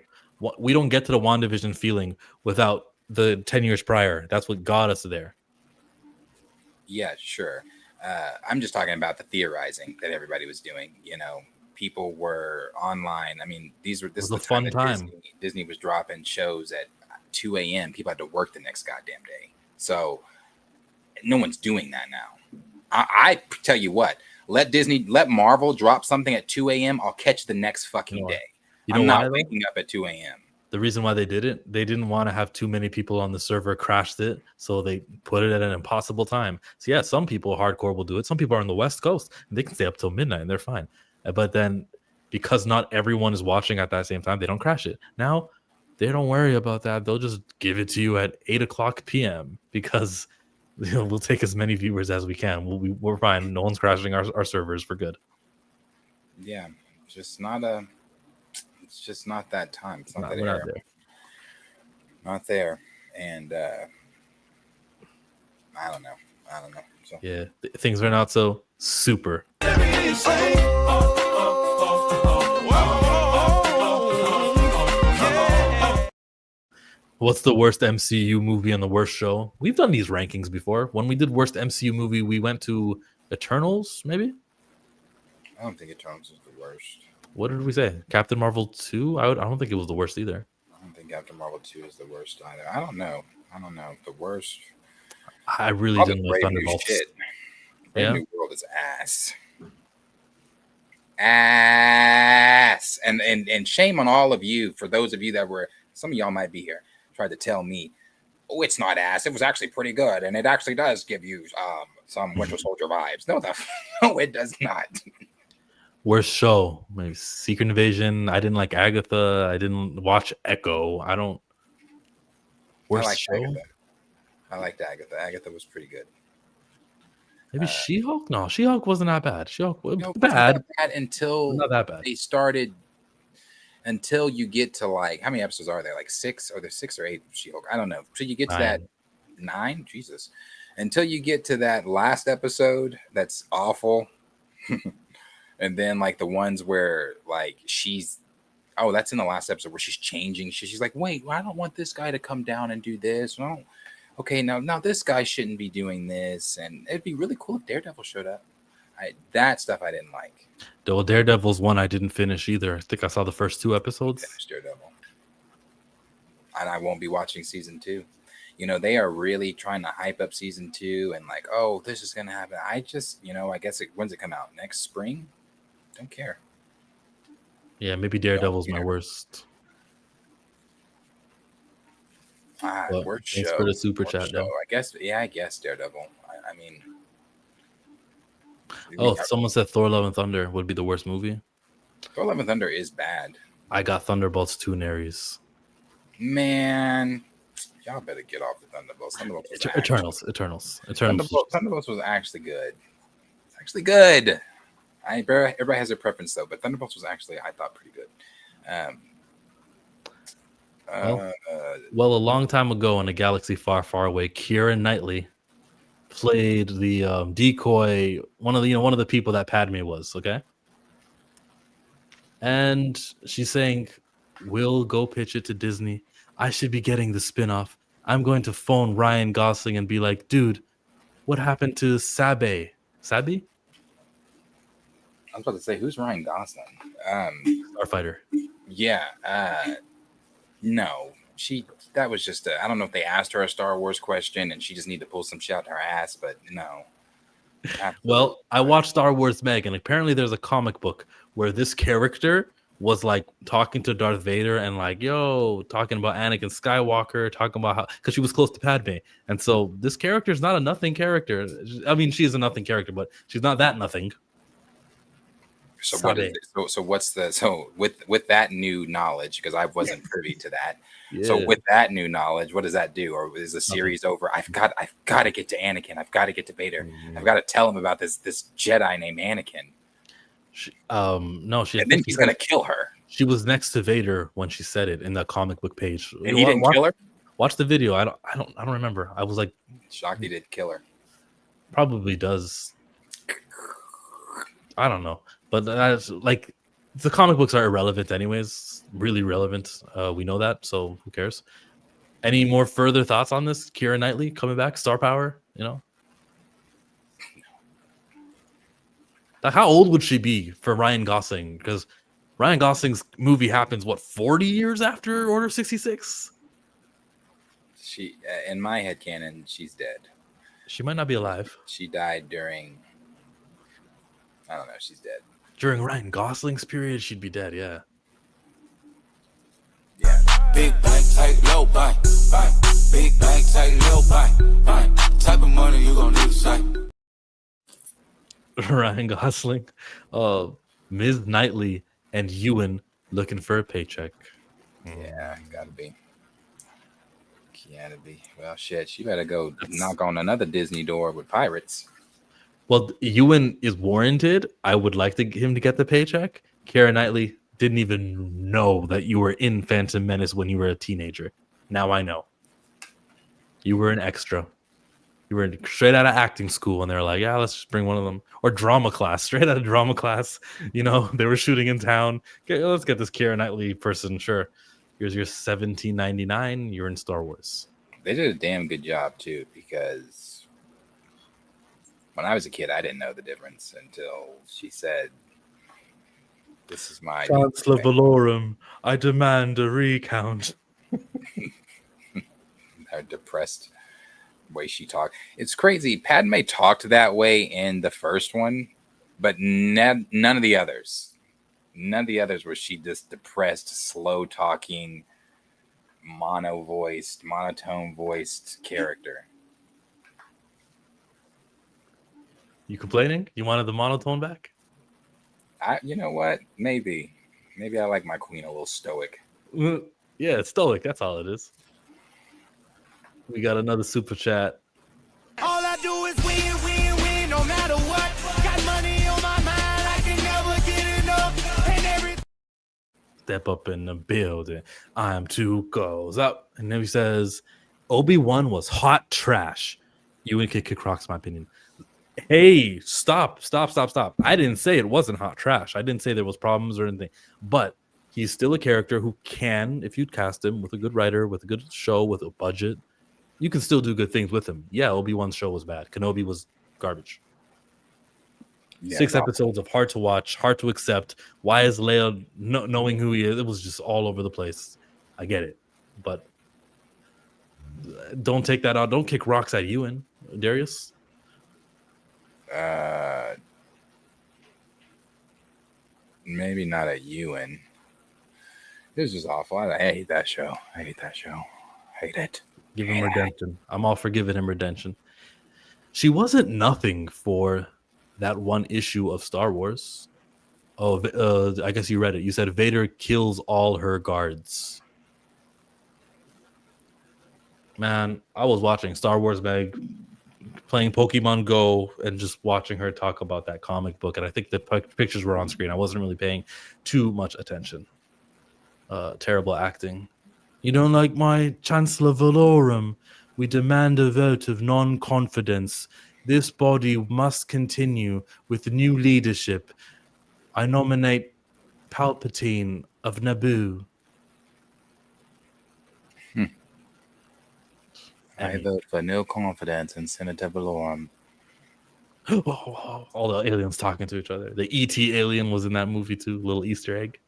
we don't get to the WandaVision feeling without the 10 years prior. That's what got us there. Yeah, sure. I'm just talking about the theorizing that everybody was doing. People were online. I mean, this was the fun time. Disney was dropping shows at 2 a.m. People had to work the next goddamn day. So no one's doing that now. I tell you what, let Marvel drop something at 2 a.m. I'll catch the next fucking day. I'm not waking up at 2 a.m. The reason why they didn't want to have too many people on the server crashed it, so they put it at an impossible time. So yeah, some people hardcore will do it. Some people are on the West Coast and they can stay up till midnight and they're fine. But then because not everyone is watching at that same time, they don't crash it. Now they don't worry about that. They'll just give it to you at 8:00 p.m. because we'll take as many viewers as we can. We're fine. No one's crashing our servers for good. Yeah, it's just not that time. It's not that we're era. not there. Not there. And I don't know. So. Yeah, things are not so super. What's the worst MCU movie and the worst show? We've done these rankings before. When we did worst MCU movie, we went to Eternals, maybe? I don't think Eternals is the worst. What did we say? Captain Marvel 2? I don't think it was the worst either. I don't think Captain Marvel 2 is the worst either. I don't know. The worst. I really Probably didn't know Brave New Thunderbolts. shit. Brave Yeah. New World is ass. Ass. And shame on all of you, for those of you that were, some of y'all might be here, tried to tell me, oh, it's not ass. It was actually pretty good. And it actually does give you some Winter Soldier vibes. No, it does not. Worst show? Maybe Secret Invasion. I didn't like Agatha. I didn't watch Echo. Worst show? Agatha. I liked Agatha. Agatha was pretty good. Maybe She-Hulk? No, She-Hulk wasn't that bad. She-Hulk was Not bad. bad until Not that bad. they started. Until you get to like, how many episodes are there? Like 6? Or there's 6 or 8 of She-Hulk? I don't know. Until you get to that 9? Jesus. Until you get to that last episode, that's awful. And then like the ones where like she's Oh, that's in the last episode where she's changing. She's like, wait, I don't want this guy to come down and do this. No. Okay, now this guy shouldn't be doing this. And it'd be really cool if Daredevil showed up. That stuff I didn't like. Well, Daredevil's one I didn't finish either. I think I saw the first 2 episodes. Finished Daredevil. And I won't be watching season 2. You know, they are really trying to hype up season 2 and like, oh, this is going to happen. I just, I guess when's it come out? Next spring? Don't care. Yeah, maybe Daredevil's my worst. Worst thanks show. for the super Worst chat, show. though. I guess Daredevil. I mean. Someone said Thor: Love and Thunder would be the worst movie. Thor: Love and Thunder is bad. I got Thunderbolts 2 Naries. Man, y'all better get off the Thunderbolts. Eternals. Thunderbolts was actually good. It's actually good. Everybody has their preference though, but Thunderbolts was actually, I thought, pretty good. Well, a long time ago in a galaxy far, far away, Keira Knightley played the decoy, one of the people that Padme was, okay? And she's saying, we'll go pitch it to Disney. I should be getting the spinoff. I'm going to phone Ryan Gosling and be like, dude, what happened to Sabe? Sabi? I was about to say, who's Ryan Gosling? Starfighter. Yeah. No. That was just I don't know if they asked her a Star Wars question and she just needed to pull some shit out her ass, but no. Well, I watched Star Wars Meg, and apparently there's a comic book where this character was like talking to Darth Vader and like, talking about Anakin Skywalker, talking about how, because she was close to Padme. And so this character is not a nothing character. I mean, she is a nothing character, but she's not that nothing. So what is it? So what's with that new knowledge, because I wasn't privy to that. Yeah. So with that new knowledge, what does that do? Or is the series over? I've got to get to Anakin. I've got to get to Vader. I've got to tell him about this Jedi named Anakin. No, and then he's gonna kill her. She was next to Vader when she said it in the comic book page. And he didn't kill her. Watch the video. I don't remember. I was like shocked he didn't kill her. Probably does. I don't know, but that's like the comic books are irrelevant anyways. Really relevant. We know that. So who cares? Any more further thoughts on this? Keira Knightley coming back, star power. Like, how old would she be for Ryan Gosling? Because Ryan Gosling's movie happens 40 years after Order 66. She, in my headcanon, she's dead. She might not be alive. She died during. I don't know. She's dead during Ryan Gosling's period. She'd be dead. Yeah. Yeah. Big bank, take low buy. Big bank, take low buy. Type of money you gonna need to say. Ryan Gosling, Ms. Knightley, and Ewan looking for a paycheck. Yeah, gotta be. Well, shit, she better go knock on another Disney door with pirates. Well, Ewan is warranted. I would like him to get the paycheck. Keira Knightley didn't even know that you were in Phantom Menace when you were a teenager. Now I know. You were an extra. You were straight out of acting school, and they were like, yeah, let's just bring one of them. Or drama class, straight out of drama class. They were shooting in town. Okay, let's get this Keira Knightley person. Sure. Here's your $17.99. You're in Star Wars. They did a damn good job, too, because when I was a kid, I didn't know the difference until she said, this is my... Chancellor Valorum, I demand a recount. Her depressed way she talked. It's crazy. Padme talked that way in the first one, but none of the others. None of the others were she just depressed, slow talking, monotone voiced character. You complaining? You wanted the monotone back? You know what? Maybe I like my queen a little stoic. Yeah, it's stoic. That's all it is. We got another super chat. All I do is win, no matter what. Got money on my mind, I can never get enough. And everything. Step up in the building. I'm 2 goals up. And then he says, Obi-Wan was hot trash. Ewan could kick rocks, my opinion. Hey, stop. I didn't say it wasn't hot trash. I didn't say there was problems or anything. But he's still a character who can, if you cast him with a good writer, with a good show, with a budget, you can still do good things with him. Yeah, Obi-Wan's show was bad. Kenobi was garbage. Yeah, 6 episodes of hard to watch, hard to accept. Why is Leia knowing who he is? It was just all over the place. I get it, but don't take that out. Don't kick rocks at Ewan, Darius. Maybe not at Ewan. It was just awful. I hate that show. I hate that show. I hate it. Give him redemption. I'm all for giving him redemption. She wasn't nothing for that one issue of Star Wars. Oh, I guess you read it. You said Vader kills all her guards. Man, I was watching Star Wars Mag, playing Pokemon Go, and just watching her talk about that comic book. And I think the pictures were on screen. I wasn't really paying too much attention. Terrible acting. You don't like my Chancellor Valorum? We demand a vote of non-confidence. This body must continue with new leadership. I nominate Palpatine of Naboo. I vote for no confidence in Senator Valorum. All the aliens talking to each other. The E.T. alien was in that movie too. Little Easter egg.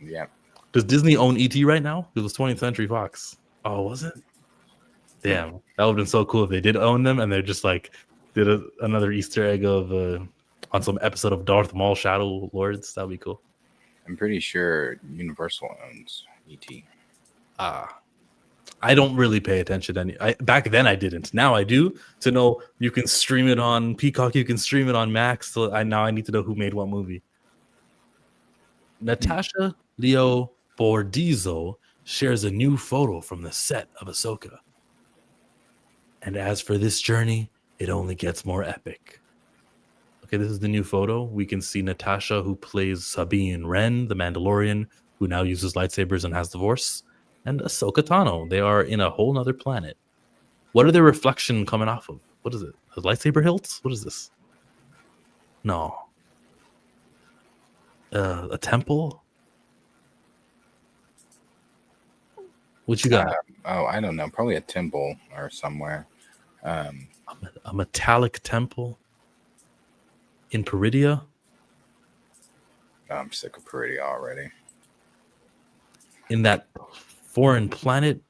Yeah. Does Disney own E.T. right now? It was 20th Century Fox. Oh, was it? Damn, that would have been so cool if they did own them and they just like did another Easter egg of on some episode of Darth Maul Shadow Lords. That'd be cool. I'm pretty sure Universal owns E.T. I don't really pay attention back then I didn't. Now I do. To know you can stream it on Peacock, you can stream it on Max. So now I need to know who made what movie. Natasha Leo Bordizzo shares a new photo from the set of Ahsoka. And as for this journey, it only gets more epic. Okay, this is the new photo. We can see Natasha, who plays Sabine Wren, the Mandalorian, who now uses lightsabers and has the Force, and Ahsoka Tano. They are in a whole nother planet. What are their reflection coming off of? What is it? A lightsaber hilts? What is this? No. A temple? What you got? I don't know. Probably a temple or somewhere. A metallic temple in Peridia? I'm sick of Peridia already. In that foreign planet?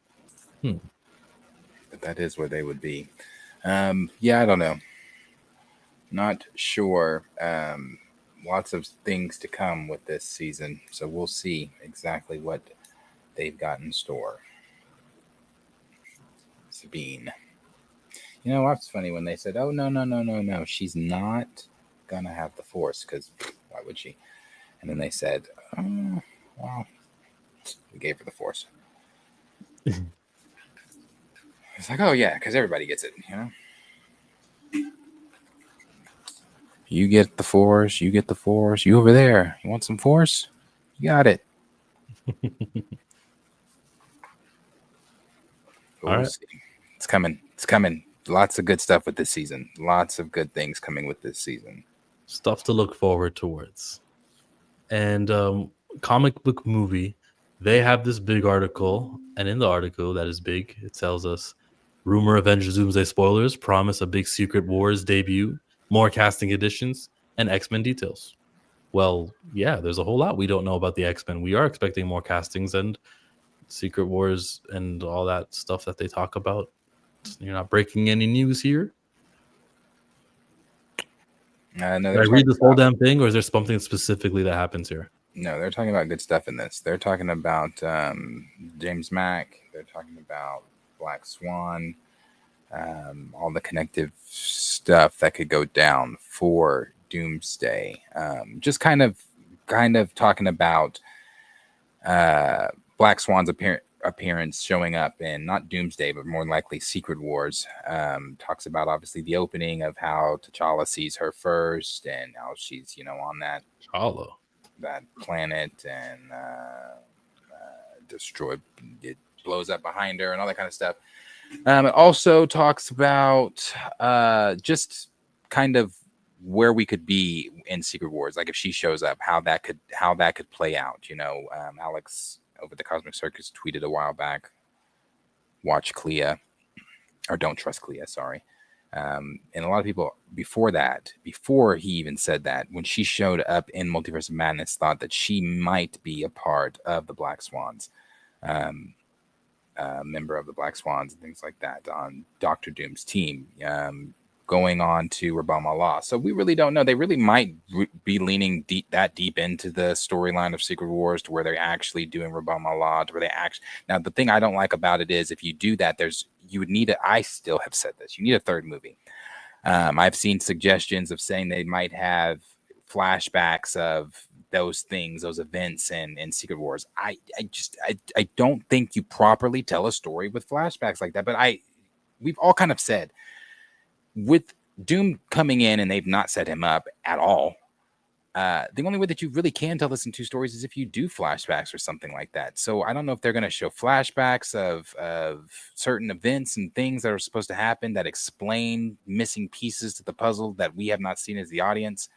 But that is where they would be. Yeah, I don't know. Not sure. Lots of things to come with this season. So we'll see exactly what they've got in store. Sabine. You know what's funny when they said, oh, no. She's not going to have the Force because why would she? And then they said, oh, well, we gave her the Force. It's like, oh, yeah, because everybody gets it, you know? You get the Force. You get the Force. You over there. You want some Force? You got it. All right. It's coming. It's coming. Lots of good stuff with this season. Lots of good things coming with this season. Stuff to look forward towards. And comic book movie, they have this big article. And in the article that is big, it tells us, rumor Avengers Doomsday spoilers promise a big Secret Wars debut, more casting additions, and X-Men details. Well, yeah, there's a whole lot we don't know about the X-Men. We are expecting more castings and Secret Wars and all that stuff that they talk about. You're not breaking any news here. No, Did I read this whole damn thing, or is there something specifically that happens here? No, they're talking about good stuff in this. They're talking about James Mack. They're talking about Black Swan. All the connective stuff that could go down for Doomsday. Just kind of talking about Black Swan's appearance showing up in not Doomsday, but more likely Secret Wars. Talks about obviously the opening of how T'Challa sees her first and how she's, on that planet and destroyed. It blows up behind her and all that kind of stuff. It also talks about just kind of where we could be in Secret Wars. Like if she shows up, how that could play out. You know, Alex over the Cosmic Circus tweeted a while back, watch Clea, or don't trust Clea, sorry. And a lot of people before he even said that, when she showed up in Multiverse of Madness, thought that she might be a part of the Black Swans, member of the Black Swans and things like that on Doctor Doom's team, going on to Rabamal. So we really don't know. They really might be leaning that deep into the storyline of Secret Wars, to where they're actually doing Rabamal, to where they actually. Now the thing I don't like about it is, if you do that, you would need I still have said this, you need a third movie. I've seen suggestions of saying they might have flashbacks of those things, those events in Secret Wars. I don't think you properly tell a story with flashbacks like that. But we've all kind of said, with Doom coming in and they've not set him up at all, the only way that you really can tell this in two stories is if you do flashbacks or something like that. So I don't know if they're going to show flashbacks of certain events and things that are supposed to happen that explain missing pieces to the puzzle that we have not seen as the audience.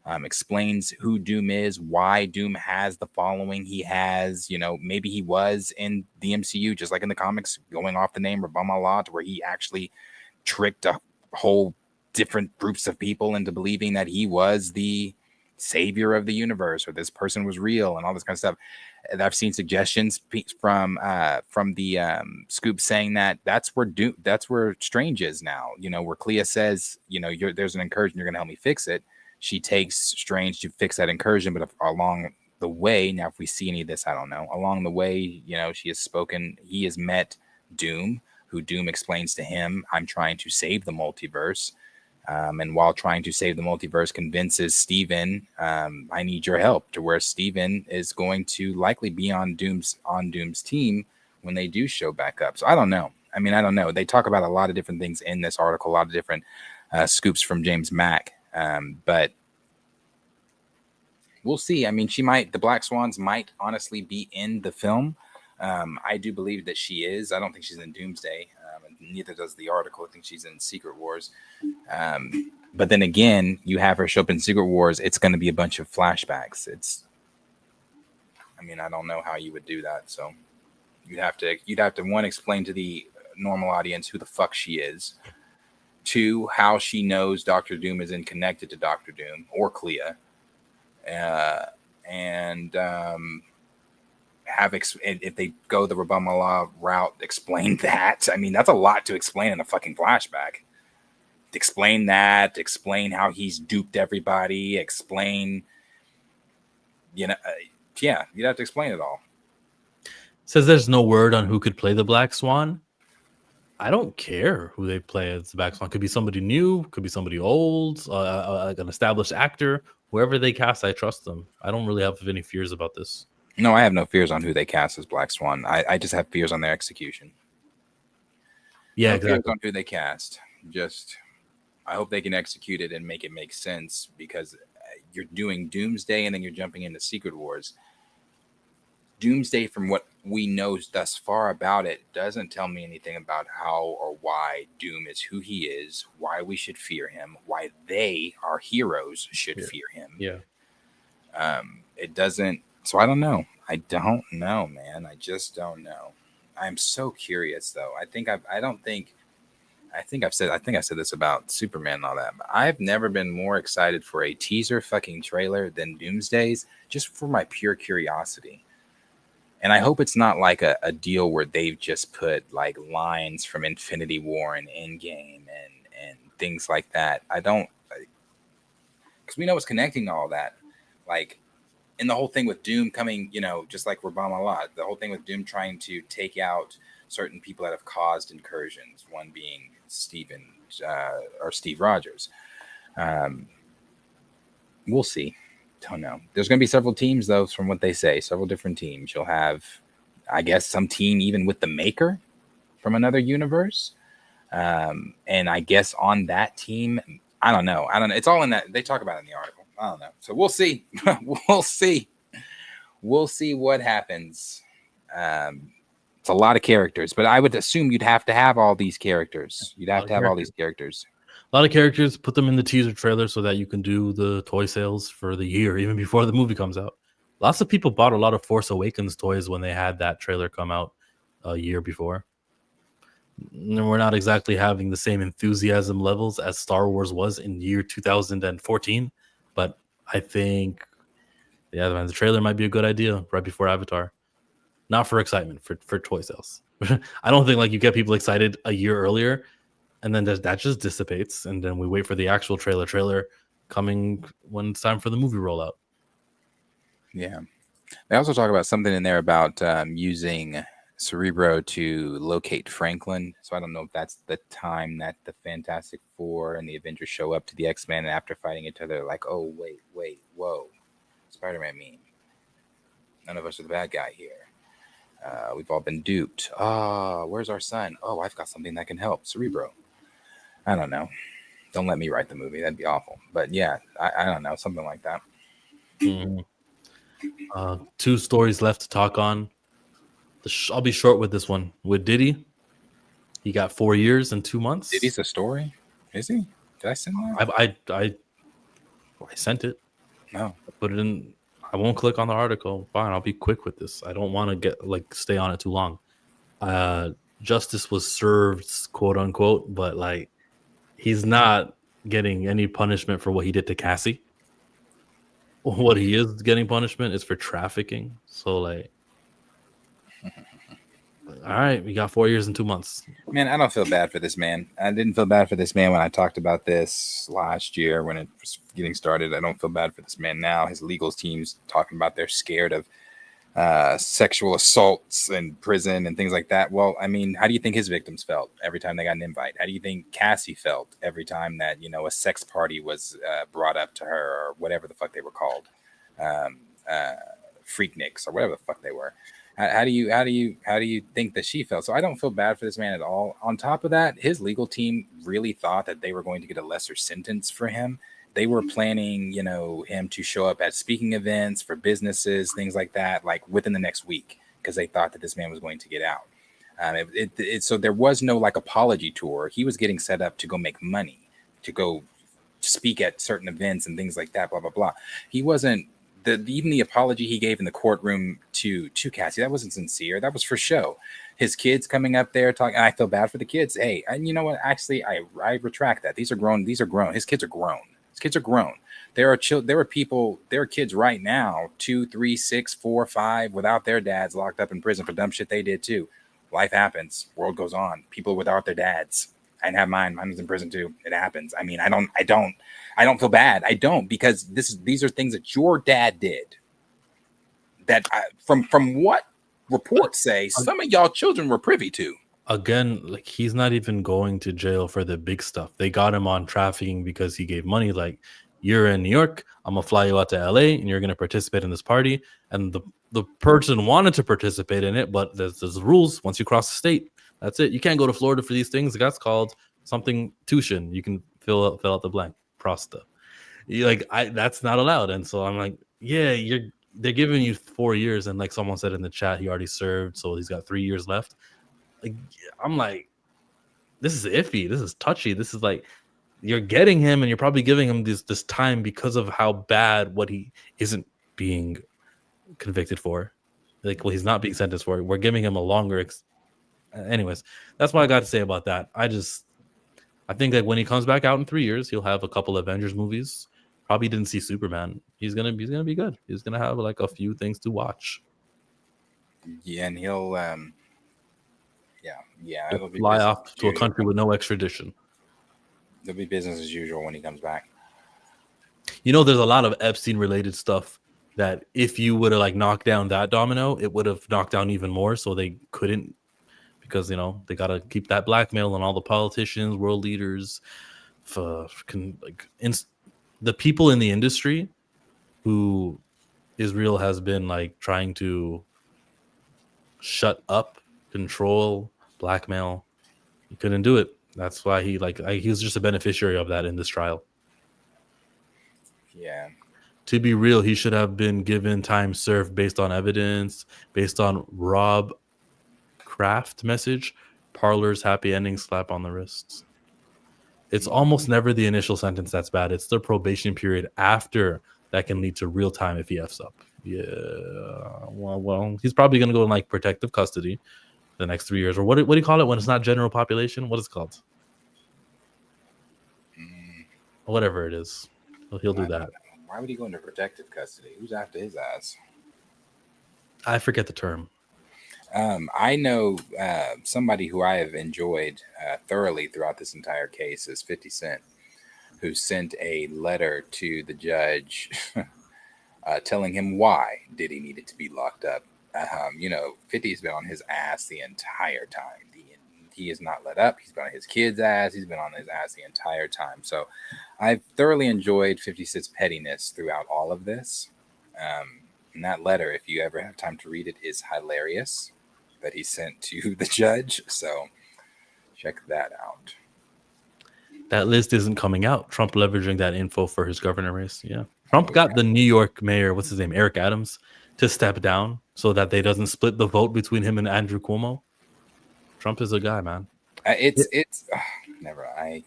Explains who Doom is, why Doom has the following he has. You know, maybe he was in the MCU, just like in the comics, going off the name Rabamal, to where he actually tricked a whole different groups of people into believing that he was the savior of the universe, or this person was real, and all this kind of stuff. And I've seen suggestions from the Scoop saying that that's where Strange is now. You know, where Clea says, you know, there's an incursion, you're going to help me fix it. She takes Strange to fix that incursion, but along the way, now if we see any of this, I don't know. Along the way, you know, he has met Doom, who Doom explains to him, I'm trying to save the multiverse. And while trying to save the multiverse, convinces Steven, I need your help, to where Steven is going to likely be on Doom's team when they do show back up. So I don't know. I mean, I don't know. They talk about a lot of different things in this article, a lot of different scoops from James Mack. But we'll see. I mean, the Black Swans might honestly be in the film. I do believe that she is. I don't think she's in Doomsday. Neither does the article. I think she's in Secret Wars. But then again, you have her show up in Secret Wars. It's going to be a bunch of flashbacks. I don't know how you would do that. So you'd have to one, explain to the normal audience who the fuck she is. Two, how she knows Doctor Doom isn't connected to Doctor Doom or Clea. If they go the Rabamal route, explain that. I mean, that's a lot to explain in a fucking flashback. Explain that. Explain how he's duped everybody. Explain, you'd have to explain it all. Says there's no word on who could play the Black Swan. I don't care who they play as the Black Swan. Could be somebody new, could be somebody old, like an established actor. Whoever they cast, I trust them. I don't really have any fears about this. No, I have no fears on who they cast as Black Swan. I just have fears on their execution. Yeah, no exactly. Fears on who they cast. Just, I hope they can execute it and make it make sense, because you're doing Doomsday and then you're jumping into Secret Wars. Doomsday, from what we know thus far about it, doesn't tell me anything about how or why Doom is who he is, why we should fear him, why they, our heroes, should fear him. Yeah. It doesn't. So I don't know. I don't know, man. I just don't know. I'm so curious, though. I think I said this about Superman and all that, but I've never been more excited for a teaser fucking trailer than Doomsday's, just for my pure curiosity. And I hope it's not like a deal where they've just put like lines from Infinity War and Endgame and things like that. I don't, because we know it's connecting to all that. Like, in the whole thing with Doom coming, just like Rabamal, the whole thing with Doom trying to take out certain people that have caused incursions, one being Steve Rogers. We'll see. Don't know. There's going to be several teams, though, from what they say. Several different teams. You'll have, I guess, some team even with the Maker from another universe. And I guess on that team, I don't know. It's all in that. They talk about it in the article. I don't know. So we'll see. We'll see what happens. It's a lot of characters, but I would assume you'd have to have all these characters. You'd have to have all these characters. A lot of characters, put them in the teaser trailer so that you can do the toy sales for the year, even before the movie comes out. Lots of people bought a lot of Force Awakens toys when they had that trailer come out a year before. And we're not exactly having the same enthusiasm levels as Star Wars was in year 2014, but I think, yeah, man, the trailer might be a good idea right before Avatar. Not for excitement, for toy sales. I don't think like you get people excited a year earlier, and then that just dissipates, and then we wait for the actual trailer coming when it's time for the movie rollout. Yeah. They also talk about something in there about using Cerebro to locate Franklin. So I don't know if that's the time that the Fantastic Four and the Avengers show up to the X-Men, and after fighting each other, like, oh, wait, whoa. Spider-Man mean. None of us are the bad guy here. We've all been duped. Where's our son? Oh, I've got something that can help. Cerebro. I don't know. Don't let me write the movie. That'd be awful. But yeah, I don't know. Something like that. Mm-hmm. 2 stories left to talk on. I'll be short with this one. With Diddy, he got 4 years and 2 months. Diddy's a story? Is he? Did I send that? I sent it. No. I put it in. I won't click on the article. Fine, I'll be quick with this. I don't want to stay on it too long. Justice was served, quote unquote, but like he's not getting any punishment for what he did to Cassie. What he is getting punishment is for trafficking. So like, all right, we got 4 years and 2 months. Man, I don't feel bad for this man. I didn't feel bad for this man when I talked about this last year when it was getting started. I don't feel bad for this man now. His legal team's talking about they're scared of sexual assaults in prison and things like that. Well, I mean, how do you think his victims felt every time they got an invite? How do you think Cassie felt every time that, you know, a sex party was brought up to her, or whatever the fuck they were called, Freakniks or whatever the fuck they were? How do you think that she felt? So I don't feel bad for this man at all. On top of that, his legal team really thought that they were going to get a lesser sentence for him. They were planning, you know, him to show up at speaking events for businesses, things like that, like within the next week, because they thought that this man was going to get out. So there was no like apology tour. He was getting set up to go make money, to go speak at certain events and things like that, blah, blah, blah. He wasn't, even the apology he gave in the courtroom to Cassie, that wasn't sincere. That was for show. His kids coming up there talking, I feel bad for the kids. Hey, and you know what? Actually, I retract that. These are grown. His kids are grown. His kids are grown. There are kids right now, 2, 3, 6, 4, 5, without their dads, locked up in prison for dumb shit they did too. Life happens. World goes on. People without their dads. I didn't have mine. Mine was in prison too. It happens. I mean, I don't feel bad. I don't, because these are things that your dad did. That from what reports say, some of y'all children were privy to. Again, like he's not even going to jail for the big stuff. They got him on trafficking because he gave money. Like, you're in New York, I'm gonna fly you out to LA, and you're gonna participate in this party. And the person wanted to participate in it, but there's rules. Once you cross the state, that's it. You can't go to Florida for these things. That's called something tuition. You can fill out the blank. Prosta. That's not allowed. And so I'm like, yeah, they're giving you 4 years, and like someone said in the chat, he already served, so he's got 3 years left. Like, I'm like, this is iffy. This is touchy. This is like, you're getting him, and you're probably giving him this time because of how bad what he isn't being convicted for. Like, well, he's not being sentenced for it. We're giving him a longer. Anyways, that's what I got to say about that. I think that when he comes back out in 3 years, he'll have a couple Avengers movies. Probably didn't see Superman. He's gonna be good. He's gonna have like a few things to watch. Yeah, and he'll it'll be fly off to a country with no extradition. It'll be business as usual when he comes back. You know, there's a lot of Epstein related stuff that if you would have like knocked down that domino, it would have knocked down even more. So they couldn't, because you know they gotta keep that blackmail on all the politicians, world leaders, the people in the industry who Israel has been like trying to shut up, control, blackmail. He couldn't do it. That's why he was just a beneficiary of that in this trial. Yeah. To be real, he should have been given time served based on evidence, based on Rob Kraft message, Parlor's happy ending slap on the wrists. It's almost never the initial sentence that's bad. It's the probation period after that can lead to real time if he F's up. Yeah. Well, he's probably going to go in like protective custody the next 3 years. Or what do you call it when it's not general population? What is it called? Whatever it is. He'll do that. Why would he go into protective custody? Who's after his ass? I forget the term. I know somebody who I have enjoyed thoroughly throughout this entire case is 50 Cent, who sent a letter to the judge telling him why did he needed to be locked up. 50's been on his ass the entire time. He has not let up. He's been on his kid's ass. He's been on his ass the entire time. So I've thoroughly enjoyed 50 Cent's pettiness throughout all of this. And that letter, if you ever have time to read it, is hilarious that he sent to the judge. So check that out. That list isn't coming out. Trump leveraging that info for his governor race. Yeah. Trump got the New York mayor, what's his name, Eric Adams, to step down so that they doesn't split the vote between him and Andrew Cuomo. Trump is a guy, man. Never. I hate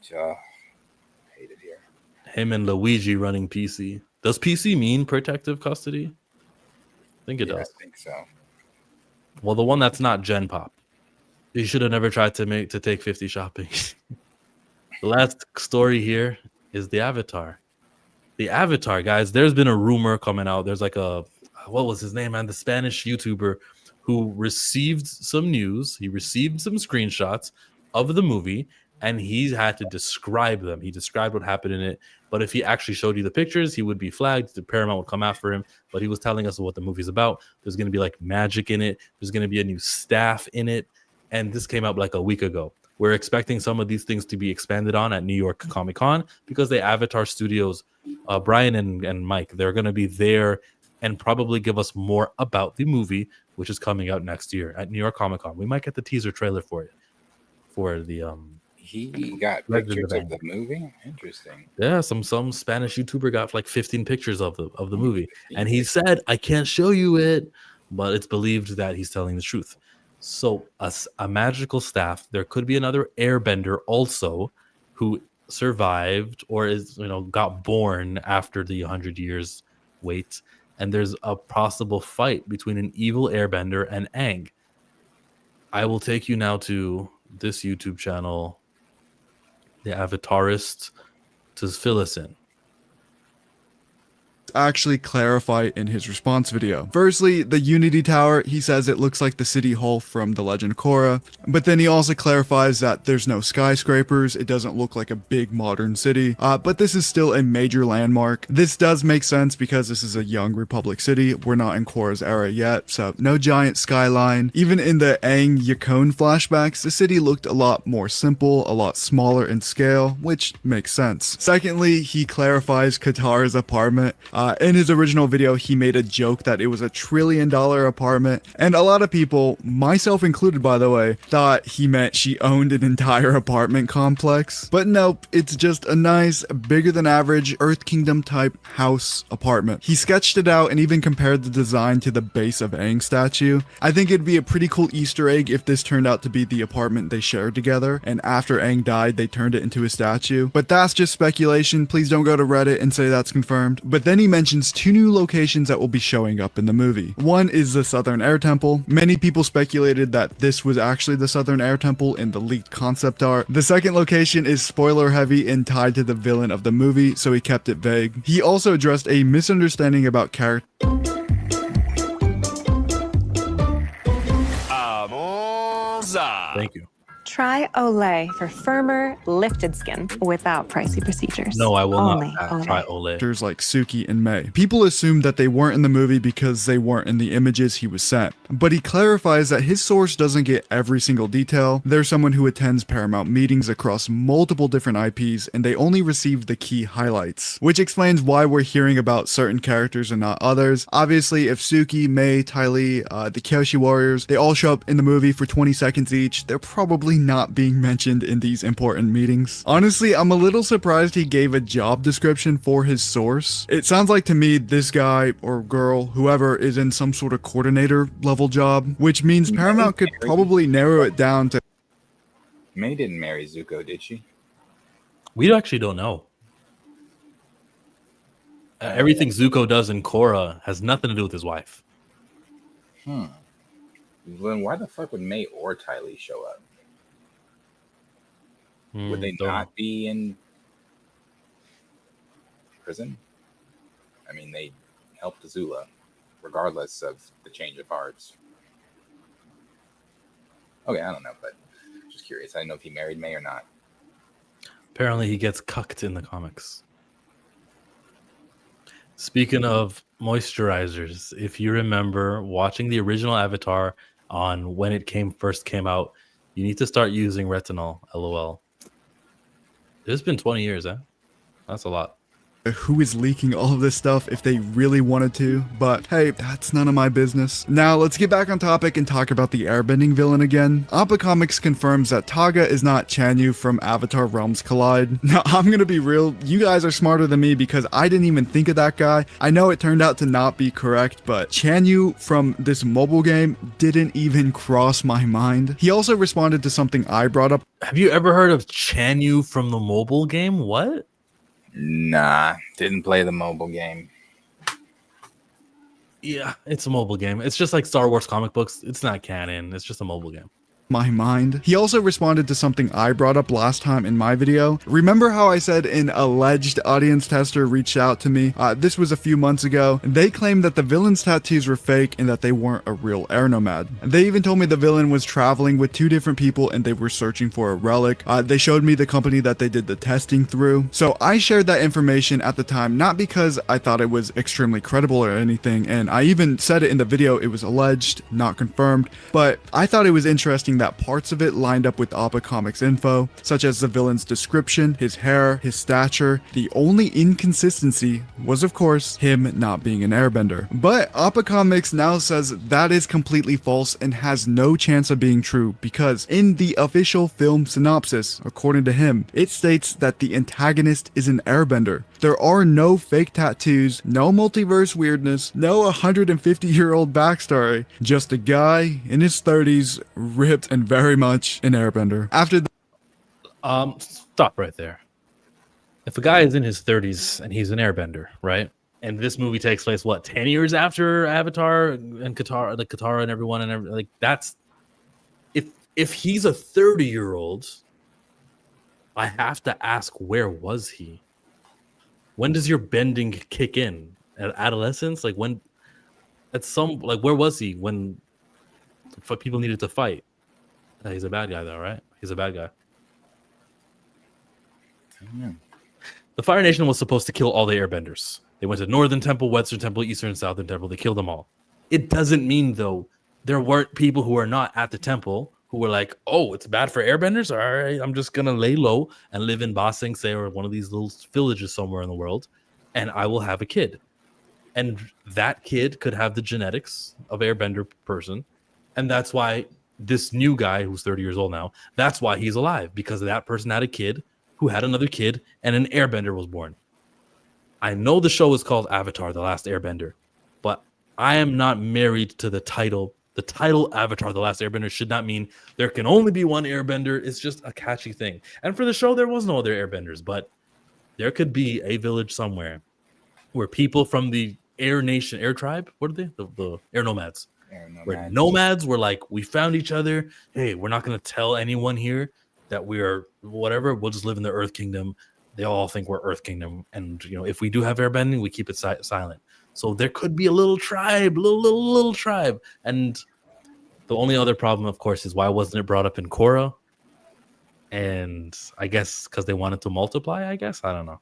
it here. Him and Luigi running PC. Does PC mean protective custody? I think it does. I think so. Well, the one that's not Gen Pop. You should have never tried to take 50 shopping. The last story here is the Avatar. The Avatar, guys. There's been a rumor coming out. There's like what was his name, man? The Spanish YouTuber who received some news. He received some screenshots of the movie, and he had to describe them. He described what happened in it. But if he actually showed you the pictures, he would be flagged. The Paramount would come after him. But he was telling us what the movie's about. There's going to be like magic in it. There's going to be a new staff in it. And this came out like a week ago. We're expecting some of these things to be expanded on at New York Comic Con because the Avatar Studios, Brian and Mike, they're going to be there and probably give us more about the movie, which is coming out next year at New York Comic Con. We might get the teaser trailer for it. For the he got pictures of the movie. Interesting. Yeah, some Spanish YouTuber got like 15 pictures of the movie, and he said, "I can't show you it," but it's believed that he's telling the truth. So a magical staff. There could be another Airbender also who survived or got born after the 100 years wait, and there's a possible fight between an evil Airbender and Aang. I will take you now to this YouTube channel, the Avatarist, to fill us in. Actually clarify in his response video. Firstly, the Unity Tower, he says it looks like the City Hall from The Legend of Korra, but then he also clarifies that there's no skyscrapers, it doesn't look like a big modern city, but this is still a major landmark. This does make sense because this is a young Republic city, we're not in Korra's era yet, so no giant skyline. Even in the Aang Yakone flashbacks, the city looked a lot more simple, a lot smaller in scale, which makes sense. Secondly, he clarifies Katara's apartment. In his original video, he made a joke that it was $1 trillion apartment, and a lot of people, myself included by the way, thought he meant she owned an entire apartment complex. But nope, it's just a nice, bigger than average Earth Kingdom type house apartment. He sketched it out and even compared the design to the base of Aang's statue. I think it'd be a pretty cool Easter egg if this turned out to be the apartment they shared together, and after Aang died, they turned it into a statue. But that's just speculation, please don't go to Reddit and say that's confirmed. But then he mentions 2 new locations that will be showing up in the movie. One is the Southern Air Temple. Many people speculated that this was actually the Southern Air Temple in the leaked concept art. The second location is spoiler heavy and tied to the villain of the movie, so he kept it vague. He also addressed a misunderstanding about character. Thank you. Try Olay for firmer, lifted skin without pricey procedures. No, I will Only not try Olay. Characters like Suki and Mei. People assumed that they weren't in the movie because they weren't in the images he was sent. But he clarifies that his source doesn't get every single detail. They're someone who attends Paramount meetings across multiple different IPs, and they only receive the key highlights, which explains why we're hearing about certain characters and not others. Obviously, if Suki, Mei, Ty Lee, the Kyoshi Warriors, they all show up in the movie for 20 seconds each, they're probably not being mentioned in these important meetings. Honestly, I'm a little surprised he gave a job description for his source. It sounds like to me this guy or girl, whoever, is in some sort of coordinator level job, which means Paramount could probably narrow it down to... May didn't marry Zuko, did she? We actually don't know. Everything Zuko does in Korra has nothing to do with his wife. Then why the fuck would May or Ty Lee show up? Would they Don't know. not be in prison? I mean, they helped Azula, regardless of the change of hearts. Okay, I don't know, but just curious. I didn't know if he married May or not. Apparently, he gets cucked in the comics. Speaking of moisturizers, if you remember watching the original Avatar on when it first came out, you need to start using retinol. LOL. It's been 20 years, eh? That's a lot. Who is leaking all of this stuff if they really wanted to, but hey, that's none of my business. Now let's get back on topic and talk about the airbending villain again. Appa Comics confirms that Taga is not Chanyu from Avatar Realms Collide. Now I'm gonna be real, you guys are smarter than me because I didn't even think of that guy. I know it turned out to not be correct, but Chanyu from this mobile game didn't even cross my mind. He also responded to something I brought up. Have you ever heard of Chanyu from the mobile game? What? Nah, didn't play the mobile game. Yeah, it's a mobile game. It's just like Star Wars comic books. It's not canon. It's just a mobile game. My mind. He also responded to something I brought up last time in my video. Remember how I said an alleged audience tester reached out to me? This was a few months ago. They claimed that the villain's tattoos were fake and that they weren't a real air nomad. They even told me the villain was traveling with 2 different people and they were searching for a relic. They showed me the company that they did the testing through. So I shared that information at the time, not because I thought it was extremely credible or anything, and I even said it in the video, it was alleged, not confirmed, but I thought it was interesting that parts of it lined up with Appa Comics info, such as the villain's description, his hair, his stature. The only inconsistency was, of course, him not being an airbender. But Appa Comics now says that is completely false and has no chance of being true because in the official film synopsis, according to him, it states that the antagonist is an airbender. There are no fake tattoos, no multiverse weirdness, no 150-year-old backstory, just a guy in his 30s, ripped and very much an airbender. After Stop right there. If a guy is in his 30s and he's an airbender, right? And this movie takes place, what, 10 years after Avatar and Katara and everyone and like that's if he's a 30-year-old, I have to ask, where was he? When does your bending kick in? At adolescence? Like when where was he when people needed to fight? He's a bad guy though, right? He's a bad guy. I don't know. The Fire Nation was supposed to kill all the airbenders. They went to Northern Temple, Western Temple, Eastern and Southern Temple. They killed them all. It doesn't mean though there weren't people who are not at the temple who were like, oh, it's bad for airbenders? All right, I'm just gonna lay low and live in Ba Sing Se or one of these little villages somewhere in the world, and I will have a kid. And that kid could have the genetics of airbender person. And that's why this new guy who's 30 years old now, that's why he's alive, because that person had a kid who had another kid and an airbender was born. I know the show is called Avatar, The Last Airbender, but I am not married to the title. The title Avatar, The Last Airbender should not mean there can only be one airbender. It's just a catchy thing. And for the show, there was no other airbenders, but there could be a village somewhere where people from the Air Nation, Air Tribe, what are they? The Air Nomads. Where nomads were like, we found each other. Hey, we're not going to tell anyone here that we are whatever. We'll just live in the Earth Kingdom. They all think we're Earth Kingdom. And, you know, if we do have airbending, we keep it silent. So there could be a little tribe, little tribe. And the only other problem, of course, is why wasn't it brought up in Korra? And I guess because they wanted to multiply, I guess. I don't know.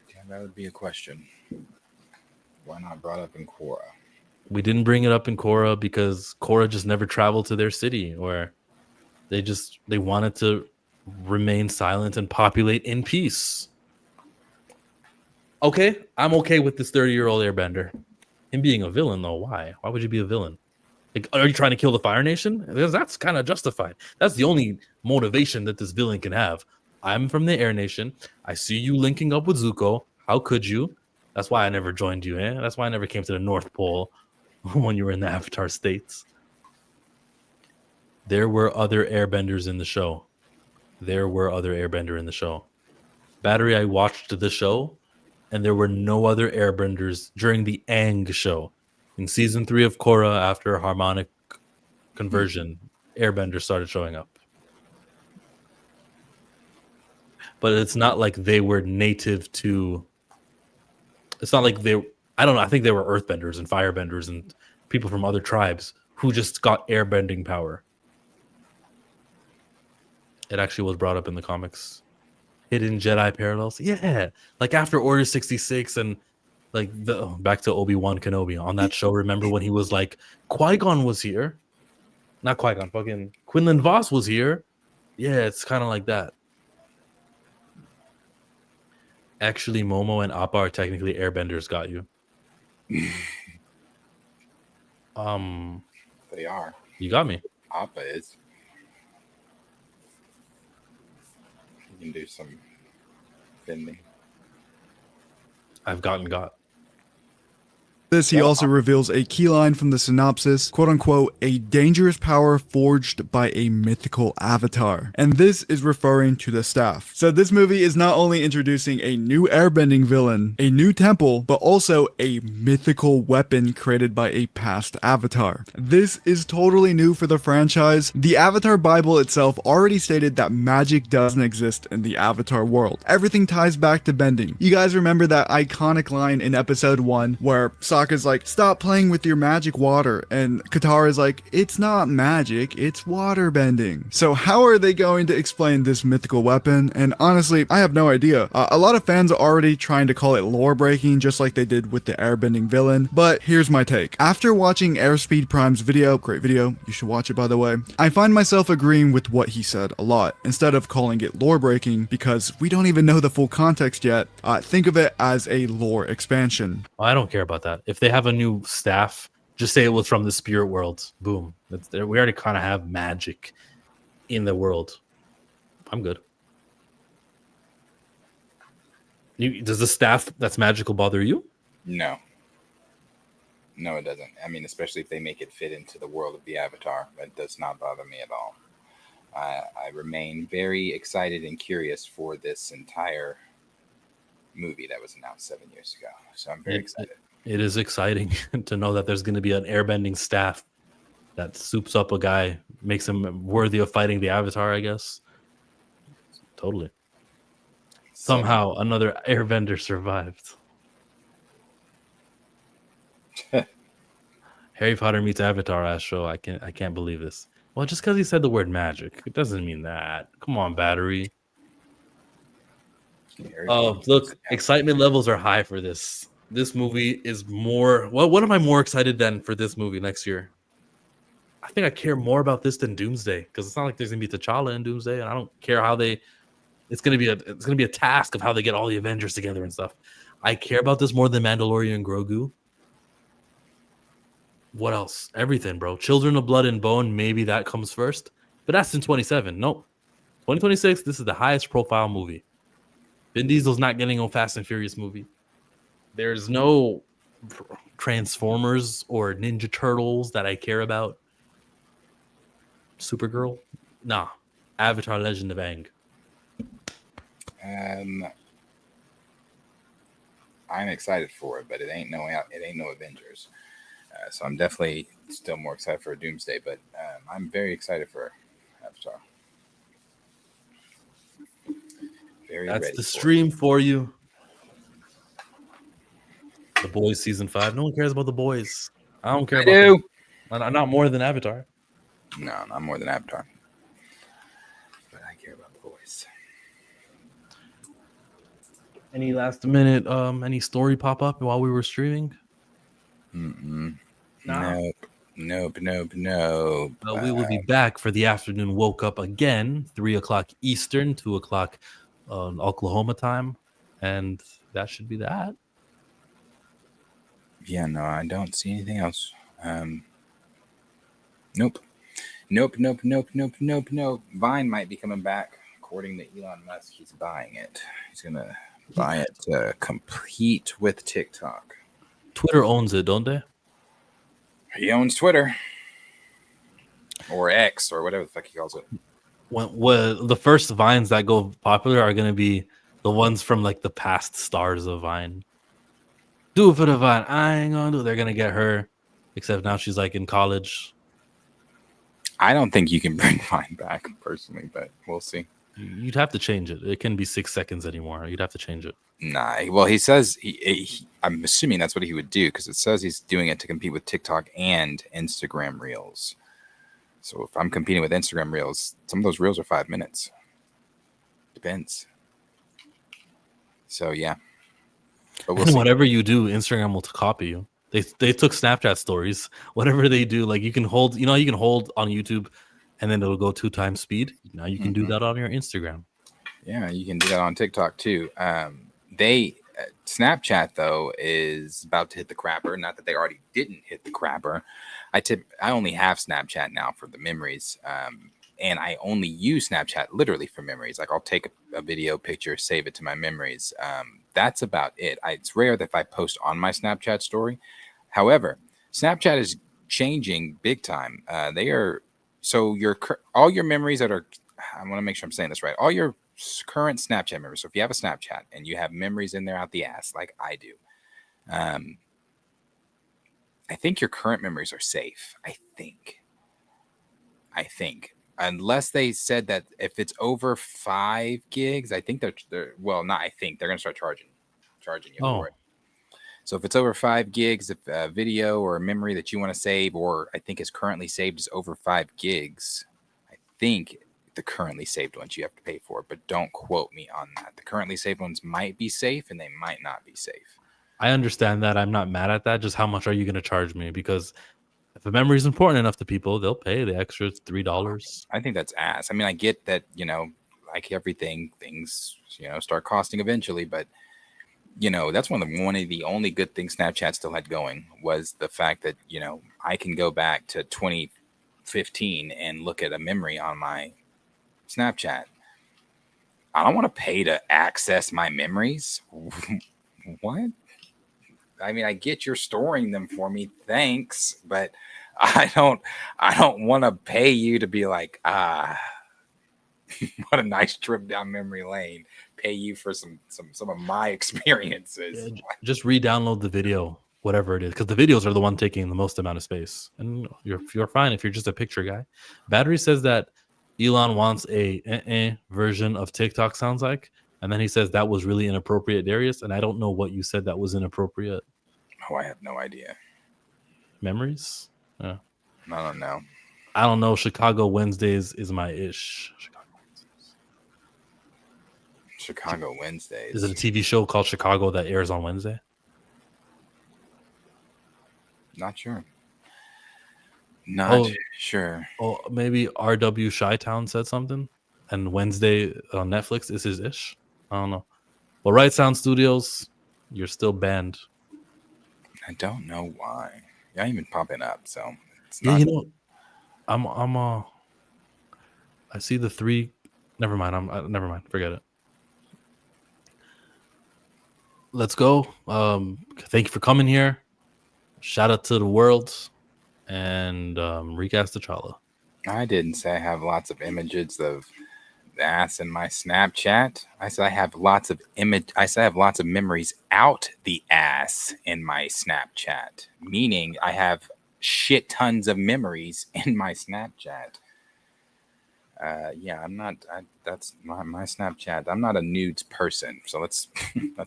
Yeah, that would be a question. Why not brought up in Korra? We didn't bring it up in Korra because Korra just never traveled to their city, or they wanted to remain silent and populate in peace. Okay, I'm okay with this 30-year-old airbender. Him being a villain, though, why? Why would you be a villain? Like, are you trying to kill the Fire Nation? Because that's kind of justified. That's the only motivation that this villain can have. I'm from the Air Nation. I see you linking up with Zuko. How could you? That's why I never joined you, eh? That's why I never came to the North Pole when you were in the Avatar states. There were other airbenders in the show. There were other airbender in the show. Battery, I watched the show, and there were no other airbenders during the Aang show. In season 3 of Korra, after harmonic conversion, airbenders started showing up. But it's not like they were native to... It's not like they... I don't know. I think they were earthbenders and firebenders and people from other tribes who just got airbending power. It actually was brought up in the comics. Hidden Jedi parallels. Yeah. Like after Order 66 and like back to Obi-Wan Kenobi on that show. Remember when he was like, Qui-Gon was here? Not Qui-Gon, fucking Quinlan Vos was here. Yeah, it's kind of like that. Actually, Momo and Appa are technically airbenders, got you. They are. You got me. Appa is. You can do some bending. I've gotten got. This, he also reveals a key line from the synopsis, quote unquote, a dangerous power forged by a mythical avatar. And this is referring to the staff. So this movie is not only introducing a new airbending villain, a new temple, but also a mythical weapon created by a past avatar. This is totally new for the franchise. The Avatar Bible itself already stated that magic doesn't exist in the Avatar world. Everything ties back to bending. You guys remember that iconic line in episode 1 where Sokka's like, stop playing with your magic water, and Katara's like, it's not magic, it's water bending. So how are they going to explain this mythical weapon? And honestly, I have no idea. A lot of fans are already trying to call it lore breaking, just like they did with the airbending villain, but here's my take. After watching Airspeed Prime's video, great video, you should watch it by the way, I find myself agreeing with what he said a lot. Instead of calling it lore breaking, because we don't even know the full context yet, think of it as a lore expansion. I don't care about that. If they have a new staff, just say it was from the spirit world. Boom. We already kind of have magic in the world. I'm good. Does the staff that's magical bother you? No. No, it doesn't. I mean, especially if they make it fit into the world of the Avatar. That does not bother me at all. I remain very excited and curious for this entire movie that was announced 7 years ago. So I'm very excited. It is exciting to know that there's going to be an airbending staff that soups up a guy, makes him worthy of fighting the Avatar, I guess. Totally. Somehow another airbender survived. Harry Potter meets Avatar ass show. I can't believe this. Well, just because he said the word magic, it doesn't mean that. Come on, Battery. Oh, look, excitement levels are high for this. This movie is more... What am I more excited than for this movie next year? I think I care more about this than Doomsday, because it's not like there's gonna be T'Challa in Doomsday, and I don't care how they... It's gonna be a task of how they get all the Avengers together and stuff. I care about this more than Mandalorian and Grogu. What else? Everything, bro. Children of Blood and Bone, maybe that comes first, but that's in 27. Nope. 2026, this is the highest profile movie. Vin Diesel's not getting a Fast and Furious movie. There's no Transformers or Ninja Turtles that I care about. Supergirl? Nah. Avatar Legend of Aang. I'm excited for it, but it ain't no Avengers. So I'm definitely still more excited for Doomsday, but I'm very excited for Avatar. That's the stream for you. The Boys season 5. No one cares about The Boys. I don't care about them. Not more than Avatar. No, not more than Avatar. But I care about The Boys. Any last minute any story pop up while we were streaming? Nah. Nope. Well, we will be back for the afternoon woke up again, 3 o'clock Eastern, 2 o'clock Oklahoma time, and that should be that. Yeah, no, I don't see anything else. Nope. Vine might be coming back. According to Elon Musk, he's buying it. He's going to buy it to compete with TikTok. Twitter owns it, don't they? He owns Twitter. Or X, or whatever the fuck he calls it. When the first Vines that go popular are going to be The ones from like the past stars of Vine. Do it for the Vine. I ain't gonna do it. They're gonna get her. Except now she's like in college. I don't think you can bring Vine back personally, but we'll see. You'd have to change it. It can't be 6 seconds anymore. You'd have to change it. Nah, well, he says I'm assuming that's what he would do because it says he's doing it to compete with TikTok and Instagram Reels. So if I'm competing with Instagram Reels, some of those Reels are 5 minutes. Depends. So yeah, but we'll And see. whatever you do, Instagram will copy you. They took Snapchat stories. Whatever they do, like you can hold. You know, you can hold on YouTube, and then it'll go 2 times speed. Now you can do that on your Instagram. Yeah, you can do that on TikTok too. Snapchat though is about to hit the crapper. Not that they already didn't hit the crapper. I only have Snapchat now for the memories, and I only use Snapchat literally for memories. Like I'll take a video picture, save it to my memories. That's about it. It's rare that if I post on my Snapchat story. However, Snapchat is changing big time. They are so all your memories that are. I want to make sure I'm saying this right. All your current Snapchat memories. So if you have a Snapchat and you have memories in there out the ass, like I do, I think your current memories are safe. I think. Unless they said that if it's over 5 gigs, I think they're well, not I think they're gonna start charging you for it. So if it's over 5 gigs of video or memory that you want to save, or I think is currently saved is over 5 gigs, I think the currently saved ones you have to pay for, but don't quote me on that. The currently saved ones might be safe and they might not be safe. I understand that. I'm not mad at that. Just how much are you going to charge me? Because if a memory is important enough to people, they'll pay the extra $3. I think that's ass. I mean, I get that, like everything, things, start costing eventually, but that's one of the only good things Snapchat still had going was the fact that, I can go back to 2015 and look at a memory on my Snapchat. I don't want to pay to access my memories. What? I mean, I get you're storing them for me. Thanks. But I don't want to pay you to be like, what a nice trip down memory lane. Pay you for some of my experiences. Yeah, just re-download the video, whatever it is, because the videos are the one taking the most amount of space, and you're fine if you're just a picture guy. Battery says that Elon wants a version of TikTok. Sounds like, and then he says that was really inappropriate, Darius. And I don't know what you said that was inappropriate. Oh, I have no idea. Memories? Yeah. I don't know. I don't know. Chicago Wednesdays is my ish. Chicago Wednesdays. Is it a TV show called Chicago that airs on Wednesday? Not sure. Not sure. Oh, maybe RW Chi-Town said something, and Wednesday on Netflix is his ish. I don't know. Well, Right Sound Studios, you're still banned. I don't know why. You're not even popping up, so it's Yeah, not. I see the 3. Never mind. Never mind. Forget it. Let's go. Thank you for coming here. Shout out to the world and recast T'Challa. I didn't say I have lots of images of the ass in my Snapchat. I said I have lots of memories out the ass in my Snapchat. Meaning I have shit tons of memories in my Snapchat. I'm not. That's my Snapchat. I'm not a nudes person, so that's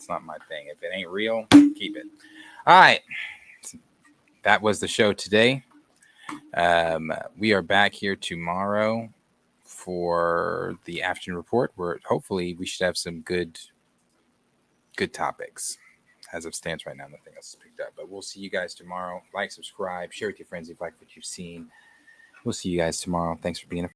not my thing. If it ain't real, keep it. All right, that was the show today. We are back here tomorrow for the afternoon report, where hopefully we should have some good topics. As it stands right now, nothing else is picked up. But we'll see you guys tomorrow. Like, subscribe, share with your friends if you like what you've seen. We'll see you guys tomorrow. Thanks for being a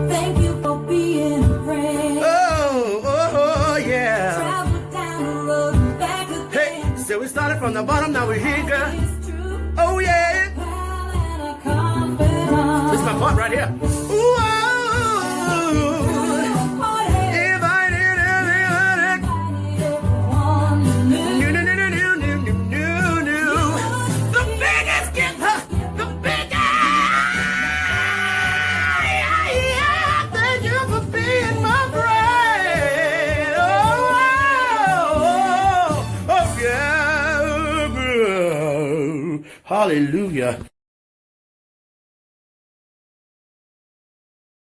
Thank you for being a friend. Oh, yeah. Travel down the road and back again. Hey, so we started from the bottom, now we're here, girl. Oh, yeah. This is my part right here. Ooh, if I did the biggest gift, the biggest. Thank you for being my friend. Hallelujah.